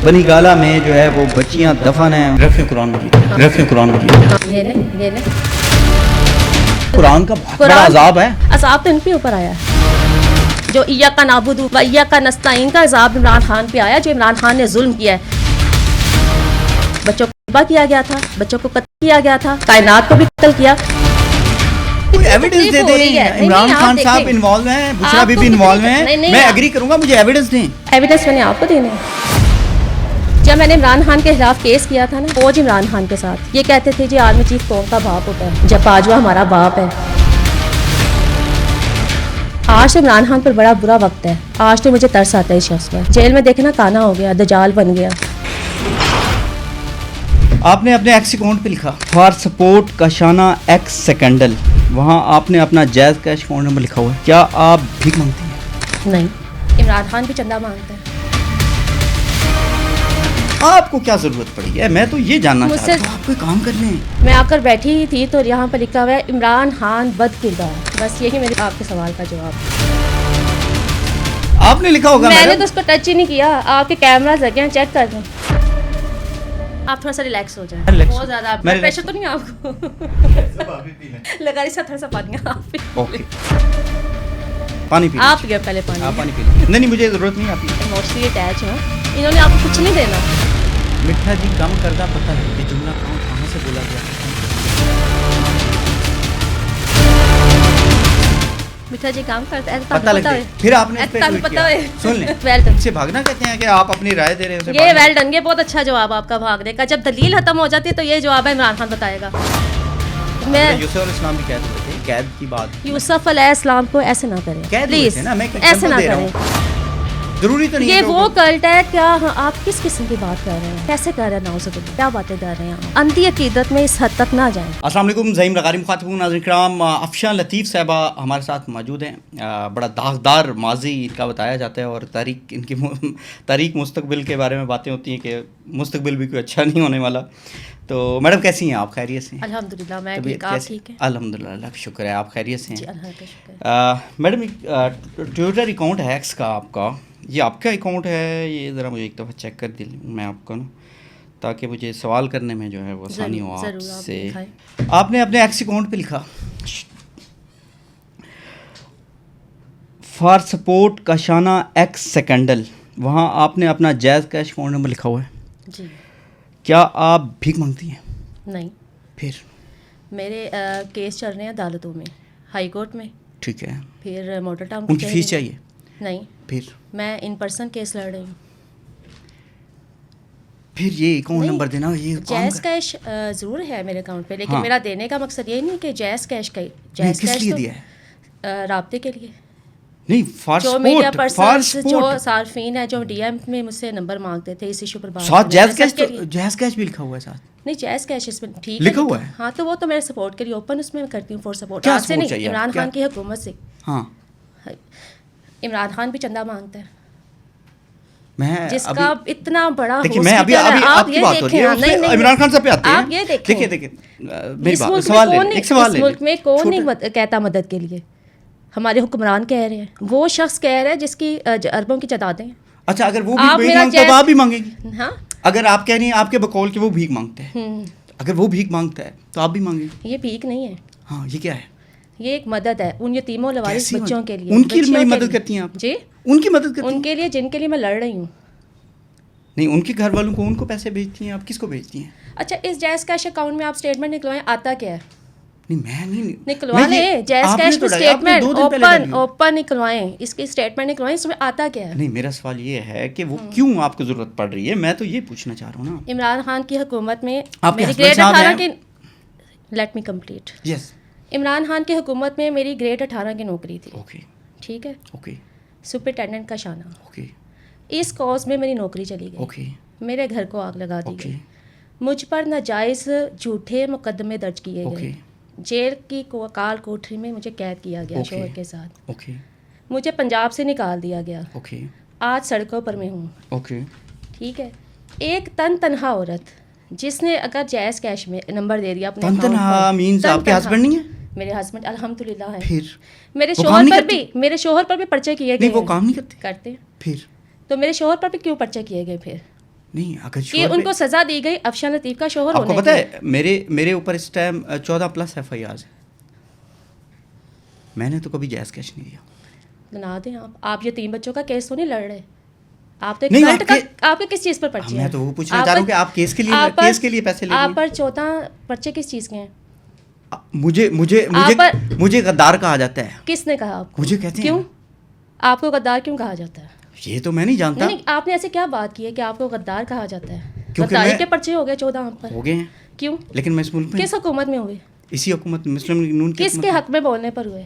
بنی گالا میں جو ہے وہ بچیاں دفن ہیں. رفع قرآن مجید، رفع قرآن مجید. یہ لیں قرآن کا بہت بڑا عذاب ہے. عذاب تو ان کے اوپر آیا ہے. جو ایاک نعبد و ایاک نستعین کا عذاب عمران خان پہ آیا، جو عمران خان نے ظلم کیا ہے. بچوں کو ذبح کیا گیا تھا، بچوں کو قتل کیا گیا تھا، کائنات کو بھی قتل کیا. کوئی ایویڈنس دے دیں. عمران خان صاحب انوالو ہیں، بشرا بی بی انوالو ہیں، میں ایگری کروں گا، مجھے ایویڈنس دیں. ایویڈنس میں نے آپ کو دینے ہیں. جب میں نے عمران خان کے خلاف کیس کیا تھا نا، فوج عمران خان کے ساتھ یہ کہتے تھے جی آرمی چیف قوم کا باپ ہوتا ہے، جب باجوہ ہمارا باپ ہے. آج عمران خان پر بڑا برا وقت ہے. آج تو مجھے ترس آتا ہے اس شخص پر. جیل میں دیکھنا کانا ہو گیا، دجال بن گیا. آپ نے اپنے ایکس اکاؤنٹ پہ لکھا فار سپورٹ کاشانہ ایکس سیکنڈل، وہاں آپ نے اپنا جائز کیش اکاؤنٹ نمبر لکھا ہوا ہے. کیا آپ بھیک مانگتی ہیں؟ نہیں، عمران خان بھی چندہ مانگتا ہے. آپ کو کیا ضرورت پڑی ہے؟ میں تو یہ جاننا چاہتا ہوں آپ کوئی کام کر لیں. میں آ کر بیٹھی ہی تھی تو یہاں پر لکھا ہوا ہے عمران خان بد کردار. بس یہی میرے آپ کے سوال کا جواب. آپ نے لکھا ہوگا. میں نے تو اس کو ٹچ ہی نہیں کیا. آپ کے کیمراز لگے ہیں، چیک کر لیں. آپ تھوڑا سا ریلیکس ہو جائیں. بہت زیادہ پریشر تو نہیں آپ کو لگا رہی سا تھوڑا سا پانی. اوکے پانی پی. آپ گئے پہلے پانی. آپ پانی پی. نہیں مجھے ضرورت نہیں. آپ ایموشنلی اٹیچ ہوں. انہوں نے آپ کو کچھ نہیں دینا. مٹھا جی کم کردہ پتہ ہے یہ جملہ کہاں سے بولا گیا. مٹھا جی کام کرتا ہے پتہ لگتا ہے. پھر آپ نے سن لیں ویل سے بھاگنا کہتے ہیں کہ آپ اپنی رائے دے رہے ہیں. یہ ویل ڈن. یہ بہت اچھا جواب آپ کا بھاگنے کا. جب دلیل ختم ہو جاتی ہے تو یہ جواب ہے عمران خان بتائے گا. میں یوسف علیہ السلام بھی کہتے تھے قید کی بات. یوسف علیہ السلام کو ایسے نہ کریں پلیز، ایسے نہ کریں. ضروری تو نہیں یہ وہ کلٹ ہے. کیا آپ کس قسم کی بات کر رہے ہیں؟ کیسے کر رہے ہیں؟ نعوذ باللہ کیا باتیں کر رہے ہیں آپ؟ اندھی عقیدت میں اس حد تک نہ جائیں. السلام علیکم زعیم رغاری مخاطبون ناظرین کرام. افشاں لطیف صاحبہ ہمارے ساتھ موجود ہیں. بڑا داغدار ماضی ان کا بتایا جاتا ہے اور تاریخ ان کی تاریخ مستقبل کے بارے میں باتیں ہوتی ہیں کہ مستقبل بھی کوئی اچھا نہیں ہونے والا. تو میڈم کیسی ہیں آپ؟ خیریت سے ہیں؟ الحمدللہ میں ٹھیک. آپ ٹھیک ہیں؟ الحمدللہ اللہ کا شکر ہے. آپ خیریت سے ہیں؟ جی اللہ کا شکر. میڈم ٹویٹر اکاؤنٹ ہے ایکس کا آپ کا، یہ آپ کا اکاؤنٹ ہے؟ یہ ذرا مجھے ایک دفعہ چیک کر دیں میں آپ کو نا، تاکہ مجھے سوال کرنے میں جو ہے وہ آسانی ہو آپ سے. آپ نے اپنے ایکس اکاؤنٹ پہ لکھا فار سپورٹ کاشانہ ایکس سیکنڈل، وہاں آپ نے اپنا جائز کیش اکاؤنٹ نمبر لکھا ہوا ہے. جی. کیا آپ بھیک مانگتی ہیں؟ نہیں. پھر میرے کیس چل رہے ہیں عدالتوں میں، ہائی کورٹ میں. ٹھیک ہے. پھر ماڈل ٹاؤن ان کی فیس چاہیے؟ نہیں. پھر میں ان پرسن کیس لڑ رہی ہوں. پھر یہ اکاؤنٹ نمبر دینا. یہ جائز کیش ضرور ہے میرے اکاؤنٹ پہ، لیکن میرا دینے کا مقصد یہ نہیں کہ جائز کیش کا. جائز کیش کس لیے دیا ہے؟ رابطے کے لیے. نہیں فار جو میڈیا پرسنز، جو سپورٹ صارفین ہیں، جو ڈی ایم میں مجھ سے نمبر مانگتے تھے اس ایشو پر بات. ساتھ جائز کیش بھی لکھا ہوا ہے ساتھ؟ نہیں جائز کیش اس میں ٹھیک لکھا ہوا ہے. ہاں تو وہ تو میرے سپورٹ کے لیے اوپن اس میں کرتی ہوں، فور سپورٹ. آپ سے نہیں، عمران خان کی حکومت سے. ہاں عمران خان بھی چندہ مانگتا ہے میں جس کا اتنا بڑا دیکھیں. میں ابھی آپ کی بات ہو رہی ہے عمران خان صاحب پہ آتے ہیں. آپ یہ دیکھیں دیکھیں میری بات سوال اس ملک میں کون نہیں کہتا مدد کے لیے. ہمارے حکمران کہہ رہے ہیں، وہ شخص کہہ رہا ہے جس کی اربوں کی تعدادیں. اچھا اگر وہ بھی بھیک مانگتا ہے تو آپ بھی مانگیں گی؟ ہاں اگر آپ کہہ رہی ہیں آپ کے بقول کہ وہ بھیک مانگتا ہے، اگر وہ بھیک مانگتا ہے تو آپ بھی مانگیں گی؟ یہ بھیک نہیں ہے. ہاں یہ کیا ہے؟ یہ ایک مدد ہے ان یتیموں لوارث بچوں کے لیے. ان کی مدد کرتی ہیں آپ؟ جی ان کی مدد کرتی ہیں؟ ان کے لیے جن کے لیے میں لڑ رہی ہوں. نہیں ان کے گھر والوں کو ان کو پیسے بھیجتی ہیں آپ؟ کس کو بھیجتی ہیں؟ اچھا اس جائز کیش اکاؤنٹ میں آپ اسٹیٹمنٹ نکلوائیں. آتا کیا ہے؟ نہیں میں نہیں نکلوا لیں. جائز کیش کی اسٹیٹمنٹ اوپن نکلوائیں. اس کی اسٹیٹمنٹ نکلوائیں. اس میں آتا کیا ہے؟ نہیں میرا سوال یہ ہے کہ وہ کیوں آپ کو ضرورت پڑ رہی ہے، میں تو یہ پوچھنا چاہ رہا ہوں نا. عمران خان کی حکومت میں میری گریڈ 18 کی لیٹ می کمپلیٹ. یس. عمران خان کی حکومت میں میری گریڈ 18 کی نوکری تھی. اوکے ٹھیک ہے. اوکے. سپرنٹینڈنٹ کا شانہ. اوکے. اس کاز میں میری نوکری چلی گئی. اوکے. میرے گھر کو آگ لگا دی گئی. مجھ پر ناجائز جھوٹے مقدمے درج کیے گئے. جیل کی کال کوٹری میں مجھے قید کیا گیا شوہر کے ساتھ. اوکے. مجھے پنجاب سے نکال دیا گیا. اوکے. آج سڑکوں پر میں ہوں. اوکے. ٹھیک ہے. ایک تنہا عورت جس نے اگر جائز کیش میں نمبر دے دیا اپنے تنہا مینز آپ کے ہسبینڈ نہیں ہیں؟ میرے ہسبینڈ الحمدللہ ہے. پھر میرے شوہر پر بھی پرچے کیے گئے. نہیں وہ کام نہیں کرتے. کرتے. پھر تو میرے شوہر پر بھی کیوں پرچے کیے گئے؟ پھر نہیں اگر کہ ان کو سزا دی گئی افشان لطیف کا شوہر آپ کو پتہ ہے میرے اوپر اس ٹائم 14+ FIRs ہیں. میں نے تو کبھی جائز کیش نہیں دیا. بنا دیں آپ یہ 3 بچوں کا کیس تو نہیں لڑ رہے. آپ تو نہیں آپ کے کس چیز پر پرچے ہیں؟ میں تو وہ پوچھنا چاہ رہا ہوں کہ آپ کیس کے لیے پیسے لے رہے ہیں. آپ پر 14 پرچے کس چیز کے ہیں؟ مجھے غدار کہا جاتا ہے. کس نے کہا آپ کو؟ مجھے کہتے ہیں. کیوں آپ کو غدار کیوں کہا جاتا ہے؟ یہ تو میں نہیں جانتا. نہیں آپ نے ایسے کیا بات کی ہے کہ آپ کو غدار کہا جاتا ہے؟ غداری کے پرچے ہو گئے 14 آپ پر. ہو گئے ہیں. کیوں؟ لیکن میں اس ملک میں کس حکومت میں ہوئے؟ اسی حکومت مسلم لیگ نون کی. کس کے حق میں بولنے پر ہوئے؟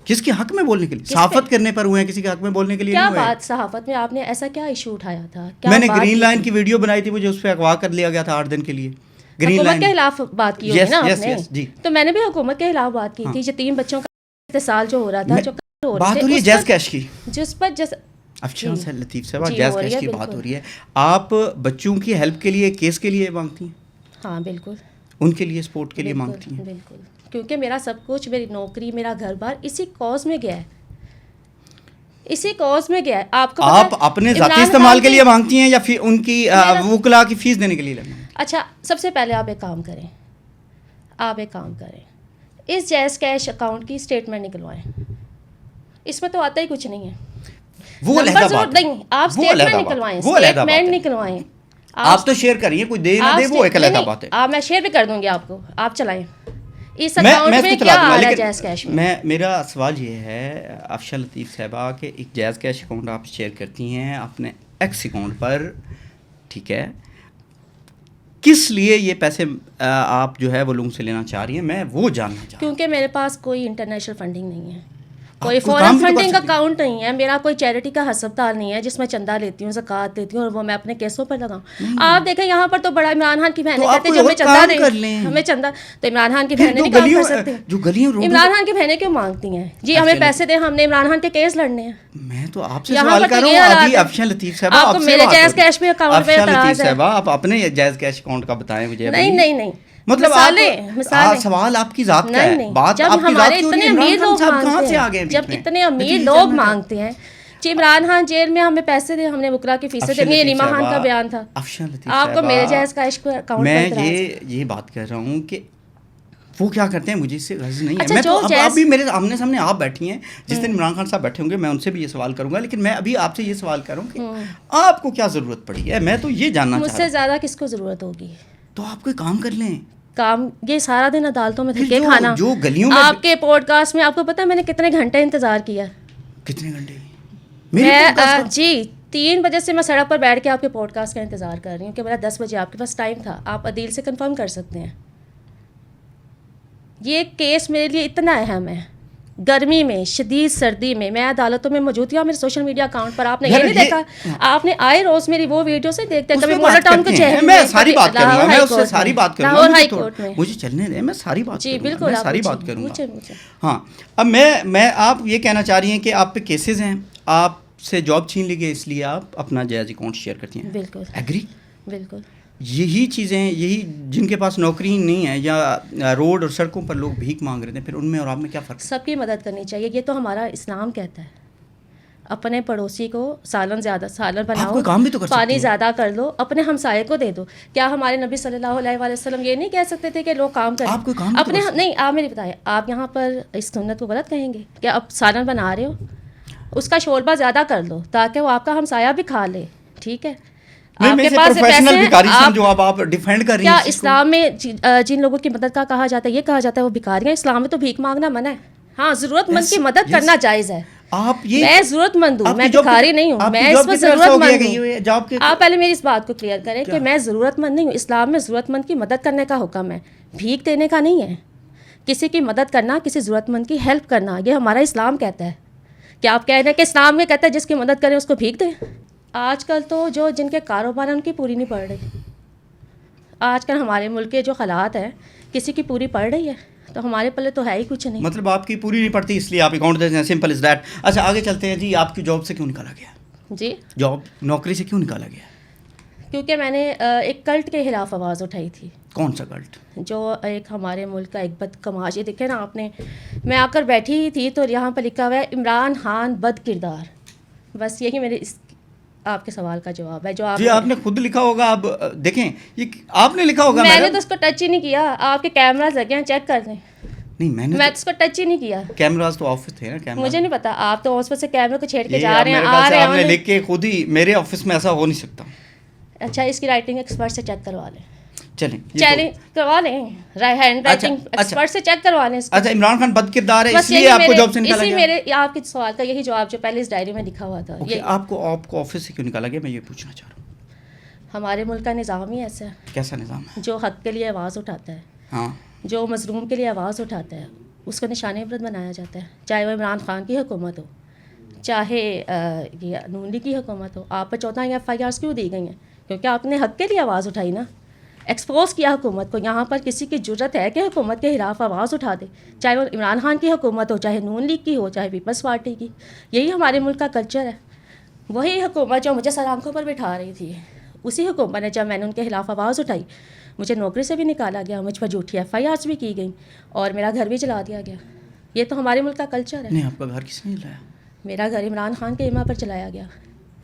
کس کے حق میں بولنے کے لیے؟ صحافت کرنے پر ہوئے ہیں, کسی کے حق میں بولنے کے لیے نہیں ہوئے. کیا بات صحافت میں آپ نے ایسا کیا ایشو اٹھایا تھا؟ میں نے گرین لائن کی ویڈیو بنائی تھی, مجھے اس پہ اغوا کر لیا گیا تھا 8 دن کے لیے. گرین لائن کے خلاف بات کی ہوگی نا آپ نے. تو میں نے بھی حکومت کے خلاف بات کی تھی. جو 3 بچوں کا اتصال جو ہو رہا تھا, جو بات ہو رہی ہے جیز کیش کی, جس پر افشان لطیف صاحبہ جیز کیش کی بات ہو رہی ہے. آپ بچوں کی ہیلپ کے لیے کیس کے لیے مانگتی ہیں؟ ہاں بالکل, ان کے لیے سپورٹ کے لیے مانگتی ہیں؟ بالکل, کیونکہ میرا سب کچھ, میری نوکری, میرا گھر بار اسی کاز میں گیا ہے, اسی کاز میں گیا ہے. آپ کو آپ اپنے ذاتی استعمال کے لیے مانگتی ہیں یا پھر ان کی وکلاء کی فیس دینے کے لیے لگنا؟ اچھا سب سے پہلے آپ ایک کام کریں, اس جیز کیش اکاؤنٹ کی اسٹیٹمنٹ نکلوائیں. اس میں تو آتا ہی کچھ نہیں ہے. وہ علیحدہ بات ہے, آپ اسٹیٹمنٹ نکلوائیں, اسٹیٹمنٹ نکلوائیں. آپ تو شیئر کریے, کوئی دے نہ دے وہ ایک علیحدہ بات ہے. میں شیئر بھی کر دوں گی آپ کو, آپ چلائیں. اس اکاؤنٹ میں کیا آ رہا ہے جیز کیش میں؟ میرا سوال یہ ہے افشان لطیف صاحبہ کہ ایک جیز کیش اکاؤنٹ آپ شیئر کرتی ہیں اپنے ایکس اکاؤنٹ پر, ٹھیک ہے, کس لیے یہ پیسے آپ جو ہے وہ لوگوں سے لینا چاہ رہی ہیں؟ میں وہ جاننا چاہتا ہوں. کیونکہ میرے پاس کوئی انٹرنیشنل فنڈنگ نہیں ہے, کوئی فورن فنڈنگ اکاؤنٹ نہیں ہے میرا, کوئی چیریٹی کا ہسپتال نہیں ہے جس میں چندہ لیتی ہوں, زکوٰۃ لیتی ہوں اور وہ میں اپنے کیسوں پر لگاؤں. آپ دیکھیں یہاں پر تو بڑا عمران خان کی بہنیں کہتے ہیں جو ہمیں چندہ دیں, ہمیں چندہ, تو عمران خان کی بہنیں نہیں کام کر سکتی. عمران خان کی بہنیں کیوں مانگتی ہیں جی ہمیں پیسے دیں, ہم نے عمران خان کے کیس لڑنے ہیں؟ میں تو آپ سے سوال کر رہا ہوں ابھی افشان لطیف صاحبہ, آپ کو میرے جائز کیش میں اکاؤنٹ پہ اعتراض ہے؟ آپ اپنے جائز کیش اکاؤنٹ کا بتائیں مجھے. نہیں مطلب سوال آپ کی ذات کا ہے, بات آپ کی ذات کی ہوئی ہے. عمران خان صاحب کہاں سے آ گئے؟ جب اتنے امیر لوگ مانگتے ہیں جی عمران خان جیل میں ہمیں پیسے دیں, ہم نے وکلا کی فیسیں دیں, یہ نیما خان کا بیان تھا. آپ کو میرے جائز کیش کو اکاؤنٹ میں یہ بات کر رہا ہوں کہ وہ کیا کرتے ہیں, مجھے اس سے غرض نہیں ہے. میں تو اب بھی میرے آمنے سامنے آپ بیٹھی ہیں, جس دن عمران خان صاحب بیٹھے ہوں گے میں ان سے بھی یہ سوال کروں گا, لیکن میں ابھی آپ سے یہ سوال کروں کہ آپ کو کیا ضرورت پڑی ہے؟ میں تو یہ جاننا چاہتا ہوں. مجھ سے زیادہ کس کو ضرورت ہوگی؟ تو آپ کوئی کام کر لیں. کام یہ سارا دن عدالتوں میں دھکے کھانا, جو گلیوں میں آپ کے پوڈ کاسٹ میں آپ کو پتا ہے میں نے کتنے گھنٹے انتظار کیا؟ کتنے گھنٹے؟ میں جی 3 بجے سے میں سڑک پر بیٹھ کے آپ کے پوڈ کاسٹ کا انتظار کر رہی ہوں کہ میرا 10 بجے آپ کے پاس ٹائم تھا. آپ عدیل سے کنفرم کر سکتے ہیں. یہ کیس میرے لیے اتنا اہم ہے, گرمی میں, شدید سردی میں میں عدالتوں میں موجود تھی. اور میرے سوشل میڈیا اکاؤنٹ پر آپ نے یہ نہیں دیکھا, آپ نے آئے روز میری وہ ویڈیو سے دیکھتے ہیں, کبھی ماڈل ٹاؤن کو چہرے میں ساری بات کروں گا, میں اس سے ساری بات کروں گا, ہائی کورٹ میں مجھے چلنے دیں, میں ساری بات جی بالکل میں ساری بات کروں گا. مجھے ہاں اب میں آپ یہ کہنا چاہ رہی ہیں کہ آپ پہ کیسز ہیں, آپ سے جاب چھین لی گئی, اس لیے آپ اپنا جائز اکاؤنٹ شیئر کرتی ہیں. بالکل ایگری. بالکل یہی چیزیں, یہی جن کے پاس نوکری نہیں ہے یا روڈ اور سڑکوں پر لوگ بھیک مانگ رہے تھے, پھر ان میں اور آپ میں کیا فرق ہے؟ سب کی مدد کرنی چاہیے, یہ تو ہمارا اسلام کہتا ہے. اپنے پڑوسی کو سالن بناؤ, پانی زیادہ کر لو, اپنے ہمسائے کو دے دو. کیا ہمارے نبی صلی اللہ علیہ وآلہ وسلم یہ نہیں کہہ سکتے تھے کہ لوگ کام کریں اپنے؟ نہیں آپ میری بتائیں, آپ یہاں پر اس سنت کو غلط کہیں گے؟ کیا آپ سالن بنا رہے ہو, اس کا شوربہ زیادہ کر لو تاکہ وہ آپ کا ہمسایہ بھی کھا لے, ٹھیک ہے؟ آپ کے پاس کیا اسلام میں جن لوگوں کی مدد کا کہا جاتا ہے, یہ کہا جاتا ہے وہ بھکاری ہیں؟ اسلام میں تو بھیک مانگنا منع ہے. ہاں ضرورت مند کی مدد کرنا جائز ہے. میں ضرورت مند ہوں, میں بھکاری نہیں ہوں, میں اس میں ضرورت مند ہوں. آپ پہلے میری اس بات کو کلیئر کریں کہ میں ضرورت مند نہیں ہوں. اسلام میں ضرورت مند کی مدد کرنے کا حکم ہے, بھیک دینے کا نہیں ہے. کسی کی مدد کرنا, کسی ضرورت مند کی ہیلپ کرنا, یہ ہمارا اسلام کہتا ہے. کیا آپ کہہ رہے ہیں کہ اسلام میں کہتا ہے جس کی مدد کریں اس کو بھیک دیں؟ آج کل تو جن کے کاروبار ہیں ان کی پوری نہیں پڑ رہی. آج کل ہمارے ملک کے جو حالات ہیں کسی کی پوری پڑ رہی ہے, تو ہمارے پلے تو ہے ہی کچھ نہیں. مطلب آپ کی پوری نہیں پڑتی اس لیے آپ اکاؤنٹ دیتے ہیں, سمپل از دیٹ. اچھا آگے چلتے ہیں جی, آپ کی جاب سے کیوں نکالا گیا؟ جی جاب نوکری سے کیوں نکالا گیا؟ کیونکہ میں نے ایک کلٹ کے خلاف آواز اٹھائی تھی. کون سا کلٹ؟ جو ایک ہمارے ملک کا ایک بدکماش, یہ دیکھیں نا آپ نے, میں آ کر بیٹھی تھی تو یہاں پر لکھا ہوا ہے عمران خان بد کردار. بس یہی میرے آپ کے سوال کا جواب ہے جو آپ جی آپ نے خود لکھا ہوگا. اب دیکھیں یہ آپ نے لکھا ہوگا. میں نے تو اس کو ٹچ ہی نہیں کیا. آپ کے کیمراز لگے ہیں, چیک کر لیں. نہیں میں تو اس کو ٹچ ہی نہیں کیا. کیمراز تو آفس تھے نا. کیمرا مجھے نہیں پتا, آپ تو آفس سے کیمرے کو چھیڑ کے جا رہے ہیں, میرے آ خیال سے رہے آپ نے ہیں. لکھ کے خود ہی, میرے آفس میں ایسا ہو نہیں سکتا. اچھا اس کی رائٹنگ ایکسپرٹ سے چیک کروا لیں. چلیں کروا لیں, ہینڈ رائٹنگ ایکسپرٹ سے چیک کروا لیں. اچھا عمران خان بد کردار ہے اس لیے آپ کو جاب سے نکالا گیا. میرے آپ کے سوال کا یہی جواب جو پہلے اس ڈائری میں لکھا ہوا تھا. آپ کو آفس سے کیوں نکالا گیا, میں یہ پوچھنا چاہ رہا ہوں. ہمارے ملک کا نظام ہی ایسا ہے. کیسا نظام ہے؟ جو حق کے لیے آواز اٹھاتا ہے, ہاں, جو مظلوم کے لیے آواز اٹھاتا ہے, اس کو نشان عبرت بنایا جاتا ہے, چاہے وہ عمران خان کی حکومت ہو, چاہے یہ نون لیگ کی حکومت ہو. آپ پر 14 FIRs کیوں دی گئی ہیں؟ کیونکہ آپ نے حق کے لیے آواز اٹھائی نا, ایکسپوز کیا حکومت کو. یہاں پر کسی کی جرت ہے کہ حکومت کے خلاف آواز اٹھا دے, چاہے وہ عمران خان کی حکومت ہو, چاہے نون لیگ کی ہو, چاہے پیپلز پارٹی کی. یہی ہمارے ملک کا کلچر ہے. وہی حکومت جو مجھے سر آنکھوں پر بٹھا رہی تھی, اسی حکومت نے جب میں نے ان کے خلاف آواز اٹھائی, مجھے نوکری سے بھی نکالا گیا, مجھ پر جھوٹی FIRs بھی کی گئیں, اور میرا گھر بھی جلا دیا گیا. یہ تو ہمارے ملک کا کلچر ہے. نہیں آپ کا گھر کس نے جلایا؟ میرا گھر عمران خان کے ایما پر چلایا گیا.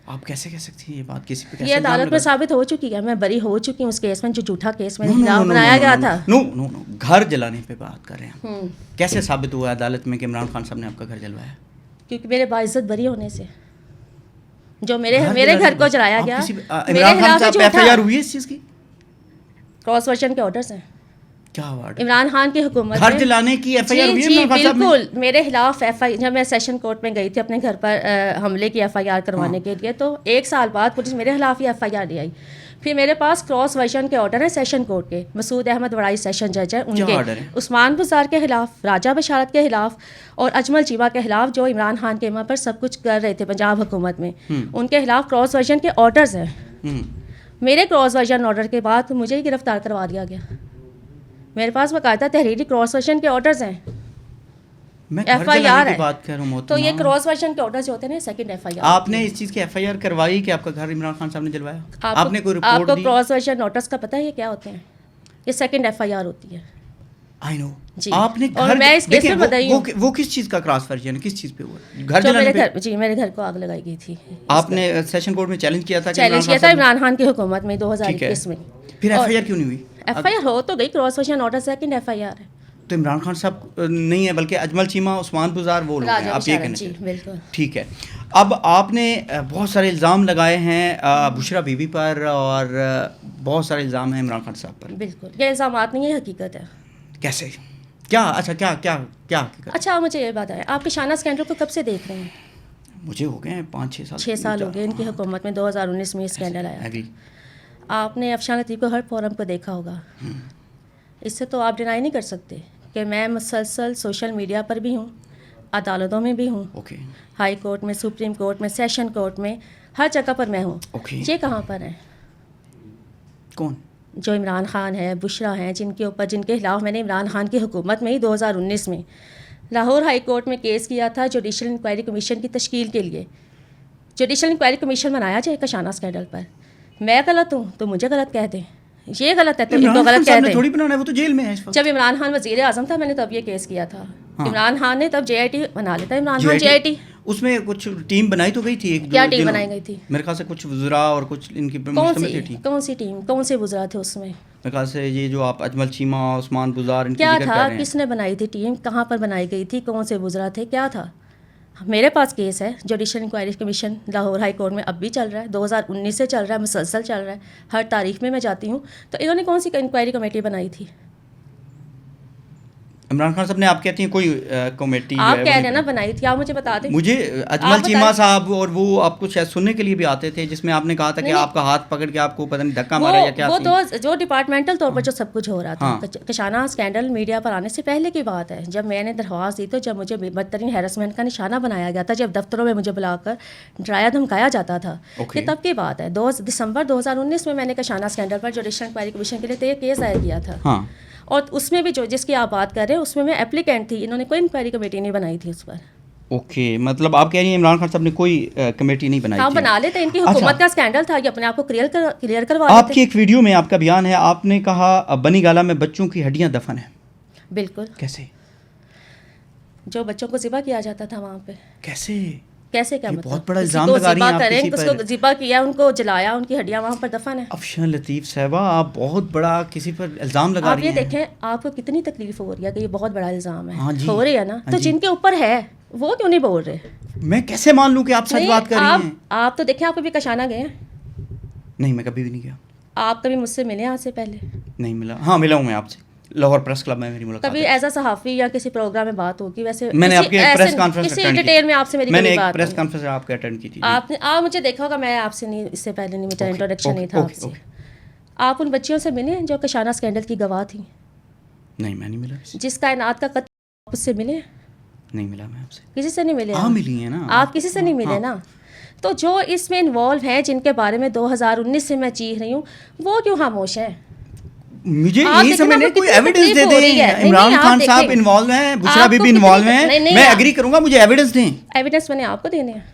آپ کیسے کہہ سکتی ہیں یہ بات؟ کسی پہ کیسے؟ یہ عدالت میں ثابت ہو چکی ہے, میں بری ہو چکی ہوں اس کیس میں جو جھوٹا کیس میرے خلاف بنایا گیا تھا. نو, گھر جلانے پہ بات کر رہے ہیں. کیسے ثابت ہوا عدالت میں کہ عمران خان صاحب نے آپ کا گھر جلوایا؟ کیونکہ میرے باعزت بری ہونے سے جو میرے گھر کو جلایا گیا. عمران خان صاحب پہ FIR ہوئی ہے اس چیز کی؟ کراس ورژن کے آرڈرز ہیں. کیا آرڈر؟ عمران خان کی حکومت گھر جلانے کی FIR ہوئی ہے؟ جی بالکل, میرے خلاف جب میں سیشن کورٹ میں گئی تھی اپنے گھر پر حملے کی FIR کروانے کے لیے, تو 1 سال بعد پولیس میرے خلاف ہی FIR لے آئی. پھر میرے پاس کراس ورژن کے آرڈر ہیں سیشن کورٹ کے. مسعود احمد وڑائی سیشن جج ہے, ان کے عثمان بزار کے خلاف, راجہ بشارت کے خلاف, اور اجمل چیمہ کے خلاف, جو عمران خان کے ایما پر سب کچھ کر رہے تھے پنجاب حکومت میں, ان کے خلاف کراس ورژن کے آرڈرز ہیں. میرے کراس ورژن آرڈر کے بعد مجھے ہی گرفتار کروا دیا گیا. میرے پاس باقاعدہ تحریری کراس ورژن کے آرڈرز ہیں, FIR ہے. تو یہ کراس ورژن کے آرڈرز جو ہوتے ہیں نا, سیکنڈ FIR. آپ نے اس چیز کی FIR کروائی کہ آپ کا گھر عمران خان صاحب نے جلوایا؟ آپ نے کوئی رپورٹ دی؟ آپ کو کراس ورژن آرڈرز کا پتہ ہے یہ کیا ہوتے ہیں؟ یہ سیکنڈ FIR ہوتی ہے. آئی نو. جی, آپ نے اور میں اس کیس میں بتائی ہوں وہ کس چیز کا کراس ورژن ہے, کس چیز پہ ہوا؟ گھر جلانے پہ. جی میرے گھر کو آگ لگائی گئی تھی. آپ نے سیشن کورٹ میں چیلنج کیا تھا عمران خان کی حکومت میں 2021 میں. پھر FIR کیوں نہیں ہوئی؟ FIR ہو تو گئی, cross version order second FIR ہے. تو عمران خان صاحب نہیں ہے بلکہ اجمل چیمہ, عثمان بزار, وہ لوگ ہیں. آپ یہ کہنا چاہتے ہیں؟ ٹھیک ہے. اب آپ نے بہت سارے الزام لگائے ہیں بشرا بی بی پر, اور بہت سارے الزام ہیں عمران خان صاحب پر. بالکل, یہ الزامات نہیں, یہ حقیقت ہے. کیسے؟ کیا؟ اچھا کیا حقیقت؟ اچھا مجھے یہ بتائیں, آپ کے شانہ اسکینڈل کو کب سے دیکھ رہے ہیں؟ مجھے ہو گئے ہیں 5-6 سال ہو گئے ان کی حکومت میں. 2019 میں اسکینڈل آیا. آپ نے افشان لطیف کو ہر فورم پہ دیکھا ہوگا. اس سے تو آپ ڈینائی نہیں کر سکتے کہ میں مسلسل سوشل میڈیا پر بھی ہوں, عدالتوں میں بھی ہوں, ہائی کورٹ میں, سپریم کورٹ میں, سیشن کورٹ میں, ہر جگہ پر میں ہوں. یہ کہاں پر ہیں؟ کون؟ جو عمران خان ہے, بشرا ہیں, جن کے خلاف میں نے عمران خان کی حکومت میں ہی 2019 میں لاہور ہائی کورٹ میں کیس کیا تھا جوڈیشل انکوائری کمیشن کی تشکیل کے لیے. جوڈیشل انکوائری کمیشن بنایا جائے کشانہ اسکینڈل پر. میں غلط ہوں تو مجھے غلط کہہ دیں, یہ غلط ہے تو ان کو غلط کہہ دیں. تھوڑی بنانا ہے, وہ تو جیل میں ہے. جب عمران خان وزیر اعظم تھا میں نے تب یہ کیس کیا تھا. عمران خان نے تب JIT بنا لیتا. عمران خان JIT, اس میں کچھ ٹیم بنائی تو گئی تھی. کیا ٹیم بنائی گئی تھی؟ میرے خیال سے کچھ وزراء اور کچھ ان کی مشتمل تھی. کون سی ٹیم, کون سے وزراء تھے اس میں؟ میرے خیال سے یہ جو آپ اجمل چیمہ, عثمان بزار, ان کی کیا تھا, کس نے بنائی تھی ٹیم, کہاں پر بنائی گئی تھی, کون سے وزراء تھے, کیا تھا؟ میرے پاس کیس ہے judicial inquiry commission Lahore high court میں, اب بھی چل رہا ہے, 2019 سے چل رہا ہے, مسلسل چل رہا ہے, ہر تاریخ میں جاتی ہوں. تو انہوں نے کون سی انکوائری کمیٹی بنائی تھی؟ عمران خان صاحب نے, آپ کہتی ہیں کوئی کمیٹی آپ کہہ رہے ہیں نا بنائی تھی, آپ مجھے بتا دیں. مجھے اجمل چیمہ صاحب اور وہ آپ کو شاید سننے کے لیے بھی آتے تھے, جس میں آپ نے کہا تھا کہ آپ کا ہاتھ پکڑ کے آپ کو پتہ نہیں دھکا مارا یا کیا. وہ تو جو ڈپارٹمنٹل طور پر جو سب کچھ ہو رہا تھا, کشانہ اسکینڈل میڈیا پر آنے سے پہلے کی بات ہے. جب میں نے درخواست دی تو جب مجھے بدترین ہیرسمنٹ کا نشانہ بنایا گیا تھا, جب دفتروں میں مجھے بلا کر ڈرایا دھمکایا جاتا تھا, یہ تب کی بات ہے. 2 دسمبر 2019 میں نے کشانہ اسکینڈل پر جوڈیشل انکوائری کمیشن کے لیے کیس دائر کیا تھا. اور اس میں بھی جو جس کی آپ بات کر رہے ہیں اس میں اپلیکینٹ تھی, انہوں نے کوئی انکوائری کمیٹی نہیں بنائی تھی اس پر. اوکے, مطلب آپ کہہ رہی ہیں عمران خان صاحب نے کوئی کمیٹی نہیں بنائی. ہاں بنا لیتے, ان کی حکومت کا اسکینڈل تھا, یہ اپنے آپ کو کلیئر کروا. آپ کی ایک ویڈیو میں آپ کا بیان ہے, آپ نے کہا بنی گالہ میں بچوں کی ہڈیاں دفن ہیں. بالکل. کیسے؟ جو بچوں کو ذبح کیا جاتا تھا وہاں پہ. کیسے؟ کیسے کیا یہ مطلب بہت بڑا کسی الزام کو لگا رہی ہیں ذبح آپ کریں، کسی اس پر۔ کو ذبح کیا، ان کو جلایا، ان کی ہڈیاں وہاں پر دفن ہیں. افشان لطیف صاحبہ آپ بہت بڑا کسی پر الزام لگا آپ رہی یہ ہیں. دیکھیں آپ کو کتنی تکلیف ہو رہی ہے کہ یہ بہت بڑا الزام ہے. ہاں جی، ہو رہی ہے نا، ہاں تو جی. جن کے اوپر ہے وہ کیوں نہیں بول رہے؟ میں کیسے مان لوں کہ آپ سچ بات کر رہی ہیں؟ آپ تو دیکھیں، آپ کبھی کشانہ گئے ہیں؟ نہیں، میں کبھی بھی نہیں گیا. آپ کبھی مجھ سے ملے ہیں آج سے پہلے؟ نہیں ملا. ہاں ملا ہوں میں آپ سے لاہور پریس کلب میں میری ملاقات کبھی ہے. ایز اے صحافی یا کسی پروگرام میں بات ہوگی؟ ویسے میں نے آپ کی پریس کانفرنس کسی اٹینڈ کی. ڈیٹیل میں آپ سے میری میں نے کوئی ایک بات پریس نہیں. کانفرنس آپ کے اٹینڈ کی تھی. آپ نے مجھے دیکھا ہوگا، میں آپ سے نہیں، اس سے پہلے نہیں، میرا انٹروڈکشن نہیں تھا آپ سے. آپ ان بچیوں سے ملے ہیں جو کشانہ اسکینڈل کی گواہ تھیں؟ نہیں، میں نہیں ملا. جس کائنات کا قتل، آپ اس سے ملے ہیں؟ نہیں ملا میں آپ سے. کسی سے نہیں ملے؟ ہاں ملی ہیں نا آپ کسی سے نہیں ملے نا. تو جو اس میں انوالو ہیں، جن کے بارے میں 2019 سے میں چیخ رہی ہوں، وہ کیوں خاموش ہیں؟ مجھے یہی سمجھ نہیں، کوئی ایویڈنس دے دیں. عمران خان صاحب انوالو ہیں، بشرا بی بی انوالو ہیں، میں ایگری کروں گا، مجھے ایویڈنس دیں. ایویڈنس میں نے آپ کو دینے ہیں.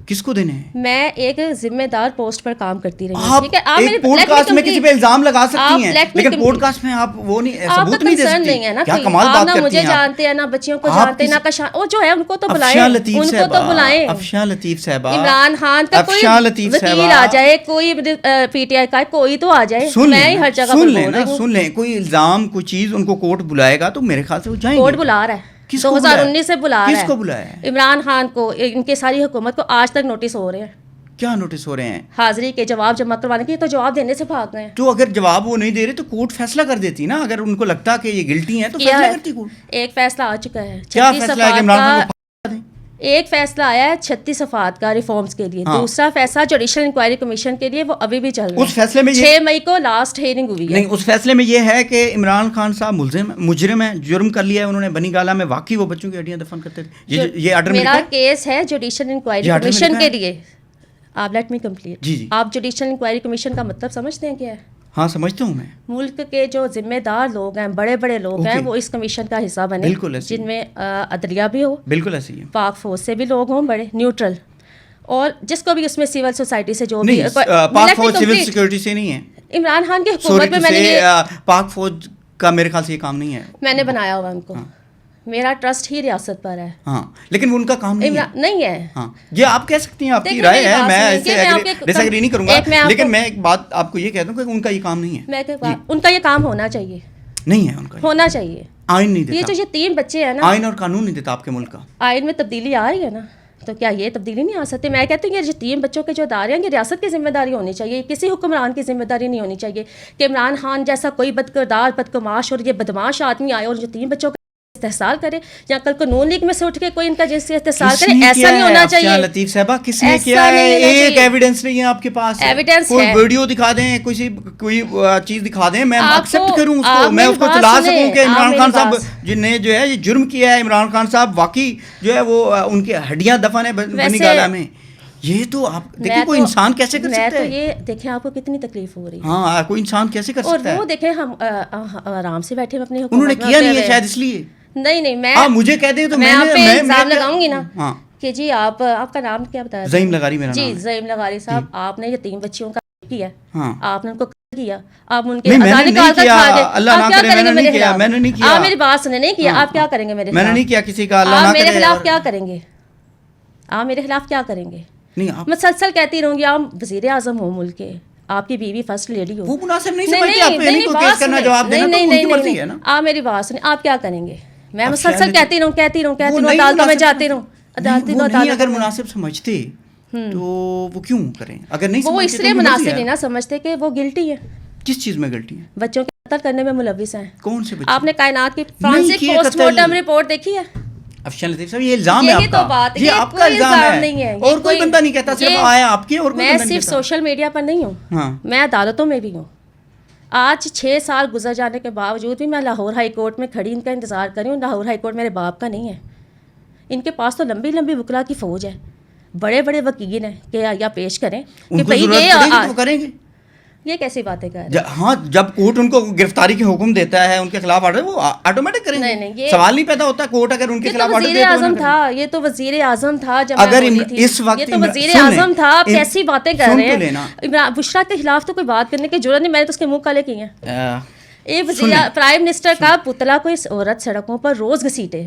کس کو دینے ہیں؟ میں ایک ذمہ دار پوسٹ پر کام کرتی رہی ہوں. آپ ٹھیک ہے، ایک پوڈ کاسٹ میں کسی پہ الزام لگا سکتی ہیں، لیکن پوڈ کاسٹ میں آپ وہ نہیں، ثبوت نہیں دے سکتی. کیا کمال بات کرتی ہیں آپ. مجھے جانتے ہیں، نہ بچیوں کو جانتے، نہ وہ جو ہے ان کو تو بلائیں، ان کو تو بلائیں. افشان لطیف صاحبہ، عمران خان کا کوئی وکیل آ جائے، کوئی پی ٹی آئی کا کوئی تو آ جائے. میں ہی ہر جگہ پر بول رہی ہوں. سن لیں، کوئی الزام کوئی چیز ان کو کورٹ بلائے گا تو میرے خیال سے وہ جائیں گے. کورٹ بلا رہا ہے، 2019 سے بلا رہا ہے. کس کو بلایا ہے؟ عمران خان کو، ان کے ساری حکومت کو آج تک نوٹس ہو رہے ہیں. کیا نوٹس ہو رہے ہیں؟ حاضری کے جواب جمع کروانے کے. تو جواب دینے سے بھاگ گئے ہیں. تو اگر جواب وہ نہیں دے رہے تو کورٹ فیصلہ کر دیتی نا. اگر ان کو لگتا کہ یہ گلٹی ہیں تو فیصلہ کرتی کورٹ. ایک فیصلہ آ چکا ہے. کیا فیصلہ ہے کہ عمران خان کو پھانسی دیں؟ ایک فیصلہ آیا ہے 36 صفحات کا ریفارمز کے لیے. دوسرا فیصلہ جوڈیشل انکوائری کمیشن کے لیے، وہ ابھی بھی چل رہا ہے. اس فیصلے میں 6 مئی کو لاسٹ ہیئرنگ ہوئی ہے. نہیں، اس فیصلے میں یہ ہے کہ عمران خان صاحب مجرم ہیں، جرم کر لیا ہے انہوں نے. بنی گالہ میں واقعی وہ بچوں کی ہڈیاں دفن کرتے تھے. یہ آرڈر میرا کیس ہے جوڈیشل انکوائری کمیشن کے لیے. آپ لیٹ می کمپلیٹ. جی. آپ جوڈیشل انکوائری کمیشن کا مطلب سمجھتے ہیں کیا ہے؟ ہاں سمجھتا ہوں میں. ملک کے جو ذمہ دار لوگ ہیں، بڑے بڑے لوگ ہیں، وہ اس کمیشن کا حصہ بنے. بالکل، جن میں عدلیہ بھی ہو، بالکل ایسے ہی ہے. پاک فوج سے بھی لوگ ہوں بڑے نیوٹرل، اور جس کو بھی اس میں سول سوسائٹی سے جو بھی. پاک فوج سول سیکورٹی سے نہیں ہے. عمران خان کی حکومت میں میں نے پاک فوج کا میرے خیال سے یہ کام نہیں ہے. میں نے بنایا ہوا ان کو. میرا ٹرسٹ ہی ریاست پر ہے. ہاں، لیکن وہ ان کا کام نہیں ہے. ہاں، یہ آپ کہہ سکتی ہیں، آپ کی رائے ہے، میں ایسے ڈس ایگری نہیں کروں گا. لیکن میں ایک بات آپ کو یہ کہہ دوں کہ ان کا یہ کام نہیں ہے. ان کا یہ کام ہونا چاہیے. نہیں ہے ان کا ہونا چاہیے. آئین نہیں دیتا. یہ جو یہ 3 بچے ہیں نا، آئین اور قانون نہیں دیتا آپ کے ملک کا. آئین میں تبدیلی آ رہی ہے نا، تو کیا یہ تبدیلی نہیں آ سکتی؟ میں کہتی ہوں یہ جو 3 بچوں کے جو ادارے ہیں، یہ ریاست کی ذمہ داری ہونی چاہیے. کسی حکمران کی ذمہ داری نہیں ہونی چاہیے کہ عمران خان جیسا کوئی بدکردار، بدگماش اور یہ بدماش آدمی آئے اور جو 3 بچوں کا استحصال کرے، یا کل کو نون لیگ میں سے اٹھ کے کوئی ان کا جنسی استحصال کرے. ایسا نہیں ہونا چاہیے. لطیف صاحبہ، کس نے کیا ہے؟ ایک ایویڈنس نہیں ہے آپ کے پاس. ایویڈنس کوئی ویڈیو دکھا دیں، کوئی چیز دکھا دیں، میں ایکسیپٹ کروں اس کو، میں اس کو چلا سکوں کہ عمران خان صاحب جن نے جو ہے یہ جرم کیا ہے، عمران خان صاحب واقعی جو ہے وہ ان کی ہڈیاں دفن ہیں بنی گالہ میں. یہ تو آپ دیکھیں کوئی انسان کیسے کر سکتا ہے؟ میں تو یہ دیکھیں آپ کو کتنی تکلیف ہو رہی ہے. ہاں، کوئی انسان کیسے کر سکتا ہے؟ اور وہ دیکھیں ہم آرام سے بیٹھے اپنی حکومت. انہوں نے کیا نہیں ہے شاید اس لیے. نہیں میں مجھے کہہ دیں تو میں آپ پہ الزام لگاؤں گی نا کہ جی آپ کا نام کیا بتایا؟ زعیم لغاری میرا نام. جی زعیم لغاری صاحب، آپ نے یہ 3 بچیوں کا کیا، آپ نے ان کو کیا، آپ ان کے میں نے نہیں کیا. اللہ نہ کرے، میں نے نہیں کیا. میں نے نہیں کیا. آپ میری بات سنیں. نہیں کیا. آپ کیا کریں گے میرے خلاف؟ میں نے نہیں کیا کسی کا. اللہ نہ کرے. میرے خلاف کیا کریں گے؟ آپ میرے خلاف کیا کریں گے؟ مسلسل کہتی رہوں گی. آپ وزیر اعظم ہو ملک کے، آپ کی بیوی فرسٹ لیڈی ہو. وہ مناسب نہیں سمجھتی آپ کو نہیں کیس کرنا، جواب دینا تو ان کی مرضی ہے نا. آپ میری بات سنیں. آپ کیا کریں گے؟ میں مسلسل کہتی رہوں عدالتوں میں جاتی رہوں. اگر مناسب سمجھتے تو وہ کیوں کریں؟ اگر نہیں وہ اس لیے مناسب نہیں نہ سمجھتے کہ وہ گلٹی ہے. کس چیز میں گلٹی ہے؟ بچوں کے قتل کرنے میں ملوث ہیں. کون سے بچے؟ آپ نے کائنات کی فرانسک پوسٹ مارٹم رپورٹ دیکھی ہے؟ افشان لطیف صاحب، یہ الزام ہے آپ کا. یہ آپ کا الزام ہے اور کوئی بندہ نہیں کہتا. صرف آیا آپ کی. اور میں صرف سوشل میڈیا پر نہیں ہوں، میں عدالتوں میں بھی ہوں. آج 6 سال گزر جانے کے باوجود بھی میں لاہور ہائی کورٹ میں کھڑی ان کا انتظار کر رہی ہوں. لاہور ہائی کورٹ میرے باپ کا نہیں ہے. ان کے پاس تو لمبی لمبی وکلا کی فوج ہے، بڑے بڑے وکیل ہیں کہ یا پیش کریں کہ بھائی یہ کریں گے. یہ کیسی باتیں کر رہے ہیں؟ ہاں، جب کورٹ ان کو گرفتاری کے حکم دیتا ہے، ان کے خلاف آرڈر، وہ آٹومیٹک کریں گے. نہیں، سوال نہیں پیدا ہوتا کورٹ اگر ان کے خلاف آرڈر دے. وزیر اعظم تھا، یہ تو وزیر اعظم تھا جب اگر اس وقت یہ تو وزیر اعظم تھا. آپ کیسی باتیں کر رہے ہیں؟ بشرا کے خلاف تو کوئی بات کرنے کی ضرورت نہیں. میں نے تو اس کے منہ کالے کیے ہیں. ایک پرائم منسٹر کا پتلا کوئی عورت سڑکوں پر روز گھسیٹے،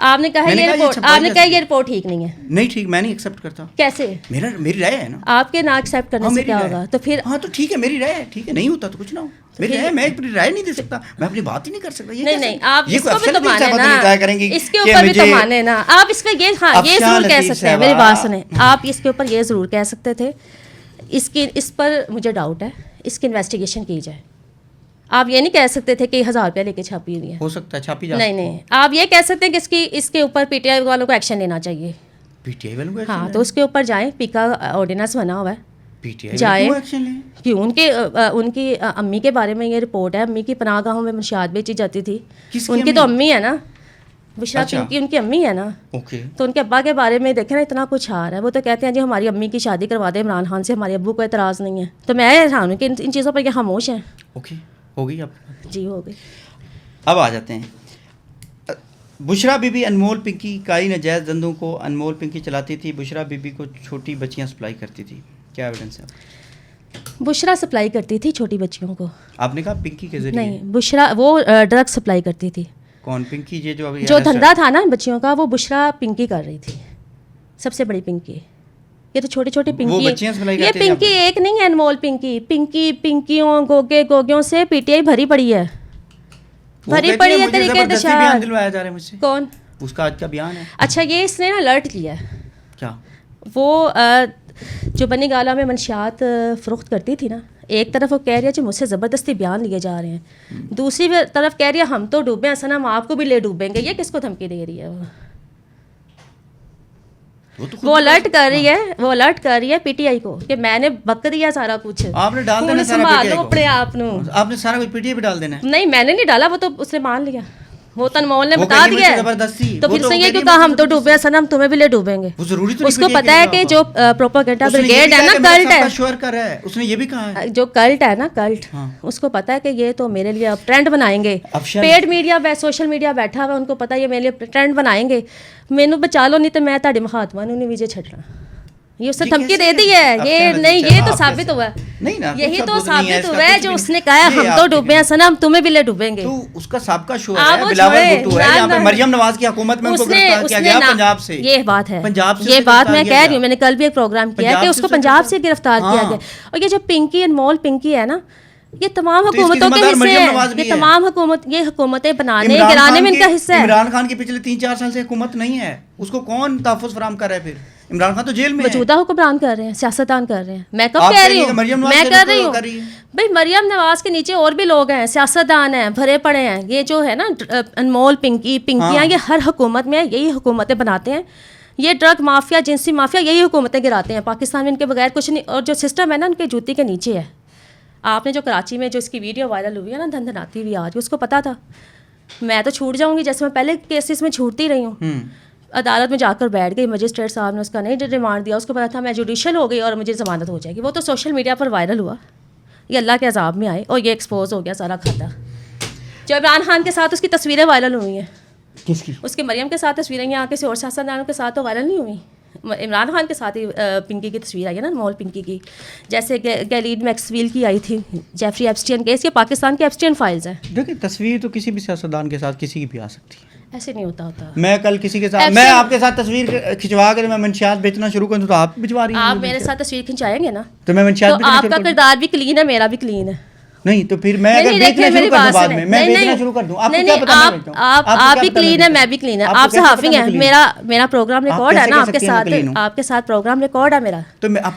آپ نے کہا یہ رپورٹ ٹھیک نہیں ہے. نہیں ٹھیک, میں نہیں ایکسیپٹ کرتا. کیسے؟ میری رائے ہے نا. آپ کے نہ ایکسیپٹ کرنے سے کیا ہوگا؟ تو پھر ہاں تو ٹھیک ہے, میری رائے ہے, ٹھیک ہے, نہیں ہوتا تو کچھ نہ ہو. میری رائے, میں اپنی رائے نہیں دے سکتا, میں اپنی بات ہی نہیں کر سکتا. نہیں آپ اس کو بھی تو مانے نا, اس کے اوپر بھی تو مانے نا. آپ اس پہ یہ ضرور کہہ سکتے ہیں, میری بات سنیں, آپ اس کے اوپر یہ ضرور کہہ سکتے تھے اس پر مجھے ڈاؤٹ ہے, اس کی انویسٹیگیشن کی جائے. آپ یہ نہیں کہہ سکتے تھے کہ 1000 روپیہ لے کے چھاپی ہوئی ہے. ہو سکتا ہے چھاپی جائے. نہیں آپ یہ کہہ سکتے ہیں کہ اس کے اوپر پی ٹی آئی والوں کو ایکشن لینا چاہیے. پی ٹی آئی والوں کو ہاں تو اس کے اوپر جائیں, پی کا آرڈیننس بنا ہوا ہے, پی ٹی آئی جائیں. ایکشن لیں کیوں؟ ان کی امی کے بارے میں یہ رپورٹ ہے, امی کی پناہ گاہوں میں منشیات بیچی جاتی تھی. ان کی تو امی ہے نا, بشرا پنکی ان کی امی ہے نا. تو ان کے ابا کے بارے میں دیکھیں نا, اتنا کچھ آ رہا ہے. وہ تو کہتے ہیں جی ہماری امی کی شادی کروا دیں عمران خان سے, ہمارے ابو کو اعتراض نہیں ہے. تو میں حیران ہوں کہ ان چیزوں پر یہ خاموش ہیں. اوکے ہو گئی اب. جی ہو گئی. اب آ جاتے ہیں بشرا بی بی انمول پنکی کئی ناجائز دندوں کو انمول پنکی چلاتی تھی. بشرا بی بی کو چھوٹی بچیاں سپلائی کرتی تھی, کیا ایویڈنس ہے؟ بشرا سپلائی کرتی تھی چھوٹی بچیوں کو. آپ نے کہا پنکی کے ذریعے. نہیں, بشرا وہ ڈرگ سپلائی کرتی تھی. کون پنکی؟ یہ جو دھندا تھا نا بچیوں کا, وہ بشرا پنکی کر رہی تھی, سب سے بڑی پنکی. یہ تو چھوٹی چھوٹی پنکی, یہ پنکی ایک نہیں ہے انمول پنکی. پنکیوں گوگیوں سے پی ٹی آئی بھری پڑی ہے, بھری پڑی ہے طریقے انتشار. دلوایا جا رہا ہے مجھ سے. کون؟ اس کا آج کا بیان ہے. اچھا, یہ اس نے نا الرٹ کیا ہے. کیا؟ وہ جو بنی گالا میں منشیات فروخت کرتی تھی نا, ایک طرف وہ کہہ رہی ہے کہ مجھ سے زبردستی بیان لیے جا رہے ہیں, دوسری طرف کہہ رہی ہے ہم تو ڈوبے ہیں صنم, آپ کو بھی لے ڈوبیں گے. یہ کس کو دھمکی دے رہی ہے؟ وہ الرٹ کر رہی ہے پی ٹی آئی کو کہ میں نے بک دیا سارا کچھ, آپ نے ڈال دینا سنبھالو اپنے آپ نو. آپ نے سارا کچھ پی ٹی آئی پہ ڈال دینا ہے. نہیں میں نے نہیں ڈالا, وہ تو اس نے مان لیا, وہ تو انمول نے بتا دیا ہے. تو پھر سے یہ کیوں کہا ہم تو ڈوبے ہیں صنم, تمہیں بھی لے ڈوبیں گے. اس کو پتہ ہے کہ جو پروپیگنڈا بریگیڈ ہے نا, کلٹ ہے, اس نے یہ بھی کہا ہے جو کلٹ ہے نا, کلٹ, اس کو پتا ہے کہ یہ تو میرے لیے ٹرینڈ بنائیں گے. پیڈ میڈیا سوشل میڈیا بیٹھا ہوا, ان کو پتا ہے یہ میرے لیے ٹرینڈ بنائیں گے. مینو بچا لو نہیں تو میں تہاڈے مخاطبہ نوں نہیں ویجے چھڈنا. یہ اس نے دھمکی دے دی ہے. یہ نہیں, یہ تو ثابت ہوا ہے, یہی تو ثابت ہوا ہے جو اس نے کہا ہم تو ڈوبے ہیں صنم, تمہیں بھی لے ڈوبیں گے. تو اس کا سابقہ شو ہے بلاول بھٹو ہے, یہاں پہ مریم نواز کی حکومت میں ان کو گرفتار کیا گیا پنجاب سے. یہ بات ہے, یہ بات میں کہہ رہی ہوں, میں نے کل بھی ایک پروگرام کیا کہ اس کو پنجاب سے گرفتار کیا گیا. اور یہ جو پنکی انمول پنکی ہے نا, یہ تمام حکومتوں کے حصے ہیں. یہ تمام یہ حکومتیں بنانے گرانے میں ان کا حصہ ہے. عمران خان کی پچھلے 3-4 سال سے حکومت نہیں ہے, اس کو کون تحفظ فراہم کر رہا ہے؟ پھر عمران خان تو جیل میں ہے. موجودہ حکمران کر رہے ہیں, سیاستدان کر رہے ہیں. میں کب کہہ رہی ہوں, میں کر رہی ہوں بھائی مریم نواز کے نیچے اور بھی لوگ ہیں, سیاستدان ہیں, بھرے پڑے ہیں. یہ جو ہے نا انمول پنکیاں, یہ ہر حکومت میں یہی حکومتیں بناتے ہیں. یہ ڈرگ مافیا, جنسی مافیا, یہی حکومتیں گراتے ہیں. پاکستان میں ان کے بغیر کچھ نہیں. اور جو سسٹم ہے نا ان کے جوتی کے نیچے ہے. آپ نے جو کراچی میں جو اس کی ویڈیو وائرل ہوئی ہے نا, دھندناتی ہوئی آ رہی ہے, اس کو پتا تھا میں تو چھوٹ جاؤں گی, جیسے میں پہلے کیسز میں چھوٹتی رہی ہوں. عدالت میں جا کر بیٹھ گئی, مجسٹریٹ صاحب نے اس کا نہیں ریمانڈ دیا, اس کو پتا تھا میں جوڈیشل ہو گئی اور مجھے ضمانت ہو جائے گی. وہ تو سوشل میڈیا پر وائرل ہوا, یہ اللہ کے عذاب میں آئے اور یہ ایکسپوز ہو گیا سارا کھاتا. جو عمران خان کے ساتھ اس کی تصویریں وائرل ہوئی ہیں, کس کی؟ اس کی مریم کے ساتھ تصویریں, یہاں کسی اور سیاستدانوں کے ساتھ تو وائرل نہیں ہوئی. عمران خان کے ساتھ ہی پنکی کی تصویر آئی ہے نا, انمول پنکی کی. جیسے گیلین میکسویل کی آئی تھی جیفری ایپسٹین کیس, یہ پاکستان کے ایپسٹین فائلز ہیں. دیکھیں تصویر تو کسی بھی سیاستدان کے ساتھ کسی کی بھی آ سکتی ہے, ایسے نہیں ہوتا. میں کل کسی کے ساتھ, میں آپ کے ساتھ تصویر کھنچوا کر میں منشیات بیچنا شروع کروں تو آپ بھجوا رہی ہیں. آپ میرے ساتھ تصویر کھنچائیں گے نا تو میں منشیات, تو آپ کا کردار بھی کلین ہے, میرا بھی کلین ہے. نہیں تو پھر میں اگر بیچنا شروع کر دوں بعد میں بیچنا شروع کر دوں, آپ کو کیا پتہ میں بیچتا ہوں؟ آپ بھی کلین ہے, میں بھی کلین ہے. آپ صحافی ہیں, میرا پروگرام ریکارڈ ہے نا آپ کے ساتھ پروگرام ریکارڈ ہے میرا.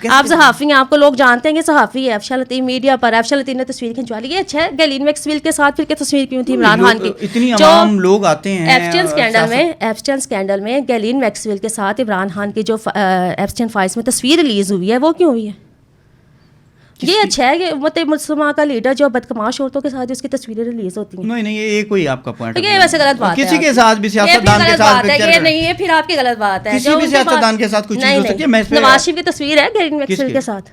آپ صحافی ہیں, آپ کو لوگ جانتے ہیں کہ صحافی ہے. افشا لطیف میڈیا پر افشا لطیف نے تصویر کھنچوا لی. اچھا ہے, گیلین میکسویل کے ساتھ پھر کیا تصویر کیوں تھی عمران خان کی؟ اتنی عوام لوگ آتے ہیں ایپسٹین اسکینڈل میں گیلین میکسویل کے ساتھ عمران خان کی جو ایپسٹین فائلز میں تصویر ریلیز ہوئی ہے, وہ کیوں ہوئی ہے؟ یہ اچھا ہے کہ امت مسلمہ کا لیڈر جو بدکماش عورتوں کے ساتھ اس کی تصویریں ریلیز ہوتی ہیں. نہیں یہ کوئی آپ کا پوائنٹ ہے, یہ ویسے غلط بات ہے. کسی کے ساتھ بھی سیاستدان کے ساتھ یہ نہیں ہے, پھر آپ کی غلط بات ہے. کسی بھی سیاستدان کے ساتھ کچھ چیز ہو سکتی ہے. نواز شریف کی تصویر ہے گیلین میکسویل کے ساتھ.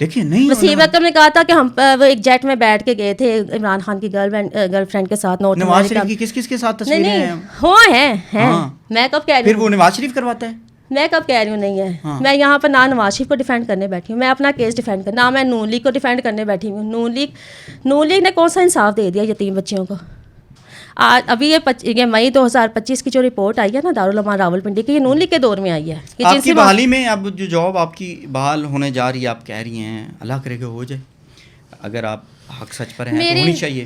دیکھیے نہیں, وسیم اکرم نے کہا تھا کہ ہم وہ ایک جیٹ میں بیٹھ کے گئے تھے عمران خان کی گرل فرینڈ کے ساتھ. نواز شریف کی کس کے ساتھ تصویریں ہیں؟ میں کب کہہ رہی ہوں, پھر وہ نواز شریف کرواتا ہے. میں کب کہہ رہی ہوں نہیں ہے. میں یہاں پر نہ نواز شریف کو ڈیفینڈ کرنے بیٹھی ہوں, میں اپنا کیس ڈیفینڈ کرنا, میں نون لیگ کو ڈیفینڈ کرنے بیٹھی ہوں. نون لیگ نے کون سا انصاف دے دیا یتیم بچیوں کو؟ ابھی یہ مئی 2025 کی جو رپورٹ آئی ہے نا دارالعلوم راولپنڈی کی، یہ نون لیگ کے دور میں آئی ہے کہ آپ کی بحالی میں اب جو جاب آپ کی بحال ہونے جا رہی ہے، آپ کہہ رہی ہیں اللہ کرے کہ ہو جائے، اگر آپ حق سچ پر ہیں تو ہونی چاہیے.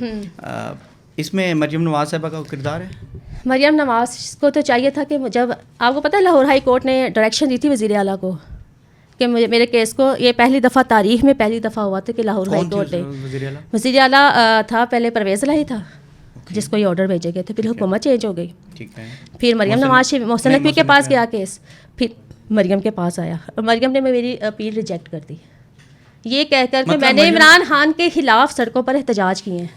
اس میں مریم نواز صاحبہ کا کردار ہے؟ مریم نواز کو تو چاہیے تھا کہ جب آپ کو پتہ ہے لاہور ہائی کورٹ نے ڈائریکشن دی تھی وزیر اعلیٰ کو کہ میرے کیس کو، یہ پہلی دفعہ تاریخ میں پہلی دفعہ ہوا تھا کہ لاہور ہائی کورٹ نے، وزیر اعلیٰ تھا پہلے پرویز الہی تھا جس کو یہ آرڈر بھیجے گئے تھے، پھر حکومت چینج ہو گئی، پھر مریم نواز محسن نقوی کے پاس گیا کیس، پھر مریم کے پاس آیا اور مریم نے میری اپیل ریجیکٹ کر دی یہ کہہ کر کہ میں نے عمران خان کے خلاف سڑکوں پر احتجاج کیے ہیں.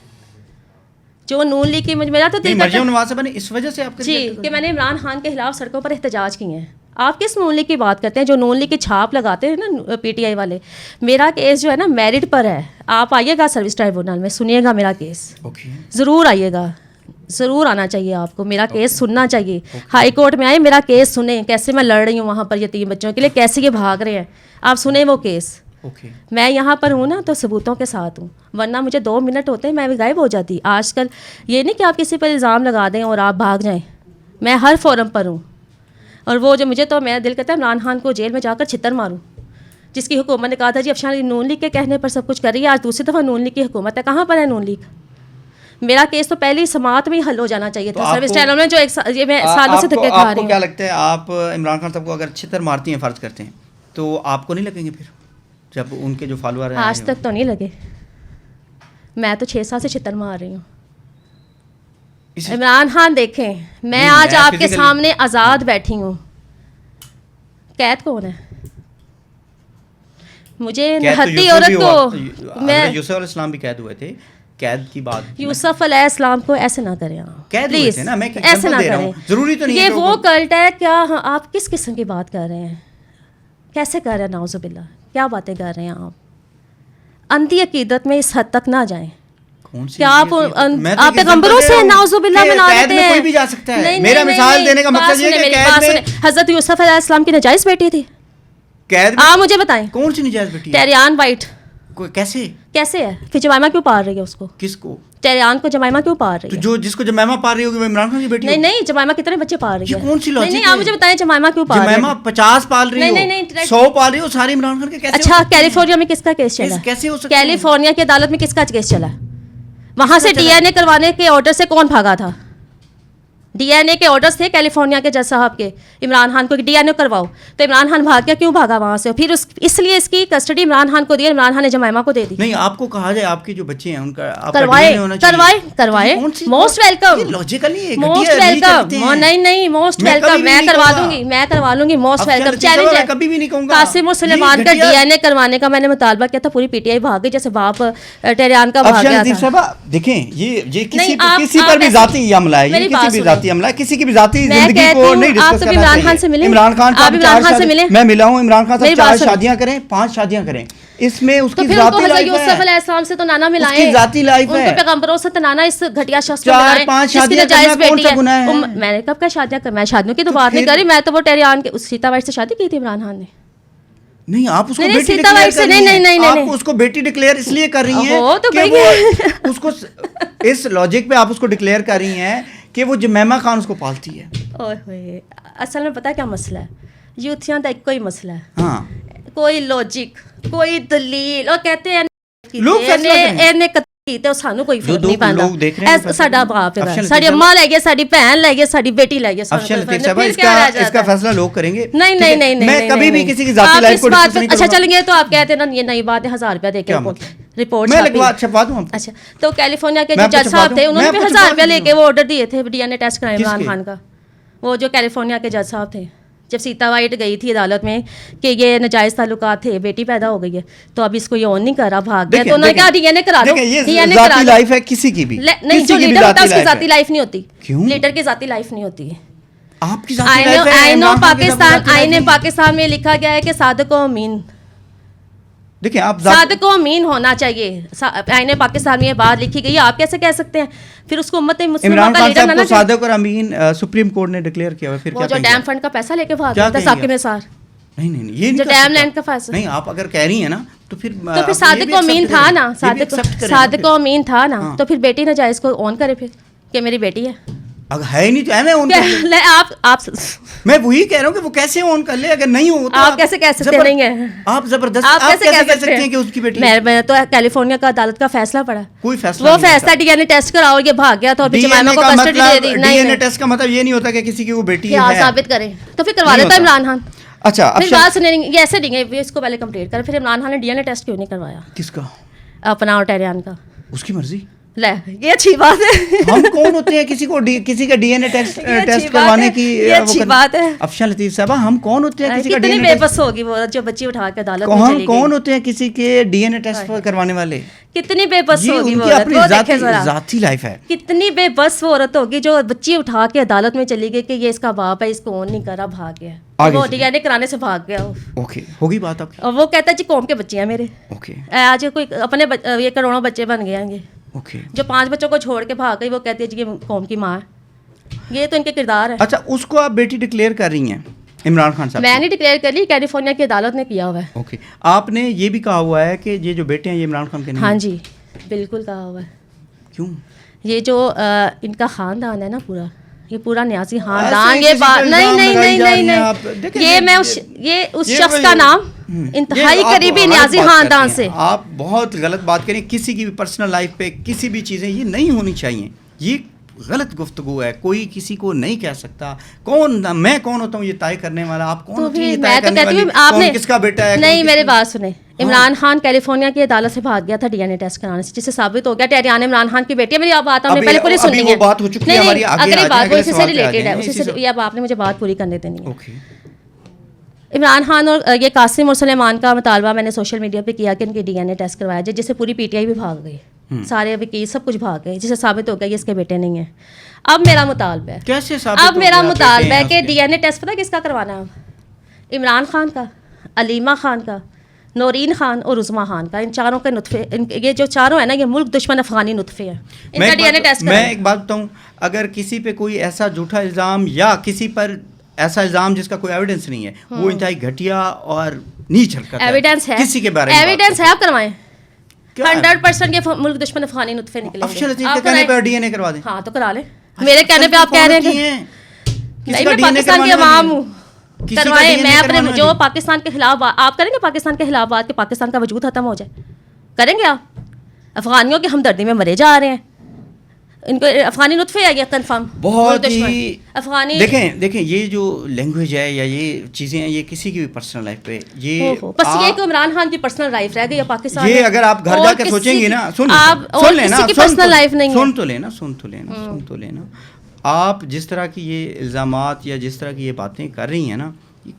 جو نون لیگ کی میرا تو مریم نواز صاحبہ نے اس وجہ سے آپ جی کہ میں نے عمران خان کے خلاف سڑکوں پر احتجاج کیے ہیں. آپ کس نون لیگ کی بات کرتے ہیں جو نون لیگ کی چھاپ لگاتے ہیں نا پی ٹی آئی والے؟ میرا کیس جو ہے نا میرٹ پر ہے. آپ آئیے گا سروس ٹرائبونل میں سنیے گا میرا کیس، ضرور آئیے گا، ضرور آنا چاہیے آپ کو، میرا کیس سننا چاہیے. ہائی کورٹ میں آئے میرا کیس سنیں، کیسے میں لڑ رہی ہوں وہاں پر یتیم بچوں کے لیے، کیسے یہ بھاگ رہے ہیں، آپ سنیں وہ کیس. میں یہاں پر ہوں نا تو ثبوتوں کے ساتھ ہوں، ورنہ مجھے 2 منٹ ہوتے ہیں میں بھی غائب ہو جاتی. آج کل یہ نہیں کہ آپ کسی پر الزام لگا دیں اور آپ بھاگ جائیں، میں ہر فورم پر ہوں. اور وہ جو مجھے تو میرا دل کرتا ہے عمران خان کو جیل میں جا کر چھتر ماروں، جس کی حکومت نے کہا تھا جی افشان علی نون لیگ کے کہنے پر سب کچھ کر رہی ہے، آج دوسری دفعہ نون لیگ کی حکومت ہے. کہاں پر ہے نون لیگ؟ میرا کیس تو پہلی سماعت میں ہی حل ہو جانا چاہیے تھا. سروس ٹرائبونل میں جو یہ میں سالوں سے دھکے کھا رہی ہوں. آپ کو کیا لگتا ہے آپ عمران خان صاحب کو اگر چھتر مارتی ہیں فرض کرتے ہیں تو آپ کو نہیں لگیں گے پھر جب ان کے جو فالوور ہیں؟ آج تک تو نہیں لگے، میں تو 6 سال سے چھتر مار رہی ہوں. عمران خان دیکھیں میں آج آپ کے سامنے آزاد بیٹھی ہوں، قید کون ہے؟ مجھے نہتی عورت کو میں یوسف علیہ السلام بھی قید ہوئے تھے، قید کی بات یوسف علیہ السلام کو ایسے نہ کریں آپ پلیز، ایسے نہ کریں. ضروری تو نہیں یہ وہ کلٹ ہے کیا؟ آپ کس قسم کی بات کر رہے ہیں؟ کیسے کر رہے ہیں؟ نعوذ باللہ کیا باتیں کر رہے ہیں آپ؟ اندھی عقیدت میں اس حد تک نہ جائیں. کیا آپ پیغمبروں سے نعوذ باللہ ملا دیتے ہیں؟ کوئی بھی جا سکتا ہے. میرا مثال دینے کا مقصد یہ ہے کہ قید میں حضرت یوسف علیہ السلام کی نجائز بیٹی تھی. آپ مجھے بتائیں کون سی نجائز بیٹی؟ ٹیریان وائٹ. کیسے ہے؟ پھر جمائمہ کیوں پال رہی ہے اس کو؟ کس کو؟ ٹیریان کو جمائمہ کیوں پال رہی ہے؟ جو جس کو جمائمہ پال رہی ہوگی وہ عمران خان کی بیٹی؟ نہیں جمائمہ کتنے بچے پال رہی ہے؟ کون سی لاجک ہے؟ نہیں آپ مجھے بتائیں جمائمہ کیوں پال رہی ہے؟ جمائمہ 50 پال رہی ہو، 100 پال رہی ہو، ساری عمران خان کے کیسے؟ اچھا کیلیفورنیا میں کس کا کیس چلا؟ کیسے ہو سکتا ہے؟ کیلیفورنیا کی عدالت میں کس کا کیس چلا؟ وہاں سے ڈی این اے کروانے کے آرڈر سے کون بھاگا تھا؟ ڈی این اے کے آرڈرز تھے کیلیفورنیا کے جج صاحب کے، عمران خان کو ڈی این اے کرواؤ، تو عمران خان بھاگ گیا. کیوں بھاگا وہاں سے؟ پھر اس لیے اس کی کسٹڈی عمران خان کو دی، عمران خان نے جمائمہ کو دے دی. نہیں آپ کو کہا جائے آپ کے جو بچے ہیں ان کا کروائے موسٹ ویلکم، موسٹ ویلکم. نہیں موسٹ ویلکم، میں کروا لوں گی موسٹ ویلکم. چیلنج ہے کبھی بھی نہیں کہوں گا. قاسم اور سلیمان کا ڈی این اے کروانے کا میں نے مطالبہ کیا تھا، پوری پی ٹی آئی بھاگ گئی جیسے باپ ٹیریان کا بھاگ گیا تھا. دیکھیں یہ کسی پر بھی ذاتی عملہ ہے، یہ کسی بھی ذاتی عملہ ہے، کسی کی بھی ذاتی زندگی کو نہیں ڈسکس کرنا چاہیے. عمران خان سے ملیں، میں ملا ہوں. عمران خان صاحب 4 شادیاں کریں، 5 شادیاں کریں، اس میں اس کی ذاتی لائف ہے. یوسف علیہ السلام سے تو نانا ملائیں، اس کی ذاتی لائف ہے. ان کو پیغمبروں سے تو نانا اس گھٹیا شخص کو 4-5 شادیاں کرنا کون سا گناہ ہے؟ میں نے کب کا شادیاں کر، میں شادیوں کی تو بات نہیں کر رہی. میں تو وہ ٹیریان کے سیتا وائٹ سے شادی کی تھی عمران خان نے. نہیں آپ اس کو بیٹی ڈکلیئر کر رہی ہیں، آپ اس کو بیٹی ڈکلیئر اس لیے کر رہی ہیں کہ وہ اس کو اس لاجک پہ آپ اس کو ڈکلیئر کر رہی ہیں کہ وہ جمیمہ خان اس کو پالتی ہے. اوئے اصل میں پتہ کیا مسئلہ ہے؟ یوتھیاں کا ایک کوئی مسئلہ ہے، ہاں کوئی لاجک کوئی دلیل، اور کہتے ہیں لوگ تو سانو کوئی فرق نہیں پڑتا. ساڈا باپ ہے، ساری اماں لے گئے، ساری بہن لے گئے، ساری بیٹی لے گئے. اس کا فیصلہ لوگ کریں گے. نہیں میں کبھی بھی کسی کی ذاتی لائف کو ڈسکس نہیں کروں گا. اچھا چلیں گے تو آپ کہتے ہیں نا یہ نئی بات ہے، 1000 روپیہ دے کے رپورٹ میں چھپوا دوں. اچھا تو کیلیفورنیا کے جو جج صاحب تھے انہوں نے بھی 1000 روپیہ لے کے وہ آرڈر دیے تھے ڈی این اے ٹیسٹ کرائے عمران خان کا. وہ جو کیلیفورنیا کے جج صاحب تھے، جب سیتا وائٹ گئی تھی عدالت میں کہ یہ ناجائز تعلقات تھے، بیٹی پیدا ہو گئی ہے، تو اب اس کو یہ اون نہیں کر رہا، بھاگ گیا، تو انہوں نے کہا ڈی این اے کرا دو. ڈی این اے کرا دو. لائف ہے کسی کی بھی نہیں، جو لیڈر ہوتا ہے اس کی ذاتی لائف نہیں ہوتی. کیوں؟ لیڈر کی ذاتی لائف نہیں ہوتی ہے. آپ کی ذاتی لائف ہے. آئین پاکستان میں لکھا گیا ہے کہ صادق و امین، دیکھیں آپ صادق و امین ہونا چاہیے. آئین پاکستان میں یہ بات لکھی گئی ہے، آپ کیسے کہہ سکتے ہیں؟ پھر اس کو امت مسلمہ کا لیڈر نہ صادق اور امین سپریم کورٹ نے ڈکلیئر کیا. پھر وہ جو ڈیم فنڈ کا پیسہ لے کے بھاگ گیا تھا ثاقب نثار. نہیں یہ جو ڈیم لینڈ کا فیصلہ، نہیں آپ اگر کہہ رہی ہیں نا تو پھر صادق و امین تھا نا، صادق و امین تھا نا، تو پھر بیٹی ناجائز کو آن کرے. پھر کہ میری بیٹی ہے. اگر ہے نہیں تو میں آن کر لے. آپ میں وہی کہہ رہا ہوں کہ وہ کیسے آن کر لے, اگر نہیں ہو تو آپ کیسے کہہ سکتے نہیں ہیں, آپ زبردست آپ کیسے کہہ سکتے ہیں کہ اس کی بیٹی. میں تو کیلیفورنیا کا عدالت کا فیصلہ پڑا, کوئی فیصلہ وہ فیصلہ ڈی این اے ٹیسٹ کراؤ, یہ بھاگ گیا تھا اور جمائمہ کو کسٹڈی دے دی. ڈی این اے ٹیسٹ کا مطلب یہ نہیں ہوتا کہ کسی کی وہ بیٹی ہے. ثابت کریں تو پھر کروا لیتا عمران خان. اچھا اب بات سنیں, یہ ایسے نہیں ہے, اس کو پہلے کمپلیٹ کریں. پھر عمران خان نے ڈی این اے ٹیسٹ کیوں نہیں کروایا؟ کس کا؟ اپنا اور ٹیریان کا. اس کی مرضی. لے یہ اچھی بات ہے. ہم کون ہوتے ہیں کسی کا ڈی این اے ٹیسٹ کروانے کی؟ یہ اچھی بات ہے. افشاں لطیف صاحبہ, ہم کون ہوتے ہیں کسی کا ڈی این اے کتنی بے بس ہوگی وہ جو بچی اٹھا کے عدالت میں چلی گئی. ہم کون ہوتے ہیں کسی کے ڈی این اے ٹیسٹ کروانے والے؟ کتنی بے بس ہوگی وہ اپنی ذاتی لائف ہے. کتنی بے بس وہ عورت ہوگی جو بچی اٹھا کے عدالت میں چلی گئی کہ یہ اس کا باپ ہے, اس کو اون نہیں کرا, بھاگ گیا. وہ ڈی این اے کرانے سے بھاگ گیا. اوکے, ہوگی بات اب. اور وہ کہتا ہے جی قوم کے بچے ہیں میرے. اوکے, آج کوئی اپنے یہ کروڑوں بچے بن گئے ہیں. اوکے, جو 5 بچوں کو چھوڑ کے بھاگ گئی وہ کہتی ہے جی یہ قوم کی ماں ہے. یہ تو ان کے کردار ہے. اچھا, اس کو آپ بیٹی ڈکلیئر کر رہی ہیں عمران خان صاحب؟ میں نہیں ڈکلیئر کر لی, کیلیفورنیا کی عدالت نے کیا ہوا ہے. اوکے, آپ نے یہ بھی کہا ہوا ہے کہ یہ جو بیٹے ہیں یہ عمران خان کے نہیں؟ ہاں جی بالکل کہا ہوا ہے. کیوں؟ یہ جو ان کا خاندان ہے نا پورا, یہ پورا نیازی خاندان, یہ بات نہیں, یہ اس شخص کا نام انتہائی قریبی نیازی خاندان سے. آپ بہت غلط بات کریں. کسی کی بھی پرسنل لائف پہ کسی بھی چیزیں یہ نہیں ہونی چاہیے. یہ غلط گفتگو ہے. کوئی کسی کو نہیں کہہ سکتا کون میں کون ہوتا ہوں یہ طے کرنے والا. آپ کون ہوتی ہیں میں تو کہتی ہوں آپ نے کس کا بیٹا ہے؟ نہیں, میری بات سنیں. عمران خان کیلیفورنیا کی عدالت سے بھاگ گیا تھا ڈی این اے ٹیسٹ کرانے سے, جس سے ثابت ہو گیا ٹیریان عمران خان کی بیٹی ہے. میری بات ہم نے پہلے پوری سن لی ہے. وہ بات ہو چکی ہے ہماری. اگلی بات وہ اسی سے ریلیٹڈ ہے, اسی سے. اب آپ نے مجھے بات پوری کرنے دینی ہے. عمران خان اور یہ قاسم اور سلیمان کا مطالبہ میں نے سوشل میڈیا پہ کیا کہ ان کے ڈی این اے ٹیسٹ کروایا جائے, جس سے پوری پی ٹی آئی بھی بھاگ گئی, سارے وکیل سب کچھ بھاگ گئے, جس سے ثابت ہو گیا یہ اس کے بیٹے نہیں ہیں. اب میرا مطالبہ ہے, کیسے اب میرا مطالبہ ہے کہ ڈی این اے ٹیسٹ پتہ کس کا کروانا ہے؟ عمران خان کا, علیمہ خان کا, نورین خان اور عظما خان کا. ان چاروں کے نطفے, یہ جو چاروں ہیں نا یہ ملک دشمن افغانی نطفے ہیں. ان کا ڈی این اے ٹیسٹ. میں ایک بات بتاؤں, اگر کسی پہ کوئی ایسا جھوٹا الزام یا کسی پر ایسا الزام جس کا کوئی ایویڈنس نہیں ہے, وہ انتہائی گھٹیا اور نیچ حرکت ہے. ایویڈنس ہے کسی کے بارے میں ایویڈنس ہے, آپ کروائیں. 100% یہ ملک دشمن افغانی نطفے نکلیں گے. آپ کہنے پہ ڈی این اے کروا دیں. ہاں تو کرا لیں. میرے کہنے پہ آپ کہہ رہے ہیں نہیں, میں پاکستان کی عوام ہوں, کروائیں. میں اپنے جو پاکستان کے خلاف آپ کریں گے, پاکستان کے خلاف بات کہ پاکستان کا وجود ختم ہو جائے, کریں گے آپ؟ افغانیوں کی ہمدردی میں مرے جا رہے ہیں, ان کو افغانی نطفے ہے یہ کنفرم. بہت ہی افغانی دیکھیں یہ جو لینگویج ہے یا یہ چیزیں ہیں یہ کسی کی بھی پرسنل لائف پہ یہ بس یہ کہ عمران خان کی پرسنل لائف رہ گئی ہے پاکستان. یہ اگر آپ گھر جا کے سوچیں گے نا, سن لینا, کسی کی پرسنل لائف نہیں ہے. سن تو لینا. آپ جس طرح کی یہ الزامات یا جس طرح کی یہ باتیں کر رہی ہیں نا,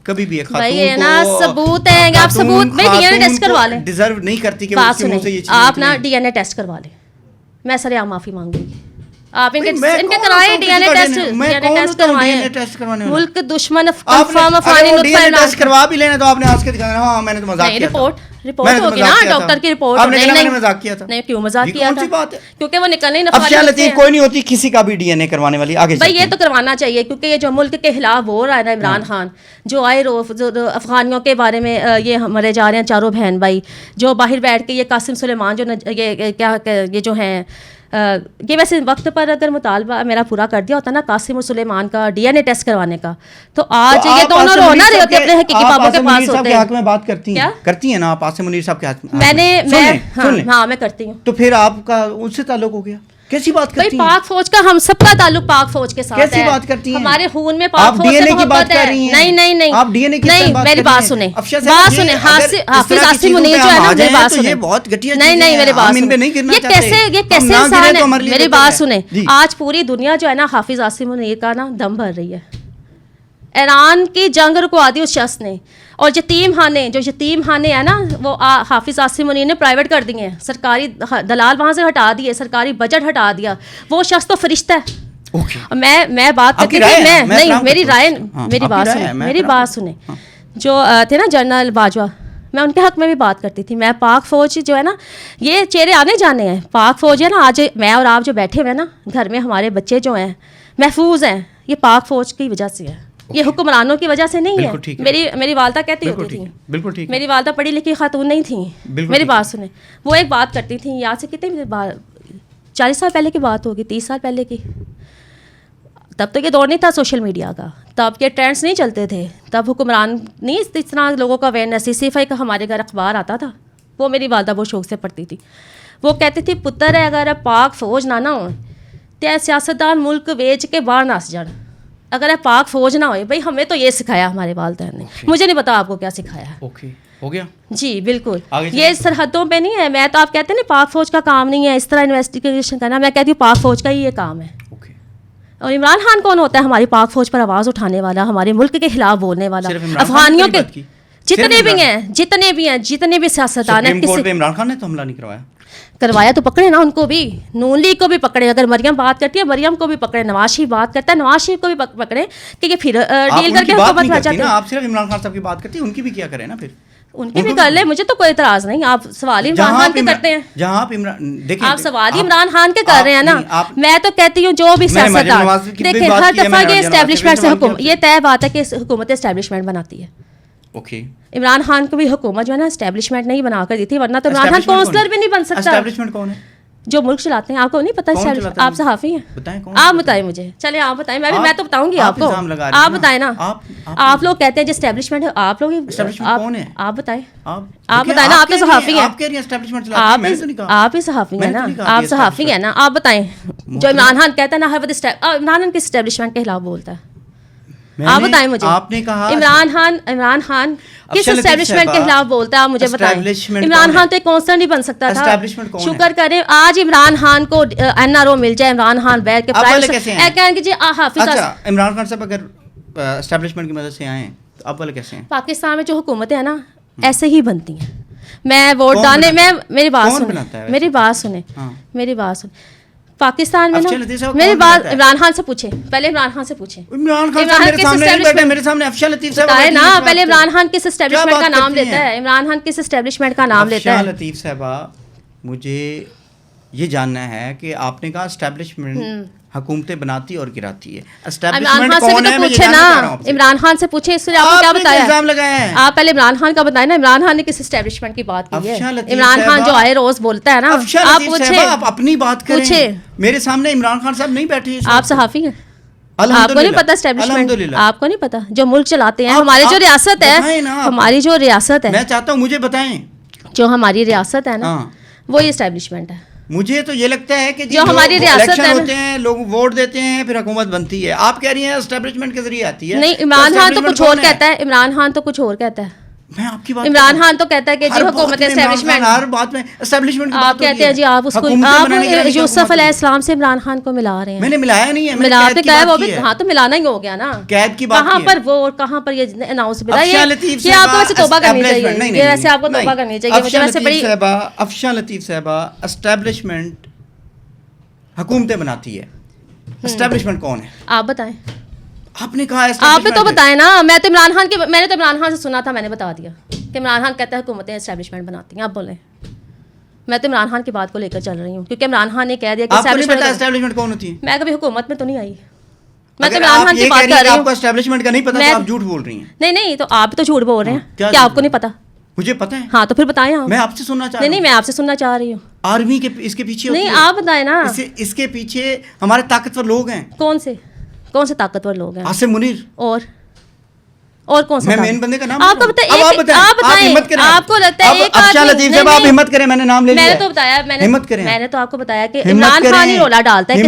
کبھی بھی ایک خاتون کو ثبوت ہے, آپ ثبوت میں ڈی این اے ٹیسٹ کروا لیں. ڈیزرو نہیں کرتی کہ اس کے منہ سے یہ چیزیں. آپ نا ڈی این اے ٹیسٹ کروا لیں, میں سر معافی مانگوں گی. آپ ان کے کرائیں ڈی این اے ٹیسٹ کروائیں. ملک دشمن کنفرم افغانی نطفہ ٹیسٹ کروا بھی لینا تو آپ نے آج کے دکھانا. ہاں میں نے تو مذاق کیا تھا. رپورٹ ہوگی نا ڈاکٹر کی رپورٹ. آپ نے کہا میں نے مذاق کیا تھا. نہیں, کیوں مذاق کیا تھا؟ کیونکہ وہ نکلنے ہی افشاں لطیف کوئی نہیں ہوتی کسی کا بھی ڈی این اے کروانے والی. آگے بھائی یہ تو کروانا چاہیے, کیونکہ یہ جو ملک کے خلاف ہو رہا ہے نا عمران خان, جو آئے روز افغانیوں کے بارے میں یہ مرے جا رہے ہیں چاروں بہن بھائی, جو باہر بیٹھ کے یہ قاسم سلیمان جو یہ کیا یہ جو ہیں یہ ویسے وقت پر اگر مطالبہ میرا پورا کر دیا ہوتا نا قاسم اور سلیمان کا ڈی این اے ٹیسٹ کروانے کا, تو آج یہ دونوں رونا رہے ہوتے اپنے حقیقی بابوں کے پاس ہوتے ہیں. میں بات کرتی ہیں نا آپ عاصم منیر صاحب کے ہاتھ میں کرتی ہوں, تو پھر آپ کا ان سے تعلق ہو گیا. کیسی بات کرتی ہیں؟ پاک فوج کا ہم سب کا تعلق پاک فوج کے ساتھ ہے. کیسی بات کرتی ہیں؟ ہمارے خون میں پاک فوج سے محبت ہے. نہیں آپ ڈی این اے کی میری بات سنیں, حافظ عاصم منیر جو ہے نا, میری بات سنیں. نہیں میری بات سنیں, یہ کیسے انسان ہے. میری بات سنیں, آج پوری دنیا جو ہے نا حافظ عاصم منیر کا نا دم بھر رہی ہے. ایران کی جنگ رکوا دی اس شخص نے, اور یتیم خانے ہیں نا وہ حافظ عاصم منیر نے پرائیویٹ کر دیے ہیں, سرکاری دلال وہاں سے ہٹا دیے, سرکاری بجٹ ہٹا دیا. وہ شخص تو فرشتہ ہے. میں بات کرتی تھی, نہیں میری رائے, میری بات سنیں. جو تھے نا جنرل باجوہ, میں ان کے حق میں بھی بات کرتی تھی. میں پاک فوج جو ہے نا, یہ چہرے آنے جانے ہیں. پاک فوج ہے نا, آج میں اور آپ جو بیٹھے ہوئے ہیں نا گھر میں, ہمارے بچے جو ہیں محفوظ ہیں, یہ پاک فوج کی وجہ سے ہے. یہ حکمرانوں کی وجہ سے نہیں ہے. میری والدہ کہتی ہوتی تھی, بالکل میری والدہ پڑھی لکھی خاتون نہیں تھیں. میری بات سنیں, وہ ایک بات کرتی تھیں, یاد سے کتنے 40 سال پہلے کی بات ہوگی, 30 سال پہلے کی. تب تو یہ دور نہیں تھا سوشل میڈیا کا, تب یہ ٹرینڈس نہیں چلتے تھے, تب حکمران نہیں اس طرح لوگوں کا اویئرنیس. صرف ایک ہمارے گھر اخبار آتا تھا, وہ میری والدہ بہت شوق سے پڑھتی تھی. وہ کہتی تھی پتر ہے اگر پاک فوج نہ ہو تو سیاستدان ملک ویچ کے باہر نس جان. اگر پاک فوج نہ ہوئے, بھائی ہمیں تو یہ سکھایا ہمارے والدین نے, مجھے نہیں پتا آپ کو کیا سکھایا ہے. اوکے ہو گیا جی بالکل, یہ سرحدوں پہ نہیں ہے. میں تو آپ کہتے ہیں نا پاک فوج کا کام نہیں ہے اس طرح انویسٹیگیشن کرنا, میں کہتی ہوں پاک فوج کا ہی یہ کام ہے. اور عمران خان کون ہوتا ہے؟ ہماری پاک فوج پر آواز اٹھانے والا, ہمارے ملک کے خلاف بولنے والا. افغانیوں کے جتنے بھی سیاستدان ہیں, عمران خان نے تو حملہ نہیں کروایا تو پکڑے نا ان کو بھی, نون لیگ کو بھی پکڑے. اگر مریم بات کرتی ہے مریم کو بھی پکڑے, نواز شریف بات کرتا ہے نواز شریف کو بھی پکڑے کہ یہ پھر ڈیل کر کے حکومت میں آ جاتے ہیں. آپ صرف عمران خان صاحب کی بات کرتی ہیں, ان کی بھی کیا کریں نا, پھر ان کی بھی کر لیں, مجھے تو کوئی اعتراض نہیں. آپ سوال عمران خان کے کرتے ہیں, جہاں آپ سوال عمران خان کے کر رہے ہیں نا. میں تو کہتی ہوں جو بھی سیاستدان دیکھیں, ہر دفعہ یہ اسٹیبلشمنٹ سے حکومت, یہ طے بات ہے کہ حکومت اسٹیبلشمنٹ بناتی ہے. عمران خان کو بھی حکومت جو ہے نا اسٹیبلشمنٹ نہیں بنا کر دی تھی, ورنہ تو عمران خان کونسلر بھی نہیں بن سکتا. اسٹیبلشمنٹ کون ہے جو ملک چلاتے ہیں؟ آپ کو نہیں پتا؟ آپ صحافی ہیں, آپ بتائیں مجھے. چلے آپ بتائیں, میں تو بتاؤں گی آپ کو. آپ بتائیں نا, آپ لوگ کہتے ہیں جو اسٹیبلشمنٹ ہے, آپ لوگ آپ بتائیں, آپ بتائیں نا. آپ تو صحافی ہیں, آپ ہی صحافی ہیں نا, آپ صحافی ہیں نا. آپ بتائیں جو عمران خان کہتا ہے نا ہر وقت عمران خان کس اسٹیبلشمنٹ کے خلاف بولتا ہے؟ آپ بتائیں مجھے. آپ نے کہا عمران خان کس اسٹیبلشمنٹ کے خلاف بولتا ہے, مجھے بتائیں. عمران خان تو ایک کونسلر نہیں بن سکتا تھا. شکر کریں آج عمران خان کو NRO مل جائے, عمران خان بیٹھ کے کہیں گے جی حافظ. عمران خان صاحب اگر اسٹیبلشمنٹ کی مدد سے آئے تو آپ والے کیسے ہیں؟ پاکستان میں جو حکومتیں ہیں نا ایسے ہی بنتی ہیں. میں ووٹ ڈالنے میں, میری بات سنیں, پاکستان میں نا, میری بات عمران خان سے پوچھیں, پہلے عمران خان سے پوچھیں. عمران خان میرے سامنے افشاء لطیف صاحب بتائے نا, پہلے عمران خان کس اسٹیبلشمنٹ کا نام لیتا ہے؟ عمران خان کس اسٹیبلشمنٹ کا نام لیتا ہے؟ افشاء لطیف صاحبہ, مجھے یہ جاننا ہے کہ آپ نے کہا اسٹیبلشمنٹ حکومتیں بناتی اور گراتی ہے. عمران خان سے بھی تو پوچھے نا, عمران خان سے پوچھے. اس لیے آپ کو کیا بتایا؟ الزام لگایا ہے. آپ پہلے عمران خان کا بتائیں نا, عمران خان نے کس اسٹیبلشمنٹ کی بات کی ہے؟ عمران خان جو آئے روز بولتا ہے نا, آپ پوچھیں, آپ اپنی بات کریں. میرے سامنے عمران خان صاحب نہیں بیٹھے. آپ صحافی ہیں, آپ کو نہیں پتا اسٹیبلشمنٹ, آپ کو نہیں پتا جو ملک چلاتے ہیں, ہماری جو ریاست ہے, ہماری جو ریاست ہے, میں چاہتا ہوں مجھے بتائیں, جو ہماری ریاست ہے نا وہ یہ اسٹیبلشمنٹ ہے. مجھے تو یہ لگتا ہے کہ جو ہماری ریاست ہوتے ہیں, لوگ ووٹ دیتے ہیں, پھر حکومت بنتی ہے. آپ کہہ رہی ہیں اسٹیبلشمنٹ کے ذریعے آتی ہے. نہیں, عمران خان تو کچھ اور کہتا ہے. عمران خان تو کچھ اور کہتا ہے. میں آپ کی بات, عمران خان تو کہتا ہے کہ جو حکومت اسٹیبلشمنٹ, ہر بات میں اسٹیبلشمنٹ کی آپ کہتے ہیں جی آپ اس کو, آپ یوسف علیہ السلام سے عمران خان کو ملا رہے ہیں. میں نے ملایا نہیں ہے, ملا کے کہا وہ بھی, ہاں تو ملانا ہی ہو گیا نا. قید کی بات کہاں پر وہ اور کہاں پر یہ اناؤنس ملا. یہ آپ کو ویسے توبہ کرنی چاہیے, یہ ویسے آپ کو توبہ کرنی چاہیے. مجھے ویسے بڑی افشاء لطیف صاحبہ, اسٹیبلشمنٹ حکومتیں بناتی ہے, اسٹیبلشمنٹ کون ہے؟ آپ بتائیں. آپ نے کہا آپ نے تو بتائیں نا. میں تو عمران خان کی, میں نے تو عمران خان سے سنا تھا, میں نے بتا دیا کہ عمران خان کہتا ہے حکومتیں اسٹیبلشمنٹ بناتی ہیں. آپ بولیں. میں تو عمران خان کی بات کو لے کر چل رہی ہوں, کیونکہ عمران خان نے کہہ دیا کہ اسٹیبلشمنٹ کون ہوتی ہے. میں کبھی حکومت میں تو نہیں آئی, میں تو عمران خان کی بات کر رہی ہوں. آپ کو اسٹیبلشمنٹ کا نہیں پتا, آپ جھوٹ بول رہی ہیں. نہیں, تو آپ تو جھوٹ بول رہے ہیں. کیا آپ کو نہیں پتا؟ مجھے پتا ہے. ہاں تو پھر بتائیں. میں آپ سے سننا چاہ رہا ہوں. نہیں, میں آپ سے سننا چاہ رہی ہوں. آرمی کے اس کے پیچھے نہیں, آپ بتائیں نا. اس کے پیچھے ہمارے طاقتور لوگ ہیں. کون سے طاقتور لوگ ہیں؟ عاصم منیر. اور کون سا؟ میں مین بندے کا نام آپ کو بتائیں. آپ کو لگتا ہے ایک افشاء لطیف صاحب, آپ ہمت کریں, میں نے نام لے لیا. میں نے تو بتایا, ہمت کریں. میں نے تو آپ کو بتایا کہ عمران خان ہی رولا ڈالتا ہے کہ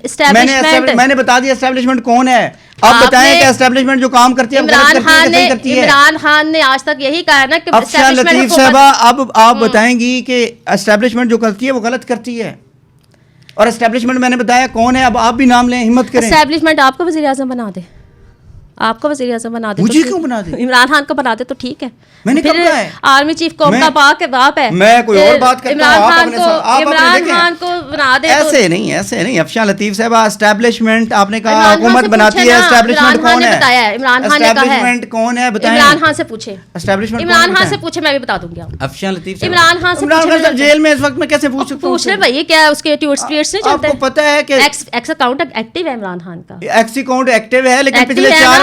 اسٹیبلشمنٹ. میں نے بتا دیا اسٹیبلشمنٹ کون ہے. آپ بتائیں کہ اسٹیبلشمنٹ جو کام کرتی ہے عمران خان نے آج تک یہی کہا نا کہ افشاء لطیف صاحبہ, اب آپ بتائیں گی کہ اسٹیبلشمنٹ جو کرتی ہے وہ غلط کرتی ہے, اور اسٹیبلشمنٹ میں نے بتایا کون ہے. اب آپ بھی نام لیں, ہمت کریں. اسٹیبلشمنٹ آپ کو وزیر اعظم بنا دے, آپ کو وزیر اعظم بنا دے. مجھے کیوں بنا دے؟ عمران خان کو بنا دے تو ٹھیک ہے. میں نے کب کہا ہے آرمی چیف قوم کا باپ ہے. میں کوئی اور بات کرتا ہوں. عمران خان کو بنا دے. ایسے نہیں. افشاء لطیف صاحبہ, اسٹیبلشمنٹ آپ نے کہا حکومت بناتی ہے. اسٹیبلشمنٹ کون ہے؟ عمران خان نے کہا ہے. اسٹیبلشمنٹ کون ہے بتائیں. عمران خان سے پوچھے. اسٹیبلشمنٹ عمران خان سے پوچھے, میں بھی بتا دوں گی. افشاء لطیف صاحب, عمران خان سے پوچھے. جیل میں اس وقت میں کیسے پوچھ سکتا ہوں؟ پوچھ لیں بھائی, کیا اس کے ٹویٹس نہیں چلتے؟ آپ کو پتہ ہے کہ ایکس اکاؤنٹ ایکٹیو ہے عمران خان کا. ایکس اکاؤنٹ ایکٹیو ہے, لیکن پچھلے 4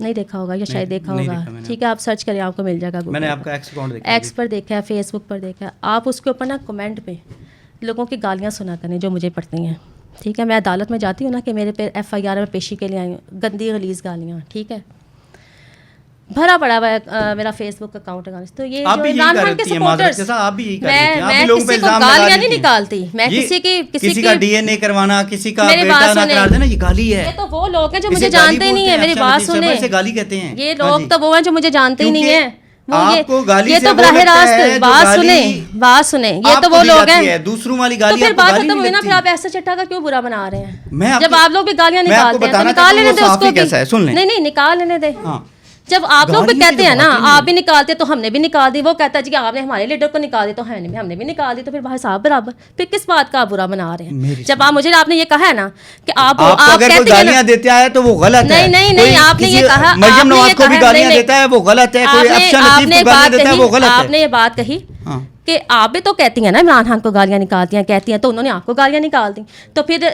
نہیں دیکھا ہوگا یا شاید دیکھا ہوگا, ٹھیک ہے آپ سرچ کریں آپ کو مل جائے گا. میں نے آپ کا ایکس اکاؤنٹ دیکھا, ایکس پر دیکھا ہے, فیس بک پر دیکھا ہے. آپ اس کے اوپر نا کمنٹ پہ لوگوں کی گالیاں سنا کریں جو مجھے پڑتی ہیں, ٹھیک ہے. میں عدالت میں جاتی ہوں نا کہ میرے پہ FIR میں پیشی کے لیے آئی ہوں, گندی غلیظ گالیاں, ٹھیک ہے, بھرا پڑا ہوا ہے میرا فیس بک اکاؤنٹ. تو یہ جو عمران خان کے سپورٹرز, میں کسی کو گالیاں نہیں نکالتی, میں کسی کا DNA کروانا, کسی کا بیٹا نہ کرا دینا, یہ گالی ہے. یہ تو وہ لوگ ہیں جو مجھے جانتے ہی نہیں ہیں, میری بات سنیں, گالی کہتے ہیں یہ لوگ تو وہ ہیں جو مجھے جانتے ہی نہیں ہیں. یہ تو براہ راست بات سنیں, یہ تو وہ لوگ ہیں دوسروں والی گالی. تو پھر بات ختم ہوئی نا, پھر آپ ایسا چٹا کا کیوں برا بنا رہے ہیں؟ جب آپ لوگ بھی گالیاں نکالتے ہیں تو نکال لینے دیں اس کو بھی, نہیں نکال لینے دیں. جب آپ لوگ بھی کہتے ہیں نا آپ بھی نکالتے تو ہم نے بھی نکال دی, وہ کہتا ہے جی آپ نے ہمارے لیڈر کو نکال دی تو ہم نے بھی نکال دی, تو پھر بھائی صاحب برابر, پھر کس بات کا برا بنا رہے ہیں؟ جب آپ مجھے آپ نے یہ کہا ہے نا کہ آپ کہتے ہیں گالیاں دیتا ہے تو وہ غلط ہے. نہیں آپ نے یہ کہا, مریم نواز کو بھی گالیاں دیتا ہے وہ غلط ہے, کوئی افشان لطیف کو گالیاں دیتا ہے وہ غلط ہے. آپ نے یہ بات کہی کہ آپ بھی تو کہتی ہیں نا عمران خان کو گالیاں نکالتی ہیں, کہتی ہیں, تو انہوں نے آپ کو گالیاں نکال دی, تو پھر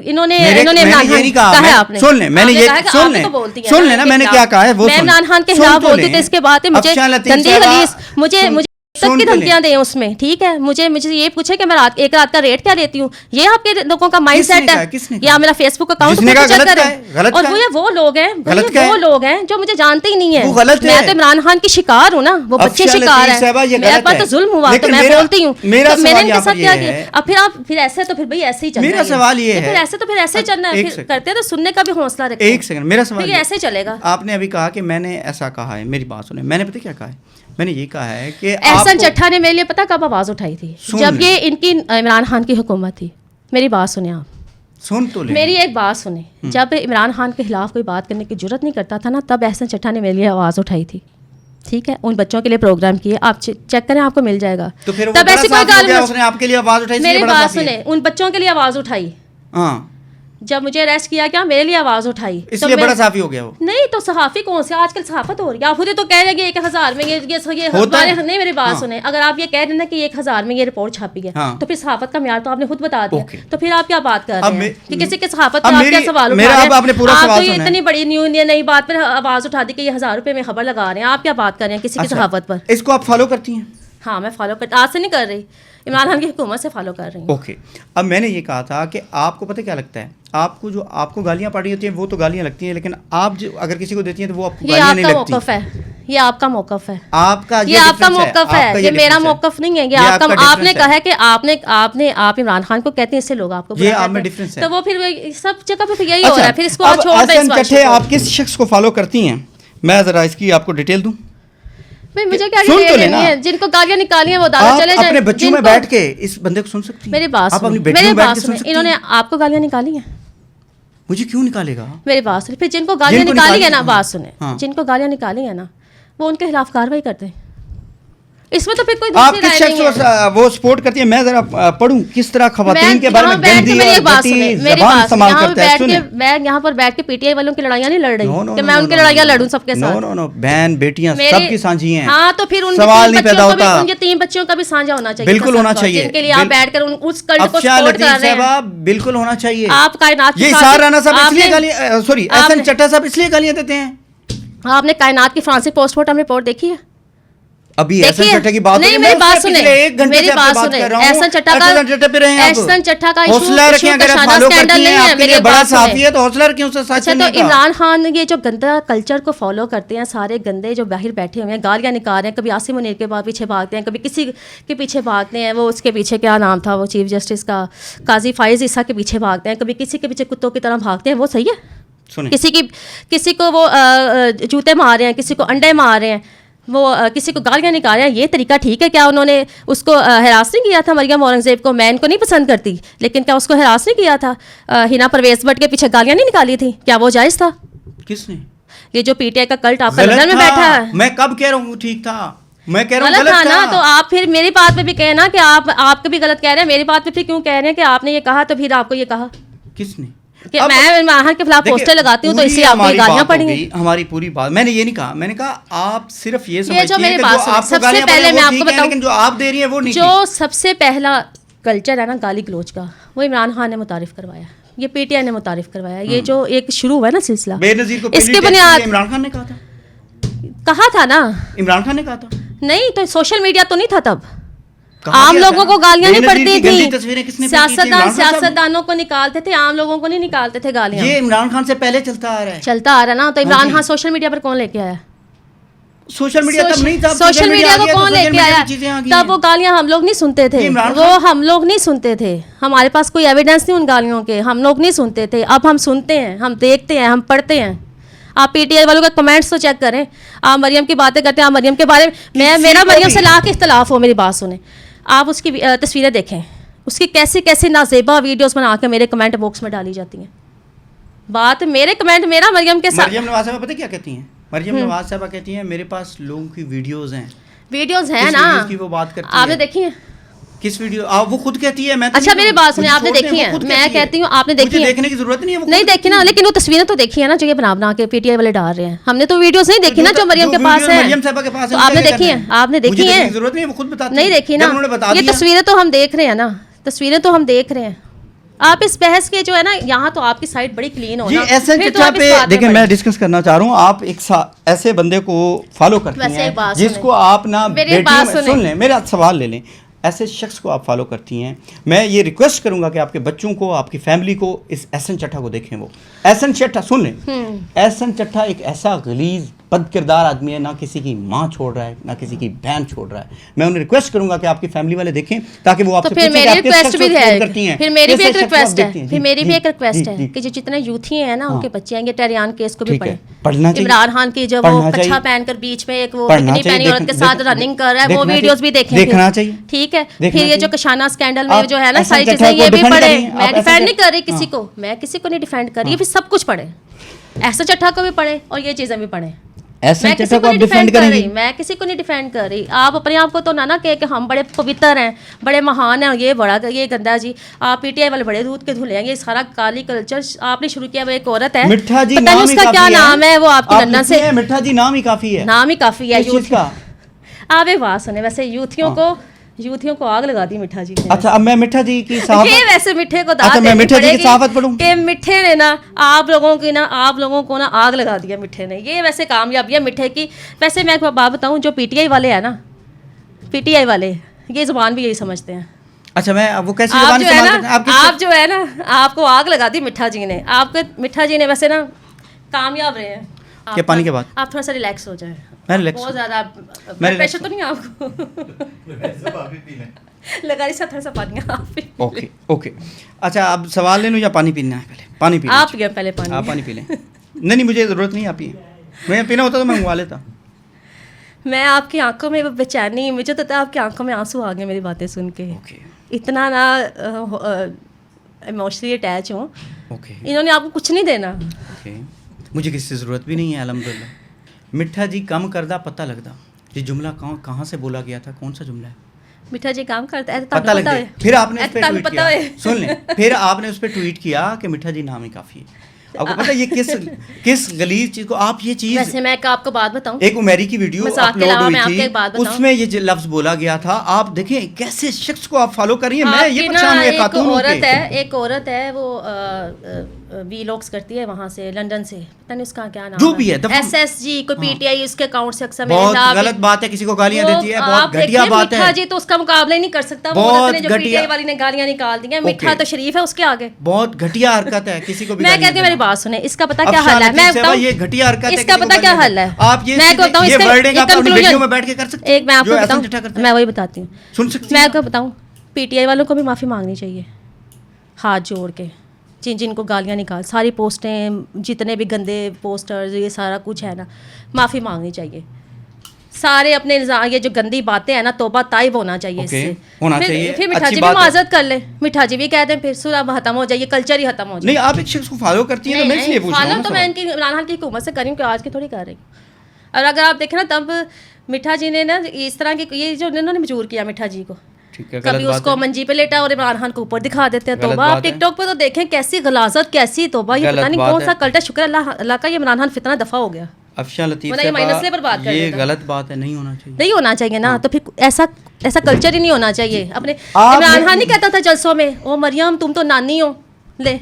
انہوں نے عمران خان کہا ہے, آپ نے سن لیں, میں نے یہ سن لیں نا, میں نے کیا کہا ہے وہ میں عمران خان کے خلاف بولتی تو اس کے بعد مجھے گندی غلیظ مجھے تک کی دھمکیاں دیں اس میں, ٹھیک ہے. مجھے یہ پوچھے کہ میں ایک رات کا ریٹ کیا دیتی ہوں, یہ آپ کے لوگوں کا مائنڈ سیٹ ہے, یا میرا فیس بک اکاؤنٹ چیک کریں. اور وہ لوگ ہیں جو مجھے جانتے ہی نہیں ہیں. میں تو عمران خان کی شکار ہوں نا, وہ بچے شکار ہیں, میرے پاس تو ظلم ہوا تو میں بولتی ہوں, میں نے ان کے ساتھ کیا کیا. اب پھر ایسے تو پھر بھائی ایسے ہی چلنا ہے. میرا سوال یہ ہے, ایسے تو پھر ایسے ہی چلنا ہے, کرتے تو سننے کا بھی حوصلہ رکھیں. ایک سیکنڈ, میرا سوال ایسے ہی چلے گا. آپ نے ابھی کہا کہ میں نے ایسا کہا ہے, میری بات سنیں, میں نے پتہ کیا کہا ہے, میں نے یہ کہا ہے کہ احسن چٹھا نے میرے لیے پتہ کب آواز اٹھائی تھی, جب یہ ان کی عمران خان کی حکومت تھی. میری بات سنیں آپ, سن تو لیں, میری ایک بات سنیں. جب عمران خان کے خلاف کوئی بات کرنے کی جرت نہیں کرتا تھا نا, تب احسن چٹھا نے میرے لیے آواز اٹھائی تھی, ٹھیک ہے. ان بچوں کے لیے پروگرام کیے, آپ چیک کریں آپ کو مل جائے گا. تب ایسی کوئی گال نہیں, آپ کے لیے آواز اٹھائی. میری بات سنیں, ان بچوں کے لیے آواز اٹھائی. جب مجھے اریسٹ کیا کیا میرے لیے آواز اٹھائی, اس لیے بڑا صحافی ہو گیا وہ. نہیں تو صحافی کون سے, آج کل صحافت ہو رہی ہے. آپ خود تو کہہ رہے ہیں کہ 1000 میں یہ نہیں, میری بات سنیں, اگر آپ یہ کہہ رہے ہیں کہ 1000 میں یہ رپورٹ چھاپی ہے تو پھر صحافت کا معیار تو آپ نے خود بتا دیا, تو پھر آپ کیا بات کر رہے ہیں کہ کسی کے صحافت پر آپ کیا سوال اٹھا رہے ہیں؟ آپ تو یہ اتنی بڑی نئی بات پر آواز اٹھا دی کہ یہ 1000 روپے میں خبر لگا رہے ہیں, آپ کیا بات کر رہے ہیں کسی کی صحافت پر؟ اس کو آپ فالو کرتی ہیں؟ ہاں میں فالو کرتی, آج سے نہیں کر رہی, عمران خان کی حکومت سے فالو کر رہی ہوں. اوکے, اب میں نے یہ کہا تھا کہ آپ کو پتہ کیا لگتا ہے, آپ کو جو آپ کو گالیاں پڑی ہوتی ہیں وہ تو گالیاں لگتی ہیں, لیکن آپ جو اگر کسی کو دیتی ہیں تو وہ آپ کو گالیاں نہیں لگتی. یہ آپ کا موقف ہے, آپ کا یہ آپ کا موقف ہے, یہ میرا موقف نہیں ہے. یہ آپ کا, آپ نے کہا ہے کہ آپ عمران خان کو کہتے ہیں, اس سے لوگ آپ کو یہ آپ میں ڈفرینس ہے. تو وہ پھر سب جگہ پہ یہی ہو رہا ہے. پھر اس کو آپ چھوڑ دیں. آپ کس شخص کو فالو کرتی ہیں, میں ذرا اس کی آپ کو ڈیٹیل دوں. مجھے کیا ڈیٹیل ہے, جن کو گالیاں نکالی ہیں وہ عدالت چلے جائیں. اپنے بچوں میں بیٹھ کے اس بندے کو سن سکتی ہیں. میری بات سنیں, انہوں نے آپ کو گالیاں نکالی ہیں, مجھے کیوں نکالے گا؟ میری بات سنیں. پھر جن کو گالیاں نکالی ہے نا, بات سنیں, جن کو گالیاں نکالی ہیں نا وہ ان کے خلاف کارروائی کرتے ہیں. اس میں تو پھر کوئی دوسری رائے نہیں ہے. آپ وہ سپورٹ کرتی ہیں, میں ذرا پڑھوں کس طرح خواتین کے بارے میں گندی اور گھٹی زبان استعمال کرتا ہے. سنیں, میں یہاں پر بیٹھ کے PTI والوں کی لڑائیاں نہیں لڑ رہی کہ میں ان کی لڑائیاں لڑوں سب کے ساتھ. نو بہن بیٹیاں سب کی سانجھی ہیں. ہاں تو پھر ان سوال نہیں پیدا ہوتا, ان کے 3 بچوں کا بھی سانجھا ہونا چاہیے, بالکل ہونا چاہیے, جن کے لیے آپ بیٹھ کر اس کلٹ کو سپورٹ کر رہے ہیں. بالکل ہونا چاہیے. آپ کائنات یہ سار رانا صاحب اس لیے گالیاں, سوری احسن چٹھا صاحب اس لیے گالیاں دیتے ہیں. آپ نے کائنات کی فرانسک پوسٹ مارٹم رپورٹ دیکھی ہے؟ ابھی احسن چٹھا کی بات نہیں, میری بات سنیں, میری بات سنیں. احسن چٹھا کا حوصلہ رکھیں, اگر آپ فالو کرتی ہیں آپ کے لیے بڑا صحافی ہے تو حوصلہ رکھیں اس سے سچ چلنے کا. عمران خان یہ جو گندا کلچر کو فالو کرتے ہیں, سارے گندے جو باہر بیٹھے ہوئے ہیں گالیاں نکال رہے ہیں, کبھی عاصم منیر کے پیچھے بھاگتے ہیں, کبھی کسی کے پیچھے بھاگتے ہیں, وہ اس کے پیچھے کیا نام تھا وہ چیف جسٹس کا, قاضی فائز عیسیٰ کے پیچھے بھاگتے ہیں, کبھی کسی کے پیچھے کتوں کی طرح بھاگتے ہیں. وہ صحیح ہے؟ کسی کو وہ جوتے مار رہے ہیں, کسی کو انڈے مار رہے ہیں, وہ کسی کو گالیاں نکال رہے ہیں, یہ طریقہ ٹھیک ہے کیا؟ انہوں نے اس کو ہراس نہیں کیا تھا مریم اورنگزیب کو, میں ان کو نہیں پسند کرتی, لیکن کیا اس کو ہراس نہیں کیا تھا؟ ہنا پرویز بٹ کے پیچھے گالیاں نہیں نکالی تھی, کیا وہ جائز تھا؟ کس نے؟ یہ جو PTI کا کلٹ آپ کا لندن میں بیٹھا ہے. میں کب کہہ رہا ہوں ٹھیک تھا, میں کہہ رہا ہوں غلط تھا نا. تو آپ پھر میری بات پہ بھی کہنا کہ آپ کو بھی غلط کہہ رہے ہیں, میری بات پہ پھر کیوں کہہ رہے ہیں کہ آپ نے یہ کہا تو پھر آپ کو یہ کہا کس نے کہ میں عمران کے خلاف پوسٹر لگاتی ہوں تو اس لیے آپ کو گالیاں پڑیں گی؟ ہماری پوری بات میں نے یہ نہیں کہا, میں نے کہا آپ صرف یہ سمجھتی ہیں کہ جو آپ کو گالیاں پڑیں وہ ٹھیک ہے, لیکن جو آپ دے رہی ہیں وہ نہیں. جو سب سے پہلا کلچر ہے نا گالی گلوچ کا, وہ عمران خان نے متعارف کروایا. یہ پی ٹی آئی نے متعارف کروایا. یہ جو ایک شروع ہوا ہے نا سلسلہ, بے نظیر کو اس کے بنیاد عمران خان نے کہا تھا نا, عمران خان نے کہا تھا نہیں تو سوشل میڈیا تو نہیں تھا تب, عام لوگوں کو گالیاں نہیں پڑتی تھیں, سیاستدانوں کو نکالتے تھے, عام لوگوں کو نہیں نکالتے تھے گالیاں. یہ عمران خان سے پہلے چلتا آ رہا ہے نا. تو عمران خان سوشل میڈیا پر کون لے کے آیا؟ سوشل میڈیا تب نہیں تھا, سوشل میڈیا کو کون لے کے آیا؟ تب وہ گالیاں ہم لوگ نہیں سنتے تھے, وہ ہم لوگ نہیں سنتے تھے, ہمارے پاس کوئی ایویڈنس نہیں ان گالیوں کے, ہم لوگ نہیں سنتے تھے. اب ہم سنتے ہیں, ہم دیکھتے ہیں, ہم پڑھتے ہیں. آپ پی ٹی آئی والوں کے کمنٹس تو چیک کریں, آپ مریم کی باتیں کرتے ہیں, آپ مریم کے بارے میں میرا مریم سے لاکھ اختلاف ہو, میری بات سنیں, آپ اس کی تصویریں دیکھیں, اس کی کیسی کیسی نازیبا ویڈیوز بنا کے میرے کمنٹ باکس میں ڈالی جاتی ہیں. بات میرے کمنٹ میرا مریم کے ساتھ. مریم نواز صاحبہ پتہ کیا کہتی ہیں؟ مریم نواز صاحبہ کہتی ہیں میرے پاس لوگوں کی ویڈیوز ہیں نا, وہ بات کرتی ہیں, آپ نے دیکھی ہیں کس ویڈیو؟ وہ خود کہتی ہے. میں اچھا میری بات سنیں, آپ نے دیکھی ہیں؟ میں کہتی ہوں آپ نے دیکھی ہیں, دیکھنے کی ضرورت نہیں ہے, نہیں دیکھی نا, لیکن وہ تصویریں تو دیکھی ہے نا جو یہ بنا کے پی ٹی آئی والے ڈال رہے ہیں. ہم نے تو ویڈیوز نہیں دیکھی نا جو مریم کے پاس ہے. تو آپ نے دیکھی ہیں؟ آپ نے دیکھی ہیں؟ نہیں دیکھی نا. یہ تصویریں تو ہم دیکھ رہے ہیں نا, تصویریں تو ہم دیکھ رہے ہیں. آپ اس بحث کے جو ہے نا, یہاں تو آپ کی سائڈ بڑی کلین ہو. جی ایسے چچا پہ دیکھیں, میں ڈسکس کرنا چاہ رہا ہوں. آپ ایک ایسے بندے کو فالو کرتی ہیں جس کو آپ نا سن لیں, میرا سوال لے لیں, ایسے شخص کو آپ فالو کرتی ہیں. میں یہ ریکویسٹ کروں گا کہ آپ کے بچوں کو, آپ کی فیملی کو اس احسن چٹھا کو دیکھیں. وہ احسن چٹھا سن لیں, احسن چٹھا ایک ایسا غلیظ بد کردار آدمی ہے, نہ کسی کی ماں چھوڑ رہا ہے, نہ کسی کی بہن چھوڑ رہا ہے. میں انہیں ریکویسٹ کروں گا کہ آپ کی فیملی والے دیکھیں تاکہ وہ آپ سے پوچھیں کہ آپ کس شخص کو سپورٹ کرتی ہیں. پھر میری بھی ایک ریکویسٹ ہے, پھر میری بھی ایک ریکویسٹ ہے کہ جو جتنے یوتھی ہیں نا ان کے بچے ہیں, یہ ٹریان کیس کو بھی پڑھیں. عمران خان کی جو وہ کچھا پہن کر بیچ میں ایک وہ بکنی پہنی عورت کے ساتھ رننگ کر رہا ہے, وہ ویڈیوز بھی دیکھیں, دیکھنا چاہیے. ٹھیک ہے, پھر یہ جو کشانہ اسکینڈل میں جو ہے نا ساری چیزیں, یہ بھی پڑھیں. میں ڈیفینڈ نہیں کر رہی کسی کو, میں کسی کو نہیں ڈیفینڈ کر رہی, پھر سب کچھ پڑھیں, ایسا چٹھا کو بھی پڑھیں اور یہ چیزیں بھی پڑھیں. میں کسی کو نہیں ڈیفینڈ کر رہی, میں کسی کو نہیں ڈیفینڈ کر رہی. آپ اپنے آپ کو تو نہ کہ ہم بڑے پوتر ہیں, بڑے مہان ہیں, یہ بڑا یہ گندا جی. آپ پی ٹی آئی والے بڑے دودھ کے دھلے ہیں. یہ سارا کالی کلچر آپ نے شروع کیا. وہ ایک عورت ہے, مٹھا جی, پتہ نہیں اس کا کیا نام ہے, وہ آپ کی لندن سے. مٹھا جی نام ہی کافی ہے, نام ہی کافی ہے یوتھ کا. آپ ایک بات سنیں, ویسے یوتھیوں کو آگ لگا دی مٹھا جی نے. اچھا اب میں مٹھا جی کی صحافت, یہ ویسے مٹھے کو داد میں مٹھا جی کی صحافت پڑھوں کہ مٹھے نے نا آپ لوگوں کو نا آگ لگا دیا مٹھے نے. یہ ویسے کامیابی ہے مٹھے کی. ویسے میں ایک بات بتاؤں, جو پی ٹی آئی والے ہیں نا, پی ٹی آئی والے یہ زبان بھی یہی سمجھتے ہیں. اچھا میں وہ کیسی زبان سمجھتے ہیں آپ جو ہے نا, آپ کو آگ لگا دی مٹھا جی نے. آپ کے مٹھا جی نے ویسے نا کامیاب رہے ہیں. کہ پانی کے بعد آپ تھوڑا سا ریلیکس ہو جائیں. بہت زیادہ پریشر تو نہیں آپ کو لگا رہی, تھوڑا سا پانی. Okay okay. اچھا اب سوال لے لوں یا پانی پینا ہے؟ پہلے پانی پی, آپ پی پہلے پانی. آپ پانی پی لیں. نہیں مجھے ضرورت نہیں, آپ پییں. میں پینا ہوتا تو میں منگوا لیتا. میں آپ کی آنکھوں میں بے چینی, مجھے تو آپ کی آنکھوں میں آنسو آ گئے میری باتیں سن کے. اتنا نا ایموشنلی اٹیچ ہوں. انہوں نے آپ کو کچھ نہیں دینا. مجھے کسی سے ضرورت بھی نہیں ہے الحمدللہ. مٹھا جی کم کردہ پتہ لگتا, یہ جملہ کہاں سے بولا گیا تھا, کون سا جملہ ہے؟ مٹھا جی کام کرتا ہے, پتہ لگتا ہے. پھر آپ نے اس پہ ٹویٹ کیا, سن لیں, پھر آپ نے اس پہ ٹویٹ کیا کہ مٹھا جی نام ہی کافی ہے. آپ کو پتہ یہ کس غلیظ چیز کو آپ یہ چیز. ویسے میں آپ کو بات بتاؤں, ایک عمیری کی ویڈیو اپلوڈ ہوئی تھی, اس میں یہ لفظ بولا گیا تھا. آپ دیکھیں کیسے شخص کو آپ فالو کر رہی ہیں. میں یہ پریشان ہوں خاتون ایک عورت ہے وہ وی لاگس کرتی ہے وہاں سے لندن سے, پتہ نہیں اس کا کیا نام جو بھی ہے, ایس ایس جی کوئی پی ٹی آئی اس کے اکاؤنٹ سے اکثر بہت غلط بات ہے, کسی کو گالیاں دیتی ہے, بہت گھٹیا بات ہے. مٹھا جی تو اس کا مقابلہ ہی نہیں کر سکتا. وہ جو پی ٹی آئی والی نے گالیاں نکال دی ہیں, مٹھا تو شریف ہے اس کے آگے. بہت گھٹیا حرکت ہے, کسی کو بھی. میں کہتی ہوں میری بات سنیں, اس کا پتہ کیا حل ہے, میں بتاؤں یہ گھٹیا حرکت ہے, اس کا پتہ کیا حل ہے. آپ یہ ورڈنگ آپ اپنی ویڈیو میں بیٹھ کے کر سکتے ہیں. ایک میں آپ کو بتاؤں, میں وہی بتاتی ہوں, سن سکتی میں آپ کو بتاؤں, پی ٹی آئی والوں کو بھی معافی مانگنی چاہیے ہاتھ جوڑ کے. جن کو گالیاں نکال, ساری پوسٹیں جتنے بھی گندے پوسٹرز یہ سارا کچھ ہے نا, معافی مانگنی چاہیے. سارے اپنے یہ جو گندی باتیں ہیں نا, توبہ طائب ہونا چاہیے اس سے. پھر مٹھا جی بھی معذرت کر لیں, مٹھا جی بھی کہہ دیں, پھر صورت ختم ہو جائے, کلچر ہی ختم ہو جائے. نہیں آپ ایک شخص کو فالو کرتی ہیں تو میں اس لیے پوچھ رہا ہوں. فالو تو میں ان کی عمران خان کی حکومت سے کری ہوں, کہ آج کی تھوڑی کر رہی ہوں. اور اگر آپ دیکھیں نا, تب مٹھا جی نے نا اس طرح کی یہ جو انہوں نے مجبور کیا مٹھا جی کو, کبھی اس کو منجی پہ لیٹا اور عمران خان کو اوپر دکھا دیتے ہیں. توبہ آپ ٹک ٹاک پہ تو دیکھیں کیسی غلاظت, کیسی توبہ, یہ پتہ نہیں کون سا کلٹر. شکر اللہ کا یہ عمران خان فتنہ دفع ہو گیا. افشاں لطیف صاحبہ یہ غلط بات ہے, نہیں ہونا چاہیے نا. تو پھر ایسا کلچر ہی نہیں ہونا چاہیے. اپنے عمران خان نہیں کہتا تھا جلسوں میں, او مریم تم تو نانی ہو, لے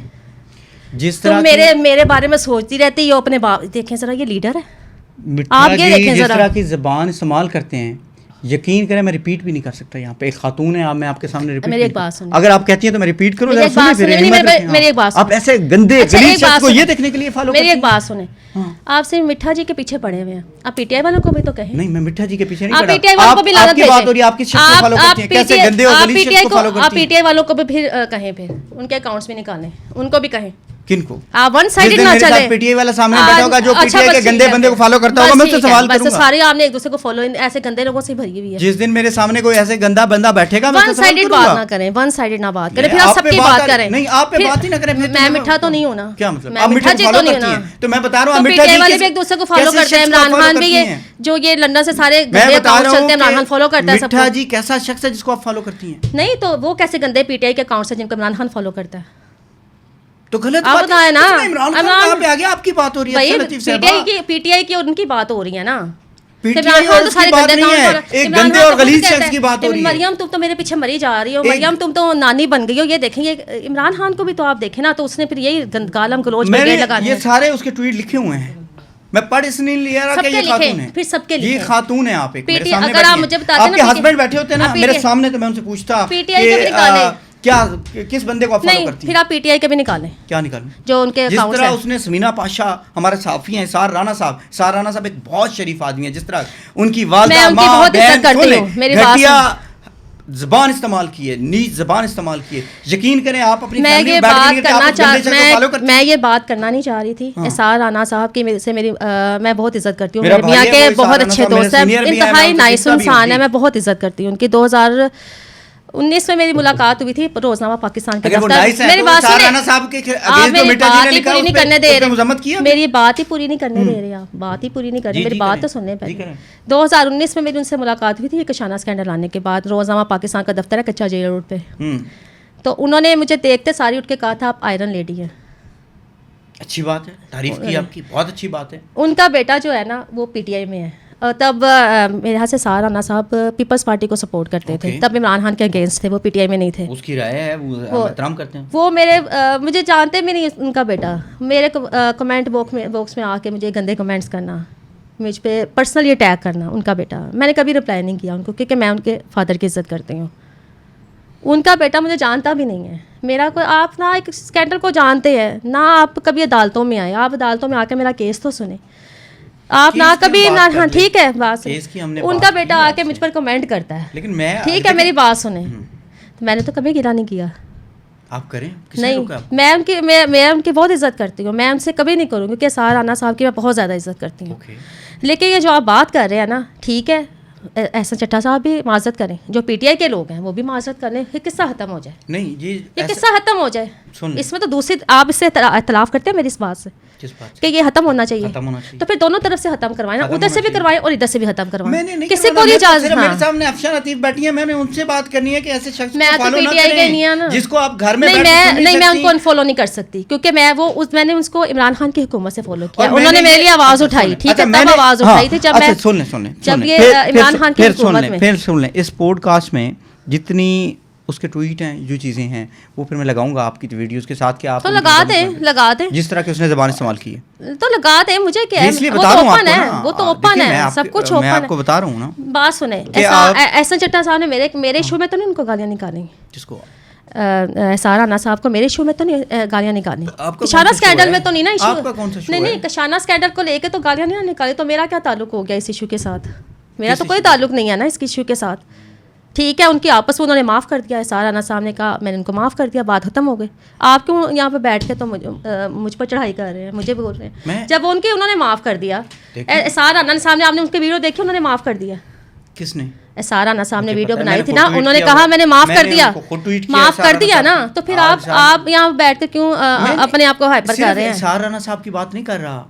جس طرح میرے بارے میں سوچتی رہتی ہو اپنے باپ. دیکھیں ذرا یہ لیڈر ہے. آپ یہ دیکھیں جس ذرا طرح کی زبان استعمال کرتے ہیں, یقین کریں میں ریپیٹ بھی نہیں کر سکتا. یہاں پہ ایک خاتون ہے, میں آپ کے سامنے ریپیٹ. میری ایک بات سنیں, اگر آپ کہتی ہیں تو میں ریپیٹ کروں. میری ایک بات, آپ ایسے گندے غلیظ شخص کو یہ دیکھنے کے لیے فالو کرتے ہیں. میری ایک بات سنیں, آپ سے مٹھا جی کے پیچھے پڑے ہوئے ہیں. آپ پی ٹی آئی والوں کو بھی تو کہیں. نہیں, میں مٹھا جی کے پیچھے نہیں پڑا. آپ پی ٹی آئی والوں کو بھی لعنت بھیجیں. بات ہو رہی ہے آپ کس شخص کو فالو کرتی ہیں, کیسے گندے اور غلیظ شخص کو فالو کرتی ہیں. آپ پی ٹی آئی والوں کو بھی پھر کہیں, پھر ان کے اکاؤنٹس بھی نکالیں, ان کو بھی کہیں. کن کو؟ آپ ون سائیڈڈ نہ چلے. پی ٹی آئی والا سامنے بیٹھا ہوگا جو پی ٹی آئی کے گندے بندے کو فالو کرتا ہوگا, میں اس سے سوال کروں گا. سارے آپ نے ایک دوسرے کو فالو ایسے گندے لوگوں سے بھری ہوئی ہے. جس دن میرے سامنے کوئی ایسے گندا بندہ بیٹھے گا, میں ون سائیڈڈ بات نہ کریں, ون سائیڈڈ نہ بات کریں. پھر آپ سب کی بات کریں. نہیں, آپ پہ بات ہی نہ کریں. میں مٹھا تو نہیں ہوں نا. کیا مطلب میں مٹھا جی تو نہیں ہوں نا. تو میں بتا رہا ہوں پی ٹی آئی والے بھی ایک دوسرے کو فالو کرتے ہیں. عمران خان بھی یہ جو یہ لندن سے سارے گندے اکاؤنٹ چلتے ہیں, عمران خان فالو کرتا ہے سب کو. مٹھا جی کیسا شخص ہے جس کو آپ فالو کرتی ہیں؟ نہیں تو وہ کیسے گندے پی ٹی آئی کے اکاؤنٹس ہیں جن کو عمران خان فالو کرتا ہے. تو غلط بات ہے نا. عمران خان کہاں پہ آ گیا؟ آپ کی بات ہو رہی ہے. پی ٹی آئی کی ان کی بات ہو رہی ہے نا. پی ٹی آئی اور اس کی بات نہیں ہے, ایک گندے اور غلیظ شخص کی بات ہو رہی ہے. مریم تم تو میرے پیچھے مری جا رہی ہو. مریم تم تو نانی بن گئی ہو. یہ دیکھیں, یہ عمران خان کو بھی تو آپ دیکھیں نا, تو اس نے پھر یہی گالم گلوچ میں لگا دیا. یہ سارے اس کے ٹویٹ لکھے ہوئے ہیں, میں پڑھ اس نہیں لیا رہا کہ یہ خاتون ہے. پھر سب کے یہ خاتون ہے. آپ ایک میرے سامنے اگر آپ مجھے بتا آپ کے ہسبینڈ بیٹھے ہوتے ہیں نا میرے سامنے, تو میں ان سے پوچھتا کہ کیا کس بندے کو آپ فالو کرتی ہیں. پھر آپ پی ٹی آئی کے بھی نکالیں. کیا نکالیں؟ جو ان کے جس طرح اس نے سمینا پاشا, ہمارے صحافی ہیں اسرار رانا صاحب, اسرار رانا صاحب ایک بہت شریف آدمی ہیں, جس طرح ان کی والدہ ماں بہن گھٹیا زبان استعمال کی ہے, نیچ زبان استعمال کی ہے. یقین کریں آپ اپنی میں یہ بات کرنا نہیں چاہ رہی تھی. اسرار رانا صاحب کی میں بہت عزت کرتی ہوں. میرے میاں کے بہت اچھے دوست ہیں, انتہائی نائس انسان ہے, میں بہت عزت کرتی ہوں ان کی. 2019 میں میری ملاقات ہوئی تھی روزنامہ پاکستان کے دفتر. میری بات پوری نہیں کرنے دے رہے, میری بات ہی پوری نہیں کرنے دے رہے. آپ بات ہی پوری نہیں کر رہے, میری بات تو سننے پہلے. 2019 میں میری ان سے ملاقات ہوئی تھی کشانہ اسکینڈل آنے کے بعد. روزنامہ پاکستان کا دفتر ہے کچا جیل روڈ پہ. تو انہوں نے مجھے دیکھتے ساری اٹھ کے کہا تھا آپ آئرن لیڈی ہیں. اچھی بات ہے, تعریف کی آپ کی, بہت اچھی بات ہے. ان کا بیٹا جو ہے نا وہ پی ٹی آئی میں ہے. تب میرے یہاں سے اسرار رانا صاحب پیپلز پارٹی کو سپورٹ کرتے تھے. تب عمران خان کے اگینسٹ تھے, وہ پی ٹی آئی میں نہیں تھے. اس کی رائے ہے, وہ احترام کرتے ہیں. وہ مجھے جانتے بھی نہیں. ان کا بیٹا میرے کمنٹ باکس میں آ کے مجھے گندے کمنٹس کرنا, مجھ پہ پرسنلی اٹیک کرنا. ان کا بیٹا, میں نے کبھی رپلائی نہیں کیا ان کو, کیونکہ میں ان کے فادر کی عزت کرتی ہوں. ان کا بیٹا مجھے جانتا بھی نہیں ہے. میرا کوئی, آپ نہ ایک اسکینڈل کو جانتے ہیں نہ آپ کبھی عدالتوں میں آئے. آپ عدالتوں میں آ کے میرا کیس تو سنیں. آپ نہ کبھی نہ, ہاں ٹھیک ہے بات. ان کا بیٹا آ کے مجھ پر کمنٹ کرتا ہے, لیکن میں ٹھیک ہے میری بات سنیں. میں نے تو کبھی گلا نہیں کیا. آپ کریں نہیں, میں ان کی بہت عزت کرتی ہوں. میں ان سے کبھی نہیں کروں کیونکہ اسرار رانا صاحب کی میں بہت زیادہ عزت کرتی ہوں. لیکن یہ جو آپ بات کر رہے ہیں نا, ٹھیک ہے, احسن چٹھا صاحب بھی معذرت کریں, جو پی ٹی آئی کے لوگ ہیں وہ بھی معذرت کریں. یہ قصہ ختم ہو جائے. نہیں, یہ قصہ ختم ہو جائے. اس میں تو دوسری آپ اس سے اختلاف کرتے ہیں میری اس بات سے کہ یہ ختم ہونا چاہیے, تو پھر دونوں طرف سے ختم کروائیں نا, ادھر سے بھی کروائیں اور ادھر سے بھی ختم کروائیں. کسی کو نہیں اجازت. میرے سامنے افشاں لطیف بیٹھی ہیں, میں نے ان سے بات کرنی ہے کہ ایسے شخص میں تو پی ٹی آئی کے نہیں ہے نا, جس کو آپ گھر میں نہیں, میں ان کو انفالو نہیں کر سکتی کیونکہ میں نے اس کو عمران خان کی حکومت سے فالو کیا. انہوں نے میرے لیے آواز اٹھائی, ٹھیک ہے, تب آواز اٹھائی تھی جب یہ عمران خان کی حکومت میں. پھر سن لیں, اس پوڈ کاسٹ میں جتنی اس کے ٹویٹ ہیں, جو چیزیں ہیں, وہ پھر میں لگاؤں گا آپ کی ویڈیوز کے ساتھ. کہ آپ تو لگا دیں جس طرح کی اس نے زبان استعمال کی ہے تو لگا دیں. مجھے کیا ہے, وہ تو اوپن ہے, وہ تو اوپن ہے, سب کچھ اوپن ہے. میں آپ کو بتا رہا ہوں نا. بات سنیں, احسن چٹھا صاحب نے میرے ایشو میں تو نہیں ان کو گالیاں نکالیں. جس کو اسرار رانا صاحب کو میرے ایشو میں تو نہیں گالیاں نکالیں. کشانہ اسکینڈل میں تو نہیں نا ایشو. نہیں, کشانہ اسکینڈل کو لے کے تو گالیاں نہیں نکالیں. تو میرا کیا تعلق ہو گیا اس ایشو کے ساتھ؟ میرا تو کوئی تعلق نہیں ہے نا اس ایشو کے ساتھ. ٹھیک ہے, ان کی آپس میں انہوں نے معاف کر دیا. اسرار رانا صاحب نے کہا میں نے ان کو معاف کر دیا, بات ختم ہو گئی. آپ کیوں یہاں پہ بیٹھ کے تو مجھ پر چڑھائی کر رہے ہیں, مجھے بول رہے ہیں جب انہوں نے معاف کر دیا. اسرار رانا صاحب نے, آپ نے ان کی ویڈیو دیکھی, انہوں نے معاف کر دیا. کس نے؟ اسرار رانا صاحب نے ویڈیو بنائی تھی نا, انہوں نے کہا میں نے معاف کر دیا. معاف کر دیا نا, تو پھر آپ یہاں بیٹھ کے کیوں اپنے آپ کو ہائپر کر رہے ہیں؟ اسرار رانا صاحب کی بات نہیں کر رہا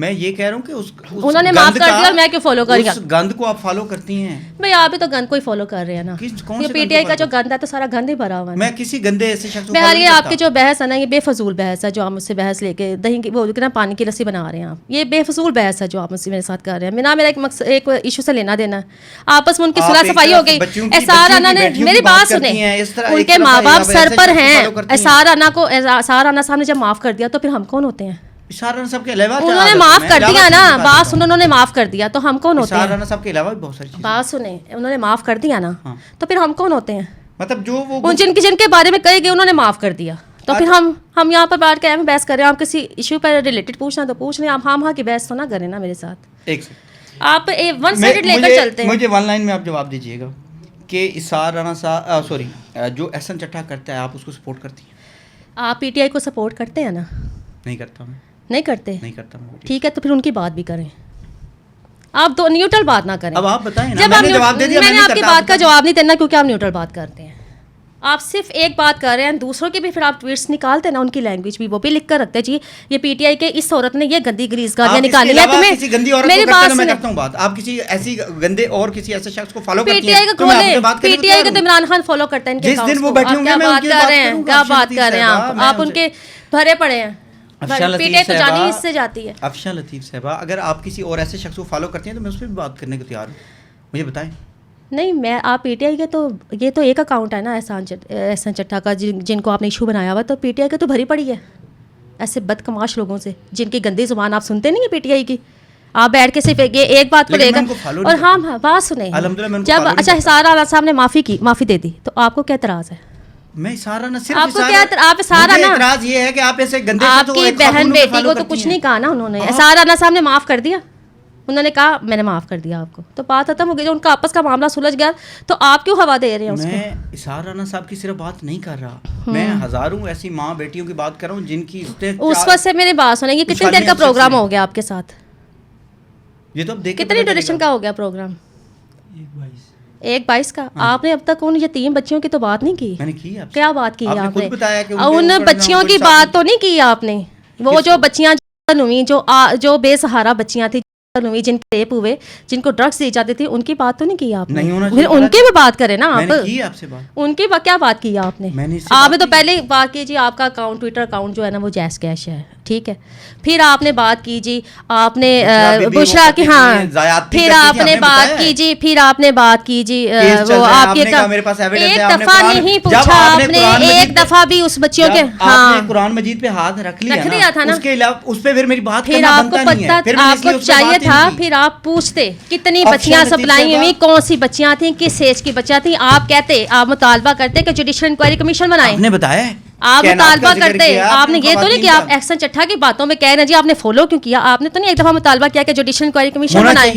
میں یہ کہہ رہا ہوں کہ اس انہوں نے معاف کر دیا اور میں کیوں فالو کر رہی اس گند کو آپ فالو کرتی ہیں بھائی؟ آپ بھی تو گند کو ہی فالو کر رہے ہیں نا. یہ پی ٹی آئی کا جو گند ہے تو سارا گند ہی بھرا ہوا ہے. میں کسی گندے ایسے شخص کو بہرحال یہ آپ کی جو بحث ہے نا یہ بے فضول بحث ہے جو آپ مجھ سے بحث لے کے دہی کی وہ نا پانی کی لسی بنا رہے ہیں آپ. یہ بے فضول بحث ہے جو آپ مجھ سے میرے ساتھ کر رہے ہیں. میرا ایک مقصد ایک ایشو سے لینا دینا ہے. آپس میں ان کی صلح صفائی ہو گئی. اثار انا نے میری بات سنیں, ان کے ماں باپ سر پر ہیں. اثار انا کو اثار انا صاحب نے جب معاف کر دیا تو پھر ہم کون ہوتے ہیں؟ اشارہ سب کے علاوہ انہوں نے معاف کر دیا نا, بات سنو, انہوں نے معاف کر دیا تو ہم کون ہوتے ہیں؟ اشارہ سب کے علاوہ بھی بہت ساری چیزیں. بات سنیں, انہوں نے معاف کر دیا نا تو پھر ہم کون ہوتے ہیں؟ مطلب جو وہ جن کے بارے میں کہے گئے انہوں نے معاف کر دیا تو پھر ہم یہاں پر بیٹھ کے اہم بحث کر رہے ہیں. آپ کسی ایشو پر ریلیٹڈ پوچھنا تو پوچھ رہے ہیں, آپ ہاں کی بحث تو نہ کریں نا میرے ساتھ. ایک آپ ون سائیڈڈ لے کر چلتے ہیں. مجھے ون لائن میں آپ جواب دیجیے گا کہ اسار رانا صاحب سوری جو احسن چٹھا کرتا ہے آپ اس کو سپورٹ کرتی ہیں؟ آپ پی ٹی آئی کو سپورٹ کرتے ہیں نا؟ نہیں کرتا میں. نہیں کرتے؟ نہیں کرتا میں. ٹھیک ہے تو پھر ان کی بات بھی کریں, آپ تو نیوٹرل بات نہ کریں. اب آپ بتائیں نا, جب میں نے جواب دے دیا. میں نے آپ کی بات کا جواب نہیں دینا کیونکہ آپ نیوٹرل بات کرتے ہیں. آپ صرف ایک بات کر رہے ہیں, دوسروں کی بھی پھر آپ ٹویٹس نکالتے ہیں نا, ان کی لینگویج بھی وہ بھی لکھ کر رکھتے ہیں جی یہ پی ٹی آئی کے اس عورت نے یہ گندی گریز گالیاں نکالی ہیں تمہیں. کسی گندی عورت کو کرتا ہے میں کرتا ہوں بات, آپ کسی ایسی گندے اور کسی ایسے شخص کو فالو کرتی ہیں تو میں آپ سے بات کروں. پی ٹی آئی کا عمران خان فالو کرتا ہے ان کے جس دن وہ بیٹھے ہوں گے میں ان کی بات کروں گا. کیا بات کر رہے ہیں آپ ان کے بھرے پڑے ہیں. افشان پی ٹی آئی تو جانی اس سے جاتی ہے. افشان لطیف صاحبہ اگر آپ کسی اور ایسے شخص کو فالو کرتی ہیں تو میں اس پہ بھی بات کرنے کو تیار ہوں, مجھے بتائیں. نہیں میں آپ پی ٹی آئی کے تو یہ تو ایک اکاؤنٹ ہے نا احسان چٹھا کا جن کو آپ نے ایشو بنایا ہوا, تو پی ٹی آئی کے تو بھری پڑی ہے ایسے بدکماش لوگوں سے جن کی گندی زبان آپ سنتے نہیں ہیں. پی ٹی آئی کی آپ بیٹھ کے صرف یہ ایک بات کو لے کر اور ہاں بات سنیں. جب اچھا حسار اعلیٰ صاحب نے معافی دے دی تو آپ کو کیا اعتراض ہے؟ میں سارا نہ صرف آپ کو کیا آپ سارا نا اعتراض یہ ہے کہ آپ ایسے گندے آپ کی بہن بیٹی کو تو کچھ نہیں کہا نا انہوں نے. اثار اعلیٰ صاحب نے معاف کر دیا, انہوں نے کہا میں نے معاف کر دیا آپ کو, تو بات ختم ہو گئی. جو ان کا آپس کا معاملہ سلجھ گیا تو آپ کیوں ہوا دے رہے ہیں اس کو؟ میں اثار رانا صاحب کی صرف بات نہیں کر رہا, میں ہزاروں ایسی ماں بیٹیوں کی بات کر رہا ہوں جن کی اس وقت سے میری بات سنیں. یہ کتنی دیر کا پروگرام ہو گیا آپ کے ساتھ؟ یہ تو اب دیکھیں کتنی ڈیوریشن کا ہو گیا پروگرام؟ 1:22 کا. آپ نے اب تک ان یتیم بچیوں کی تو بات نہیں کی. میں نے کی. کیا بات کی آپ نے؟ ان ان بچیوں کی بات تو نہیں کی آپ نے. وہ جو بچیاں جو بے سہارا بچیاں تھیں جن کے ریپ ہوئے, جن کو ڈرگس دی جاتی تھی, ان کی بات تو نہیں کی آپ نے. پھر ان کی بھی بات کریں نا آپ. ان کی کیا بات کی آپ نے؟ آپ نے تو پہلے بات کی جی آپ کا اکاؤنٹ ٹویٹر اکاؤنٹ جو ہے نا وہ جیس کیش ہے, ٹھیک ہے. پھر آپ نے بات کی جی آپ نے بشرا کی, ہاں پھر آپ نے بات کی جی, پھر آپ نے بات کی جی وہ آپ کے ایک دفعہ نہیں پوچھا آپ نے, ایک دفعہ بھی اس بچیوں کے ہاں قرآن مجید پہ ہاتھ رکھ لیا تھا نا, اس کے علاوہ اس پہ پھر میری بات پھر کرنا آپ کو بنتا نہیں ہے. پتہ آپ کو چاہیے تھا پھر آپ پوچھتے کتنی بچیاں سپلائی ہوئی, کون سی بچیاں تھیں, کس ایج کی بچیاں تھیں. آپ کہتے آپ مطالبہ کرتے کہ جوڈیشل انکوائری کمیشن بنائیں. آپ نے بتایا آپ مطالبہ کرتے, آپ نے یہ تو نہیں کہ آپ احسن چٹھا کی باتوں میں کہہ رہے ہیں جی آپ نے فالو کیوں کیا. آپ نے تو نہیں ایک دفعہ مطالبہ کیا کہ جوڈیشل انکوائری کمیشن بنائیں.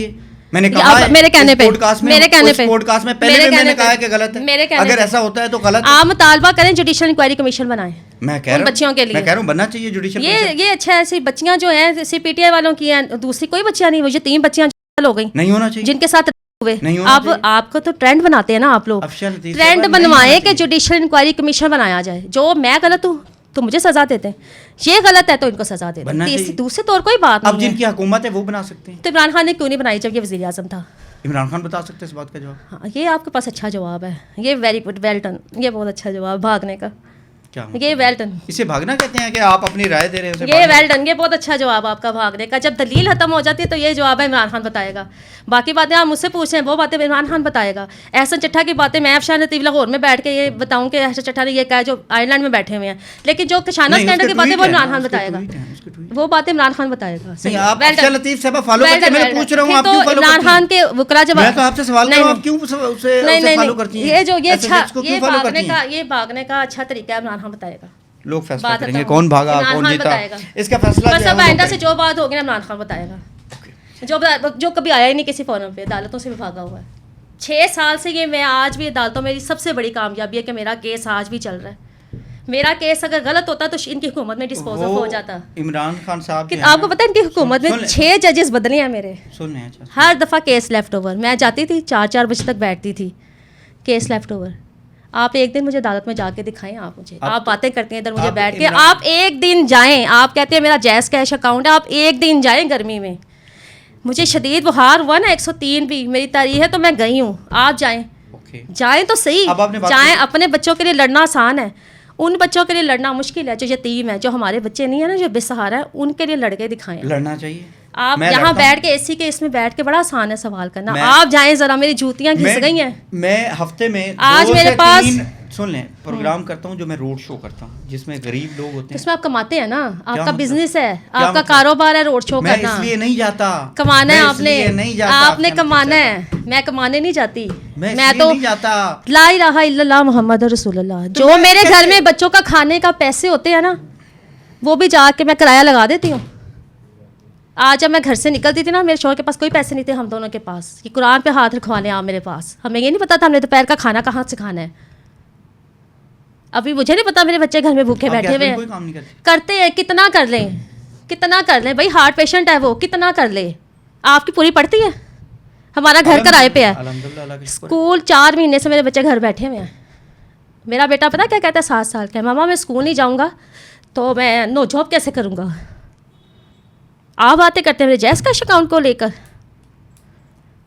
میں نے کہا میرے کہنے پہ پوڈ کاسٹ میں پہلے بھی میں نے کہا کہ غلط ہے, اگر ایسا ہوتا ہے تو غلط. آپ مطالبہ کریں جوڈیشل انکوائری کمیشن بنائیں. میں کہہ رہا ہوں بچیوں کے لیے, میں کہہ رہا ہوں بننا چاہیے جوڈیشل. یہ اچھا ہے. ایسی بچیاں جو ہیں سی پی ٹی آئی والوں کی ہیں, دوسری کوئی بچیاں نہیں, وہ یہ 3 بچیاں ہو گئی نہیں ہونا چاہیے جن کے ساتھ ہوئے. اب آپ کو تو ٹرینڈ بناتے ہیں نا آپ لوگ, ٹرینڈ بنوائے کہ جوڈیشل انکوائری کمیشن بنایا جائے. جو میں غلط ہوں تو مجھے سزا دیتے ہیں, یہ غلط ہے تو ان کو سزا دیتے ہیں. دوسرے طور کوئی بات نہیں. اب جن کی حکومت ہے وہ بنا سکتے ہیں. تو عمران خان نے کیوں نہیں بنائی جب یہ وزیر اعظم تھا؟ عمران خان بتا سکتے ہیں اس بات کا جواب. ہاں یہ آپ کے پاس اچھا جواب ہے, یہ ویری گڈ, ویل ڈن, یہ بہت اچھا جواب بھاگنے کا. یہ ویل ڈن, اسے بھاگنا کہتے ہیں کہ آپ اپنی رائے دے رہے ہیں. یہ ویل ڈن, یہ بہت اچھا جواب آپ کا بھاگنے کا. جب دلیل ختم ہو جاتی ہے تو یہ جواب ہے عمران خان بتائے گا. باقی باتیں آپ مجھ سے پوچھیں, وہ باتیں عمران خان بتائے گا. احسن چٹھا کی باتیں میں افشان لطیف لاہور میں بیٹھ کے یہ بتاؤں کہ احسن چٹھا نے یہ کہا جو آئرلینڈ میں بیٹھے ہوئے ہیں, لیکن جو کشانہ اسٹینڈرڈ کی باتیں وہ عمران خان بتائے گا. وہ باتیں عمران خان بتائے گا. عمران خان کے وکلا جب یہ بھاگنے کا اچھا طریقہ ہے عمران خان بتائے گا. لوگ فیصلہ کریں گے کون بھاگا کون جیتا, اس کا فیصلہ بس اب آئندہ سے جو بات ہوگی نا عمران خان بتائے گا. جو کبھی آیا ہی نہیں کسی فورم پہ, عدالتوں سے بھی بھاگا ہوا ہے 6 سال سے. یہ میں آج بھی عدالتوں میں, میری سب سے بڑی کامیابی ہے کہ میرا کیس آج بھی چل رہا ہے. میرا کیس اگر غلط ہوتا تو ان کی حکومت میں ڈسپوز آف ہو جاتا. عمران خان صاحب آپ کو پتہ ہے ان کی حکومت میں 6 ججز بدلے ہیں میرے. ہر دفعہ کیس لیفٹ اوور, میں جاتی تھی 4 بجے تک بیٹھتی تھی, کیس لیفٹ اوور. آپ ایک دن مجھے عدالت میں جا کے دکھائیں. آپ مجھے آپ باتیں کرتے ہیں ادھر مجھے بیٹھ کے. عمران آپ ایک دن جائیں, آپ کہتے ہیں میرا جیز کیش اکاؤنٹ ہے, آپ ایک دن جائیں گرمی میں. مجھے شدید بخار ہوا نا 103 بھی میری تاریخ ہے تو میں گئی ہوں. آپ جائیں, جائیں تو صحیح, جائیں. اپنے بچوں کے لیے لڑنا آسان ہے, ان بچوں کے لیے لڑنا مشکل ہے جو یتیم ہے, جو ہمارے بچے نہیں ہیں نا, جو بے سہارا ہے, ان کے لیے لڑ کے دکھائیں. لڑنا چاہیے. آپ یہاں بیٹھ کے اے سی کے اس میں بیٹھ کے بڑا آسان ہے سوال کرنا. آپ جائیں ذرا, میری جوتیاں گھس گئی ہیں. میں ہفتے میں آج میرے پاس سن لیں پروگرام کرتا ہوں جو میں روڈ شو کرتا ہوں جس میں غریب لوگ ہوتے ہیں. اس میں آپ کماتے ہیں نا, آپ کا بزنس ہے, آپ کا کاروبار ہے روڈ شو کرنا. میں اس لیے نہیں جاتا, کمانا ہے آپ نے کمانا ہے. میں کمانے نہیں جاتی, میں تو لا الہ الا اللہ محمد رسول اللہ. جو میرے گھر میں بچوں کا کھانے کا پیسے ہوتے ہیں نا, وہ بھی جا کے میں کرایہ لگا دیتی ہوں. آج جب میں گھر سے نکلتی تھی نا, میرے شوہر کے پاس کوئی پیسے نہیں تھے, ہم دونوں کے پاس, کہ قرآن پہ ہاتھ رکھوانے آپ میرے پاس. ہمیں یہ نہیں پتا تھا ہم نے دوپہر کا کھانا کہاں سے کھانا ہے. ابھی مجھے نہیں پتا میرے بچے گھر میں بھوکے بیٹھے ہوئے ہیں. کرتے ہیں, کتنا کر لیں, کتنا کر لیں بھائی, ہارٹ پیشنٹ ہے وہ, کتنا کر لے. آپ کی پوری پڑتی ہے, ہمارا گھر کرائے پہ ہے. اسکول 4 مہینے سے میرے بچے گھر بیٹھے ہوئے ہیں. میرا بیٹا پتا کیا کہتا ہے 7 سال کا, ماما میں اسکول نہیں جاؤں گا تو میں نو جاب کیسے کروں گا. آپ باتیں کرتے ہیں میرے جیز کیش اکاؤنٹ کو لے کر.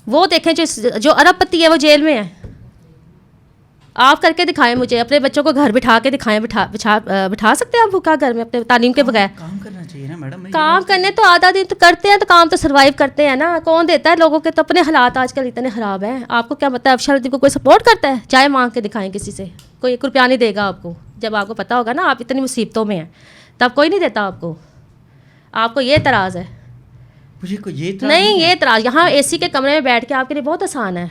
وہ دیکھیں جو ارب پتی ہے وہ جیل میں ہے. آپ کر کے دکھائیں مجھے, اپنے بچوں کو گھر بٹھا کے دکھائیں. بٹھا سکتے ہیں آپ بھوکا گھر میں اپنے تعلیم کے بغیر؟ کام کرنا چاہیے نا میڈم. کام کرنے تو آدھا دن تو کرتے ہیں, تو کام تو سروائیو کرتے ہیں نا. کون دیتا ہے لوگوں کے, تو اپنے حالات آج کل اتنے خراب ہیں. آپ کو کیا پتا ہے افشار الدین کو کوئی سپورٹ کرتا ہے؟ چائے مانگ کے دکھائیں کسی سے, کوئی 1 روپیہ نہیں دے گا آپ کو. جب آپ کو پتا ہوگا نا آپ اتنی مصیبتوں میں ہیں, تب کوئی نہیں دیتا آپ کو. آپ کو یہ اعتراض ہے؟ نہیں, یہ اعتراض یہاں اے سی کے کمرے میں بیٹھ کے آپ کے لیے بہت آسان ہے.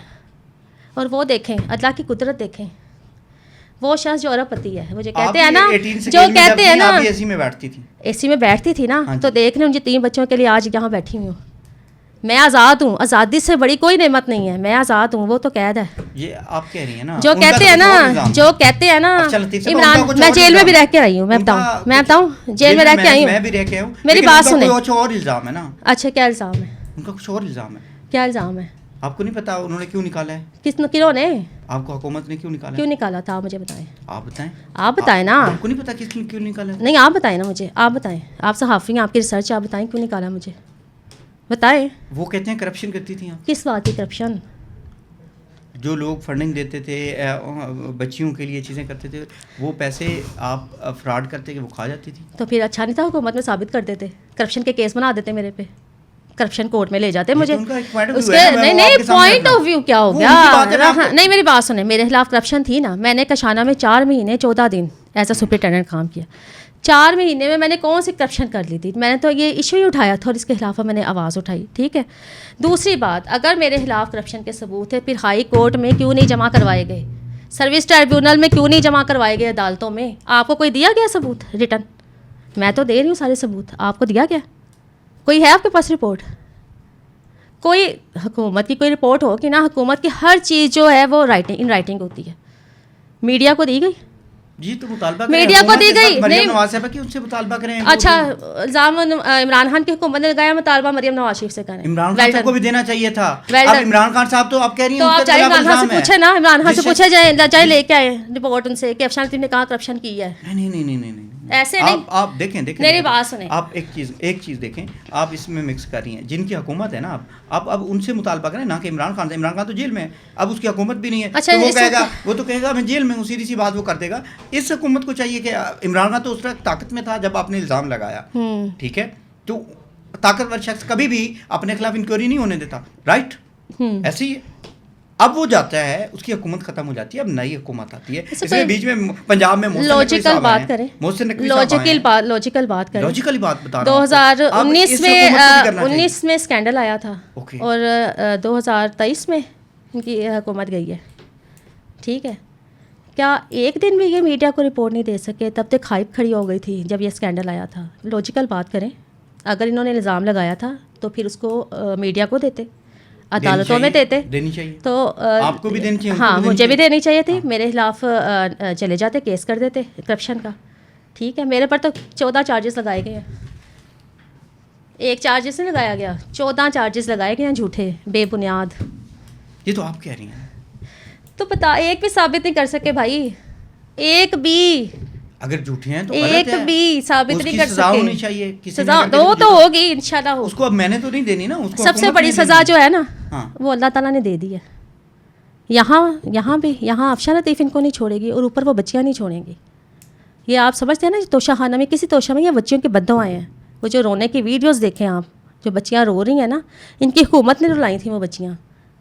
اور وہ دیکھیں, اللہ کی قدرت دیکھیں. وہ شخص جو ارب پتی ہے, مجھے کہتے ہیں نا, جو کہتے ہیں نا اے سی میں بیٹھتی تھی, اے سی میں بیٹھتی تھی نا, تو دیکھ لیں ان 3 بچوں کے لیے آج یہاں بیٹھی ہوئی ہوں. میں آزاد ہوں, آزادی سے بڑی کوئی نعمت نہیں ہے. میں آزاد ہوں, وہ تو قید ہے. یہ آپ کہہ رہی ہیں نا, جو کہتے ہیں نا عمران, میں جیل میں بھی رہ کے آئی ہوں. میں بتاؤں جیل میں رہ کے آئی ہوں. میں بھی رہ کے آئی ہوں. میری بات سنیں. کچھ اور الزام ہے نا. اچھا, کیا الزام ہے ان کا؟ کچھ اور الزام ہے. کیا الزام ہے؟ آپ کو نہیں پتا انہوں نے کیوں نکالا ہے؟ کنہوں نے؟ آپ کو حکومت نے کیوں نکالا؟ کیوں نکالا تھا مجھے بتائیں. آپ بتائیں نا. آپ کو نہیں پتا کس نے کیوں نکالا؟ نہیں, آپ بتائیں نا مجھے, آپ بتائیں. آپ صحافی ہیں, آپ کی ریسرچ, آپ بتائیں کیوں نکالا مجھے, بتائیں. وہ کہتے ہیں کرپشن کرتی تھیں آپ. کس بات کی کرپشن؟ جو لوگ فنڈنگ دیتے تھے بچیوں کے لیے چیزیں کرتے تھے, وہ پیسے آپ فراڈ کرتے کہ وہ کھا جاتی تھی. تو پھر اچھا نہیں تھا حکومت میں ثابت کر دیتے, کرپشن کے کیس بنا دیتے میرے پہ, کرپشن کورٹ میں لے جاتے مجھے. اس کے نہیں پوائنٹ آف ویو کیا ہو گیا. نہیں, میری بات سنیں, میرے خلاف کرپشن تھی نا. میں نے کشانہ میں 4 مہینے 14 دن ایز اے سپرنٹینڈنٹ کام کیا. 4 مہینے میں نے کون سی کرپشن کر لی تھی؟ میں نے تو یہ ایشو ہی اٹھایا تھا اور اس کے خلاف میں نے آواز اٹھائی. ٹھیک ہے. دوسری بات, اگر میرے خلاف کرپشن کے ثبوت ہے, پھر ہائی کورٹ میں کیوں نہیں جمع کروائے گئے؟ سروس ٹریبیونل میں کیوں نہیں جمع کروائے گئے؟ عدالتوں میں آپ کو کوئی دیا گیا ثبوت ریٹن؟ میں تو دے رہی ہوں سارے ثبوت. آپ کو دیا گیا؟ کوئی ہے آپ کے پاس رپورٹ؟ کوئی حکومت کی کوئی رپورٹ ہو کہ نا, حکومت کی ہر چیز جو ہے وہ ان رائٹنگ ہوتی ہے. میڈیا کو دی گئی. جی تو مطالبہ میڈیا کو دی گئی. مریم نواز صاحبہ کی ان سے مطالبہ کریں. اچھا, الزام عمران خان کی حکومت نے لگایا, مطالبہ مریم نواز شریف سے کریں. عمران خان کو بھی دینا چاہیے تھا. اب عمران خان صاحب تو آپ کہہ رہی ہیں, تو آپ چاہے عمران خان سے پوچھیں نا, عمران خان سے پوچھے جائے لے کے آئے رپورٹ ان سے کہ افشان الدین نے کہاں کرپشن کی ہے. نہیں, ایسے نہیں. آپ دیکھیں میری بات سنیں. آپ ایک چیز دیکھیں, آپ اس میں مکس کر رہی ہیں. جن کی حکومت ہے نا, آپ اب ان سے مطالبہ کریں, نہ کہ عمران خان سے. عمران خان تو جیل میں ہے, اب اس کی حکومت بھی نہیں ہے. وہ تو کہے گا میں جیل میں ہوں, سیدھی سی بات وہ کر دے گا. اس حکومت کو چاہیے کہ عمران خان تو اس وقت طاقت میں تھا جب آپ نے الزام لگایا, ٹھیک ہے, تو طاقتور شخص کبھی بھی اپنے خلاف انکوائری نہیں ہونے دیتا, رائٹ؟ ایسے ہی ہے. اب وہ جاتا ہے, اس کی حکومت ختم ہو جاتی ہے, اب نئی حکومت آتی ہے. اس میں بیچ میں پنجاب میں لوجیکل بات کریں, لوجیکل بات کریں. 2019 میں اسکینڈل آیا تھا اور 2023 میں ان کی حکومت گئی ہے. ٹھیک ہے. کیا ایک دن بھی یہ میڈیا کو رپورٹ نہیں دے سکے؟ تب تک ہائپ کھڑی ہو گئی تھی جب یہ اسکینڈل آیا تھا. لوجیکل بات کریں, اگر انہوں نے الزام لگایا تھا تو پھر اس کو میڈیا کو دیتے, عدالتوں میں دیتے. تو آپ کو بھی دینی چاہیے. ہاں, مجھے بھی دینی چاہیے تھی. میرے خلاف چلے جاتے, کیس کر دیتے کرپشن کا. ٹھیک ہے. میرے پر تو 14 چارجز لگائے گئے ہیں. ایک چارجز نہیں لگایا گیا, 14 چارجز لگائے گئے ہیں جھوٹے, بے بنیاد. یہ تو آپ کہہ رہی ہیں. تو بتا, ایک بھی ثابت نہیں کر سکے بھائی, ایک بھی, اگر جھوٹے ہیں تو ایک بھی ثابت نہیں کر سزا ہونی سکے. چاہیے, سزا تو ہوگی انشاءاللہ. اس کو اب میں نے تو نہیں دینی نا, اس کو سب سے بڑی سزا جو ہے نا ہاں وہ اللہ تعالیٰ نے دے دی ہے. یہاں بھی افشاں لطیف ان کو نہیں چھوڑے گی, اور اوپر وہ بچیاں نہیں چھوڑیں گی. یہ آپ سمجھتے ہیں نا, توشہ خانہ میں, کسی توشہ میں یہ بچیوں کے بددعائیں ہیں. وہ جو رونے کی ویڈیوز دیکھیں آپ, جو بچیاں رو رہی ہیں نا, ان کی حکومت نے رلائی تھیں وہ بچیاں,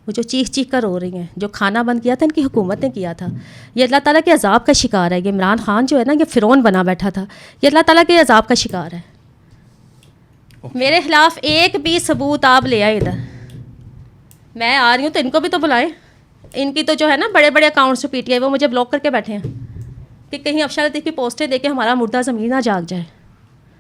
وہ جو چیخ کر رو رہی ہیں. جو کھانا بند کیا تھا ان کی حکومت نے کیا تھا. یہ اللہ تعالیٰ کے عذاب کا شکار ہے. یہ عمران خان جو ہے نا, یہ فرعون بنا بیٹھا تھا, یہ اللہ تعالیٰ کے عذاب کا شکار ہے. میرے خلاف ایک بھی ثبوت آپ لے آئے ادھر, میں آ رہی ہوں تو ان کو بھی تو بلائیں. ان کی تو جو ہے نا بڑے بڑے اکاؤنٹس جو پی ٹی آئی, وہ مجھے بلاک کر کے بیٹھے ہیں کہ کہیں افشاں لطیف کی پوسٹیں دے کے ہمارا مردہ زمین نہ جاگ جائے.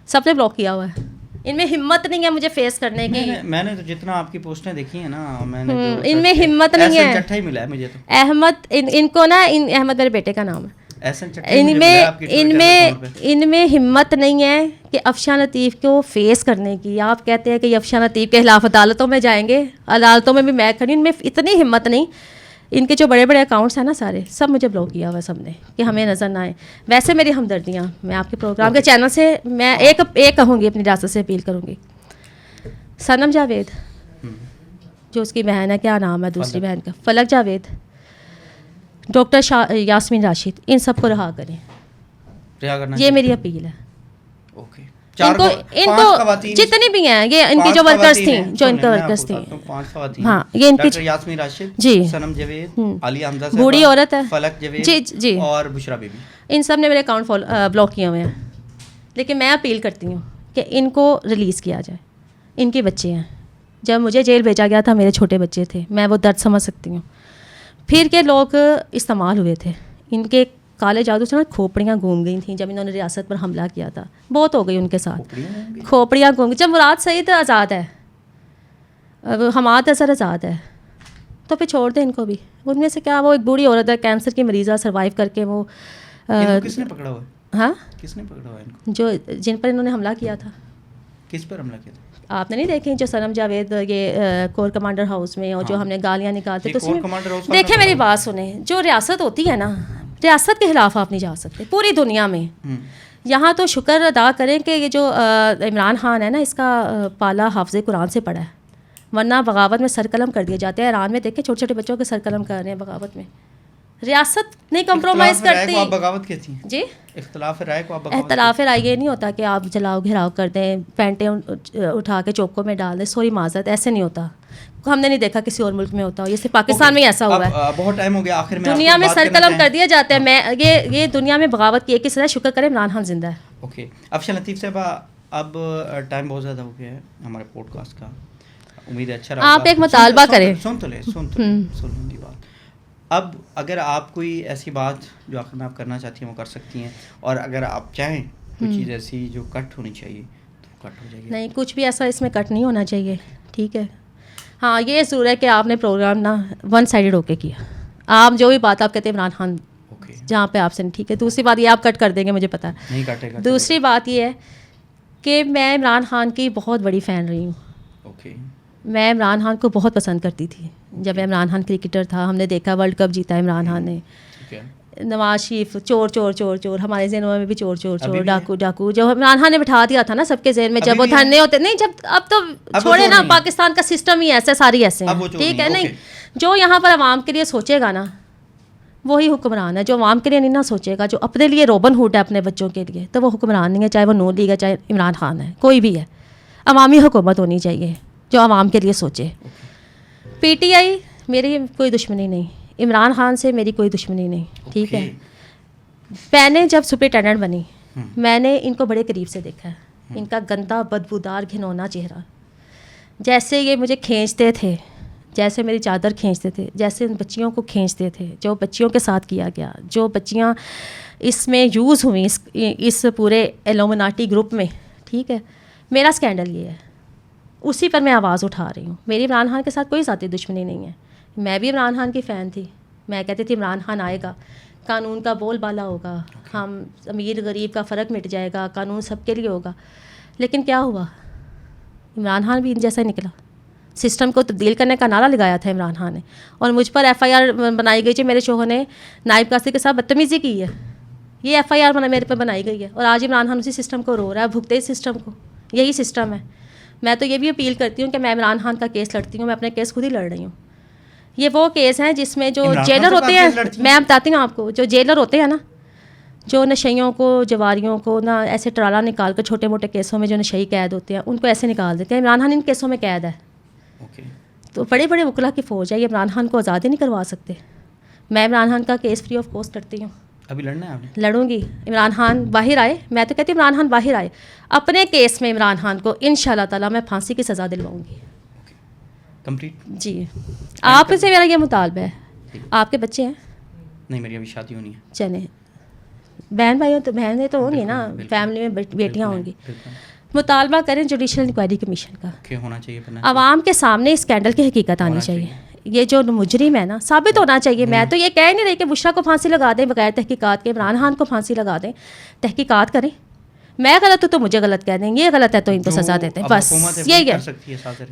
سب نے بلاک کیا ہوا ہے. ان میں ہمت نہیں ہے مجھے فیس کرنے کی. میں نے تو جتنا آپ کی پوسٹیں دیکھی ہیں نا, میں نے ان میں ہمت نہیں ہے. چٹھا ہی ملا ہے مجھے تو. احمد ان کو نا, احمد میرے بیٹے کا نام ہے. ان میں ہمت نہیں ہے کہ افشاں لطیف کو فیس کرنے کی. آپ کہتے ہیں کہ یہ افشاں لطیف کے خلاف عدالتوں میں جائیں گے, عدالتوں میں بھی میں کھڑی. ان میں اتنی ہمت نہیں. ان کے جو بڑے بڑے اکاؤنٹس ہیں نا سارے, سب مجھے بلاک کیا ہوا ہے سب نے, کہ ہمیں نظر نہ آئے. ویسے میری ہمدردیاں, میں آپ کے پروگرام کے چینل سے میں ایک کہوں گی, اپنی ریاست سے اپیل کروں گی. صنم جاوید, جو اس کی بہن ہے, کیا نام ہے دوسری بہن کا, فلک جاوید, ڈاکٹر یاسمین راشد, ان سب کو رہا کریں. یہ میری اپیل ہے. ان کو جتنی بھی ہیں, یہ ان کی جو ورکرز تھیں, جو ان کے ورکرز تھیں, ہاں, یہ ان کی یاسمین راشد, جی, صنم جاوید, عالیہ حمزہ, بوڑھی عورت ہے, فلک جاوید, جی جی, اور بشرا بی بی, ان سب نے میرے اکاؤنٹ بلاک کیے ہوئے ہیں. لیکن میں اپیل کرتی ہوں کہ ان کو ریلیز کیا جائے. ان کے بچے ہیں. جب مجھے جیل بھیجا گیا تھا, میرے چھوٹے بچے تھے, میں وہ درد سمجھ سکتی ہوں. پھر کے لوگ استعمال ہوئے تھے. ان کے کالے جادو سے نا کھوپڑیاں گھوم گئی تھیں جب انہوں نے ریاست پر حملہ کیا تھا. بہت ہو گئی ان کے ساتھ, کھوپڑیاں گھوم گئی. جب مراد سعید آزاد ہے, حماد اظہر آزاد ہے, تو پھر چھوڑ دیں ان کو بھی. ان میں سے کیا, وہ ایک بوڑھی عورت ہے, کینسر کی مریضہ, سروائیو کر کے وہ. کس نے پکڑا ہوا ہے؟ ہاں, کس نے پکڑا ہوا ہے ان کو؟ جو جن پر انہوں نے حملہ کیا تھا. کس پر حملہ کیا تھا؟ آپ نے نہیں دیکھی جو صنم جاوید یہ کور کمانڈر ہاؤس میں, اور جو ہم نے گالیاں نکالتے تو دیکھیں میری بات سنیں. جو ریاست ہوتی ہے نا, ریاست کے خلاف آپ نہیں جا سکتے پوری دنیا میں. یہاں تو شکر ادا کریں کہ یہ جو عمران خان ہے نا, اس کا پالا حافظ قرآن سے پڑھا ہے, ورنہ بغاوت میں سر قلم کر دیے جاتے ہیں. ایران میں دیکھیں چھوٹے چھوٹے بچوں کے سر قلم کر رہے ہیں بغاوت میں. ریاست نہیں کمپرومائز کرتی. آپ بغاوت کہتی ہیں جی, اختلاف رائے کو آپ بغاوت. اختلاف رائے یہ نہیں ہوتا کہ آپ جلاؤ گھراؤ کر دیں, پینٹیں اٹھا کے چوکوں میں ڈال دیں, سوری معذرت, ایسے نہیں ہوتا. ہم نے نہیں دیکھا کسی اور ملک میں ہوتا ہو, یہ صرف پاکستان میں ہی ایسا ہوا ہے. بہت ٹائم ہو گیا, آخر میں دنیا میں سر قلم کر دیا جاتا ہے. میں یہ دنیا میں بغاوت کی ایک ہی سزا, شکر کریں عمران خان زندہ ہے. اوکے, افشاں لطیف صاحبہ, اب ٹائم بہت زیادہ ہو گیا ہے ہمارے پوڈ کاسٹ کا. امید ہے اچھا رہا. آپ ایک مطالبہ کریں. سن تو لیں گی بات. اب اگر آپ کوئی ایسی بات جو آخر میں آپ کرنا چاہتی ہیں وہ کر سکتی ہیں, اور اگر آپ چاہیں کوئی چیز ایسی جو کٹ ہونی چاہیے تو کٹ ہو جائے گی. نہیں, کچھ بھی ایسا اس میں کٹ نہیں ہونا چاہیے, ٹھیک ہے. ہاں, یہ ضرور ہے کہ آپ نے پروگرام نا ون سائڈڈ ہو کے کیا. آپ جو بھی بات آپ کہتے ہیں عمران خان جہاں پہ آپ سے, ٹھیک ہے. دوسری بات یہ آپ کٹ کر دیں گے, مجھے پتا ہے نہیں کٹے گا. دوسری بات یہ ہے کہ میں عمران خان کی بہت بڑی فین رہی ہوں. اوکے, میں عمران خان کو بہت پسند کرتی تھی. جب عمران خان کرکٹر تھا, ہم نے دیکھا ورلڈ کپ جیتا عمران خان نے. نواز شریف چور چور چور چور, ہمارے ذہنوں میں بھی چور چور چور, ڈاکو ڈاکو, جو عمران خان نے بٹھا دیا تھا نا سب کے ذہن میں, جب وہ دھرنے ہوتے نہیں, جب اب تو چھوڑے نا, پاکستان کا سسٹم ہی ایسا, ساری ایسے ہیں, ٹھیک ہے. نہیں, جو یہاں پر عوام کے لیے سوچے گا نا وہی حکمران ہے. جو عوام کے لیے نہیں نہ سوچے گا, جو اپنے لیے روبن ہوڈ ہے اپنے بچوں کے لیے, تو وہ حکمران نہیں ہے, چاہے وہ نون لیگ ہے, چاہے عمران خان ہے, کوئی بھی ہے. عوامی حکومت ہونی چاہیے جو عوام کے لیے سوچے. پی ٹی آئی میری کوئی دشمنی نہیں, عمران خان سے میری کوئی دشمنی نہیں, ٹھیک ہے. میں نے جب سپرنٹینڈنٹ بنی, میں نے ان کو بڑے قریب سے دیکھا ہے. ان کا گندا بدبودار گھنونا چہرہ, جیسے یہ مجھے کھینچتے تھے, جیسے میری چادر کھینچتے تھے, جیسے ان بچیوں کو کھینچتے تھے, جو بچیوں کے ساتھ کیا گیا, جو بچیاں اس میں یوز ہوئیں اس پورے ایلومناٹی گروپ میں, ٹھیک ہے. میرا اسکینڈل یہ ہے, اسی پر میں آواز اٹھا رہی ہوں. میری عمران خان کے ساتھ کوئی ذاتی دشمنی نہیں ہے. میں بھی عمران خان کی فین تھی. میں کہتی تھی عمران خان آئے گا, قانون کا بول بالا ہوگا, ہم امیر غریب کا فرق مٹ جائے گا, قانون سب کے لیے ہوگا. لیکن کیا ہوا, عمران خان بھی ان جیسا ہی نکلا. سسٹم کو تبدیل کرنے کا نعرہ لگایا تھا عمران خان نے, اور مجھ پر ایف آئی آر بنائی گئی جو میرے شوہر نے نائب قاصد کے ساتھ بدتمیزی کی ہے. یہ ایف آئی آر میرے پہ بنائی گئی ہے, اور آج عمران خان اسی سسٹم کو رو رہا ہے, بھگتے اس سسٹم کو. یہی سسٹم ہے. میں تو یہ بھی اپیل کرتی ہوں کہ میں عمران خان کا کیس لڑتی ہوں, میں اپنے کیس خود ہی لڑ رہی ہوں. یہ وہ کیس ہیں جس میں جو جیلر ہوتے ہیں, میں بتاتی ہوں آپ کو, جو جیلر ہوتے ہیں نا, جو نشیوں کو, جواریوں کو نا ایسے ٹرالا نکال کر چھوٹے موٹے کیسوں میں جو نشئی قید ہوتے ہیں ان کو ایسے نکال دیتے ہیں. عمران خان ان کیسوں میں قید ہے. تو بڑے بڑے وکلا کی فوج ہے, یہ عمران خان کو آزاد ہی نہیں کروا سکتے. میں عمران خان کا کیس فری آف کاسٹ لڑتی ہوں. ابھی لڑنا ہے آپ نے؟ لڑوں گی. عمران خان باہر آئے, میں تو کہتی ہوں عمران خان باہر آئے, اپنے کیس میں عمران خان کو انشاءاللہ تعالیٰ میں پھانسی کی سزا دلواؤں گی. کمپلیٹ. جی آپ سے میرا یہ مطالبہ ہے. آپ کے بچے ہیں؟ نہیں, میری ابھی شادی ہونی ہے. چلیں, بہن بھائیوں تو بہنیں تو ہوں گی نا, فیملی میں بیٹیاں ہوں گی. مطالبہ کریں جوڈیشل انکوائری کمیشن کا, کہ ہونا چاہیے, عوام کے سامنے اسکینڈل کی حقیقت آنی چاہیے. یہ جو مجرم ہے نا ثابت ہونا چاہیے. میں تو یہ کہہ نہیں رہی کہ بشرا کو پھانسی لگا دیں بغیر تحقیقات کے, عمران خان کو پھانسی لگا دیں. تحقیقات کریں. میں غلط ہوں تو مجھے غلط کہہ دیں, یہ غلط ہے تو ان کو سزا دیتے ہیں, بس یہی ہے.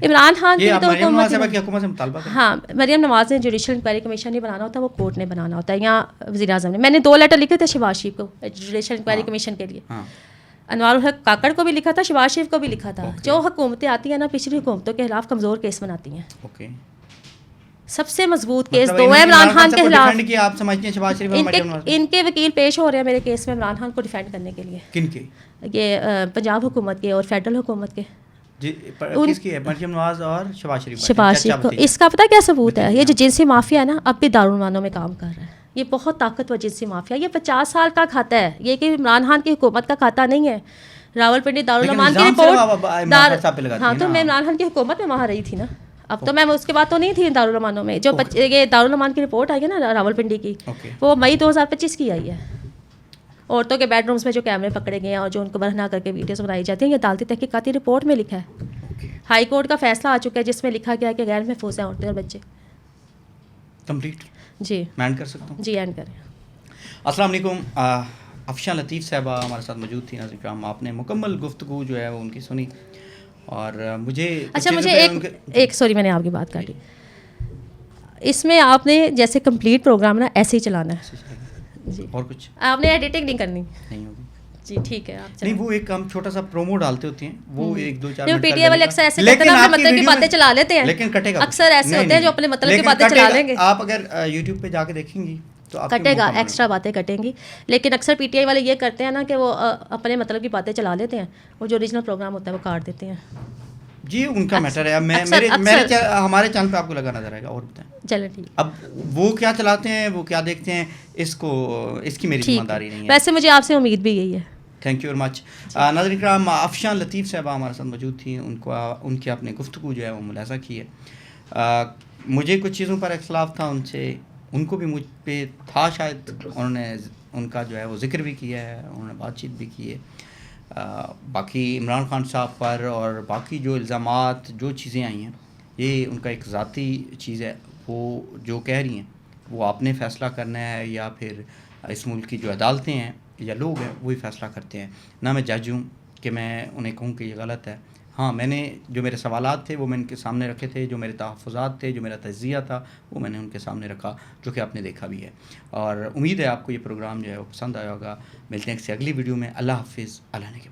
عمران خان کی تو حکومت, ہاں مریم نواز نے جوڈیشل انکوائری کمیشن نہیں بنانا ہوتا, وہ کورٹ نے بنانا ہوتا ہے, یا وزیر اعظم نے. میں نے 2 لیٹر لکھے تھے شہباز شریف کو جوڈیشل انکوائری کمیشن کے لیے. انوار الحق کاکڑ کو بھی لکھا تھا, شہباز شریف کو بھی لکھا تھا. جو حکومتیں آتی ہیں نا پچھلی حکومتوں کے خلاف کمزور کیس بناتی ہیں. سب سے مضبوط کیس 2 ہے عمران خان کے خلاف. ان کے وکیل پیش ہو رہے ہیں میرے کیس میں عمران خان کو ڈیفینڈ کرنے کے لیے. کن کے؟ یہ پنجاب حکومت کے اور فیڈرل حکومت کے. کس کی ہے؟ مریم نواز اور شہباز شریف. شہباز شریف کو. اس کا پتہ کیا ثبوت ہے؟ یہ جو جنسی مافیا ہے نا اب بھی دارالمانوں میں کام کر رہا ہے. یہ بہت طاقتور جنسی مافیا, یہ 50 سال کا کھاتا ہے. یہ کہ عمران خان کی حکومت کا کھاتا نہیں ہے. راول پنڈی دارالمان کی رپورٹ, ہاں تو میں عمران خان کی حکومت میں وہاں رہی تھی نا, اب تو میں اس کے بعد تو نہیں تھی دارالمانوں میں. جو یہ دارالمان کی رپورٹ آئی ہے نا راول پنڈی کی, وہ مئی 2025 کی آئی ہے. عورتوں کے بیڈ رومز میں جو کیمرے پکڑے گئے ہیں اور جو ان کو برہنا کر کے ویڈیوز بنائی جاتی ہیں, یہ عدالتی تحقیقاتی رپورٹ میں لکھا ہے. ہائی کورٹ کا فیصلہ آ چکا ہے جس میں لکھا گیا ہے کہ غیر محفوظ ہیں عورتیں اور بچے. کمپلیٹ. جی میں اینڈ کر سکتا ہوں؟ جی اینڈ کریں. السلام علیکم. افشاں لطیف صاحبہ ہمارے ساتھ موجود تھی. ناظرین کرام, آپ نے مکمل گفتگو جو ہے وہ ان کی سنی, اور مجھے ایک سوری میں نے آپ کی بات کاٹی. اس میں آپ نے جیسے کمپلیٹ پروگرام نا ایسے ہی چلانا ہے جی, اور کچھ آپ نے ایڈیٹنگ نہیں کرنی. نہیں ہوگی جی, ٹھیک ہے. آپ نہیں, وہ ایک ہم چھوٹا سا پرومو ڈالتے ہوتے ہیں, وہ 1-2-4 منٹ پی ٹی آئی والے اکثر ایسے کرتے ہیں, اپنے مطلب کی باتیں چلا لیتے ہیں, لیکن کٹے گا. اکثر ایسے ہوتے ہیں جو اپنے مطلب کی باتیں چلا لیں گے. آپ اگر یوٹیوب پہ جا کے دیکھیں گی تو کٹے گا, ایکسٹرا باتیں کٹیں گی. لیکن اکثر پی ٹی آئی والے یہ کرتے ہیں نا کہ وہ اپنے مطلب کی باتیں چلا لیتے ہیں, اور جو اوریجنل پروگرام ہوتا ہے وہ کاٹ دیتے ہیں. جی ان کا میٹر ہے. ہمارے چینل پہ آپ کو لگا نظر آئے گا. اور بتائیں. چلیں ٹھیک. اب وہ کیا چلاتے ہیں, وہ کیا دیکھتے ہیں, اس کی میری ذمہ داری نہیں ہے. ویسے مجھے آپ سے امید بھی یہی ہے. Thank you very much. ناظرین کرام, افشاں لطیف صاحبہ ہمارے ساتھ موجود تھیں. ان کی اپنے گفتگو جو ہے وہ ملاحظہ کی ہے. مجھے کچھ چیزوں پر اختلاف تھا ان سے, ان کو بھی مجھ پہ تھا شاید. انہوں نے ان کا جو ہے وہ ذکر بھی کیا ہے, انہوں نے بات چیت بھی کی ہے. باقی عمران خان صاحب پر اور باقی جو الزامات جو چیزیں آئی ہیں, یہ ان کا ایک ذاتی چیز ہے. وہ جو کہہ رہی ہیں وہ آپ نے فیصلہ کرنا ہے, یا پھر اس ملک کی جو عدالتیں ہیں یا لوگ ہیں وہی فیصلہ کرتے ہیں. نہ میں جج ہوں کہ میں انہیں کہوں کہ یہ غلط ہے. ہاں, میں نے جو میرے سوالات تھے وہ میں ان کے سامنے رکھے تھے, جو میرے تحفظات تھے, جو میرا تجزیہ تھا وہ میں نے ان کے سامنے رکھا, جو کہ آپ نے دیکھا بھی ہے. اور امید ہے آپ کو یہ پروگرام جو ہے وہ پسند آیا ہوگا. ملتے ہیں کسی اگلی ویڈیو میں. اللہ حافظ. اللہ نے کے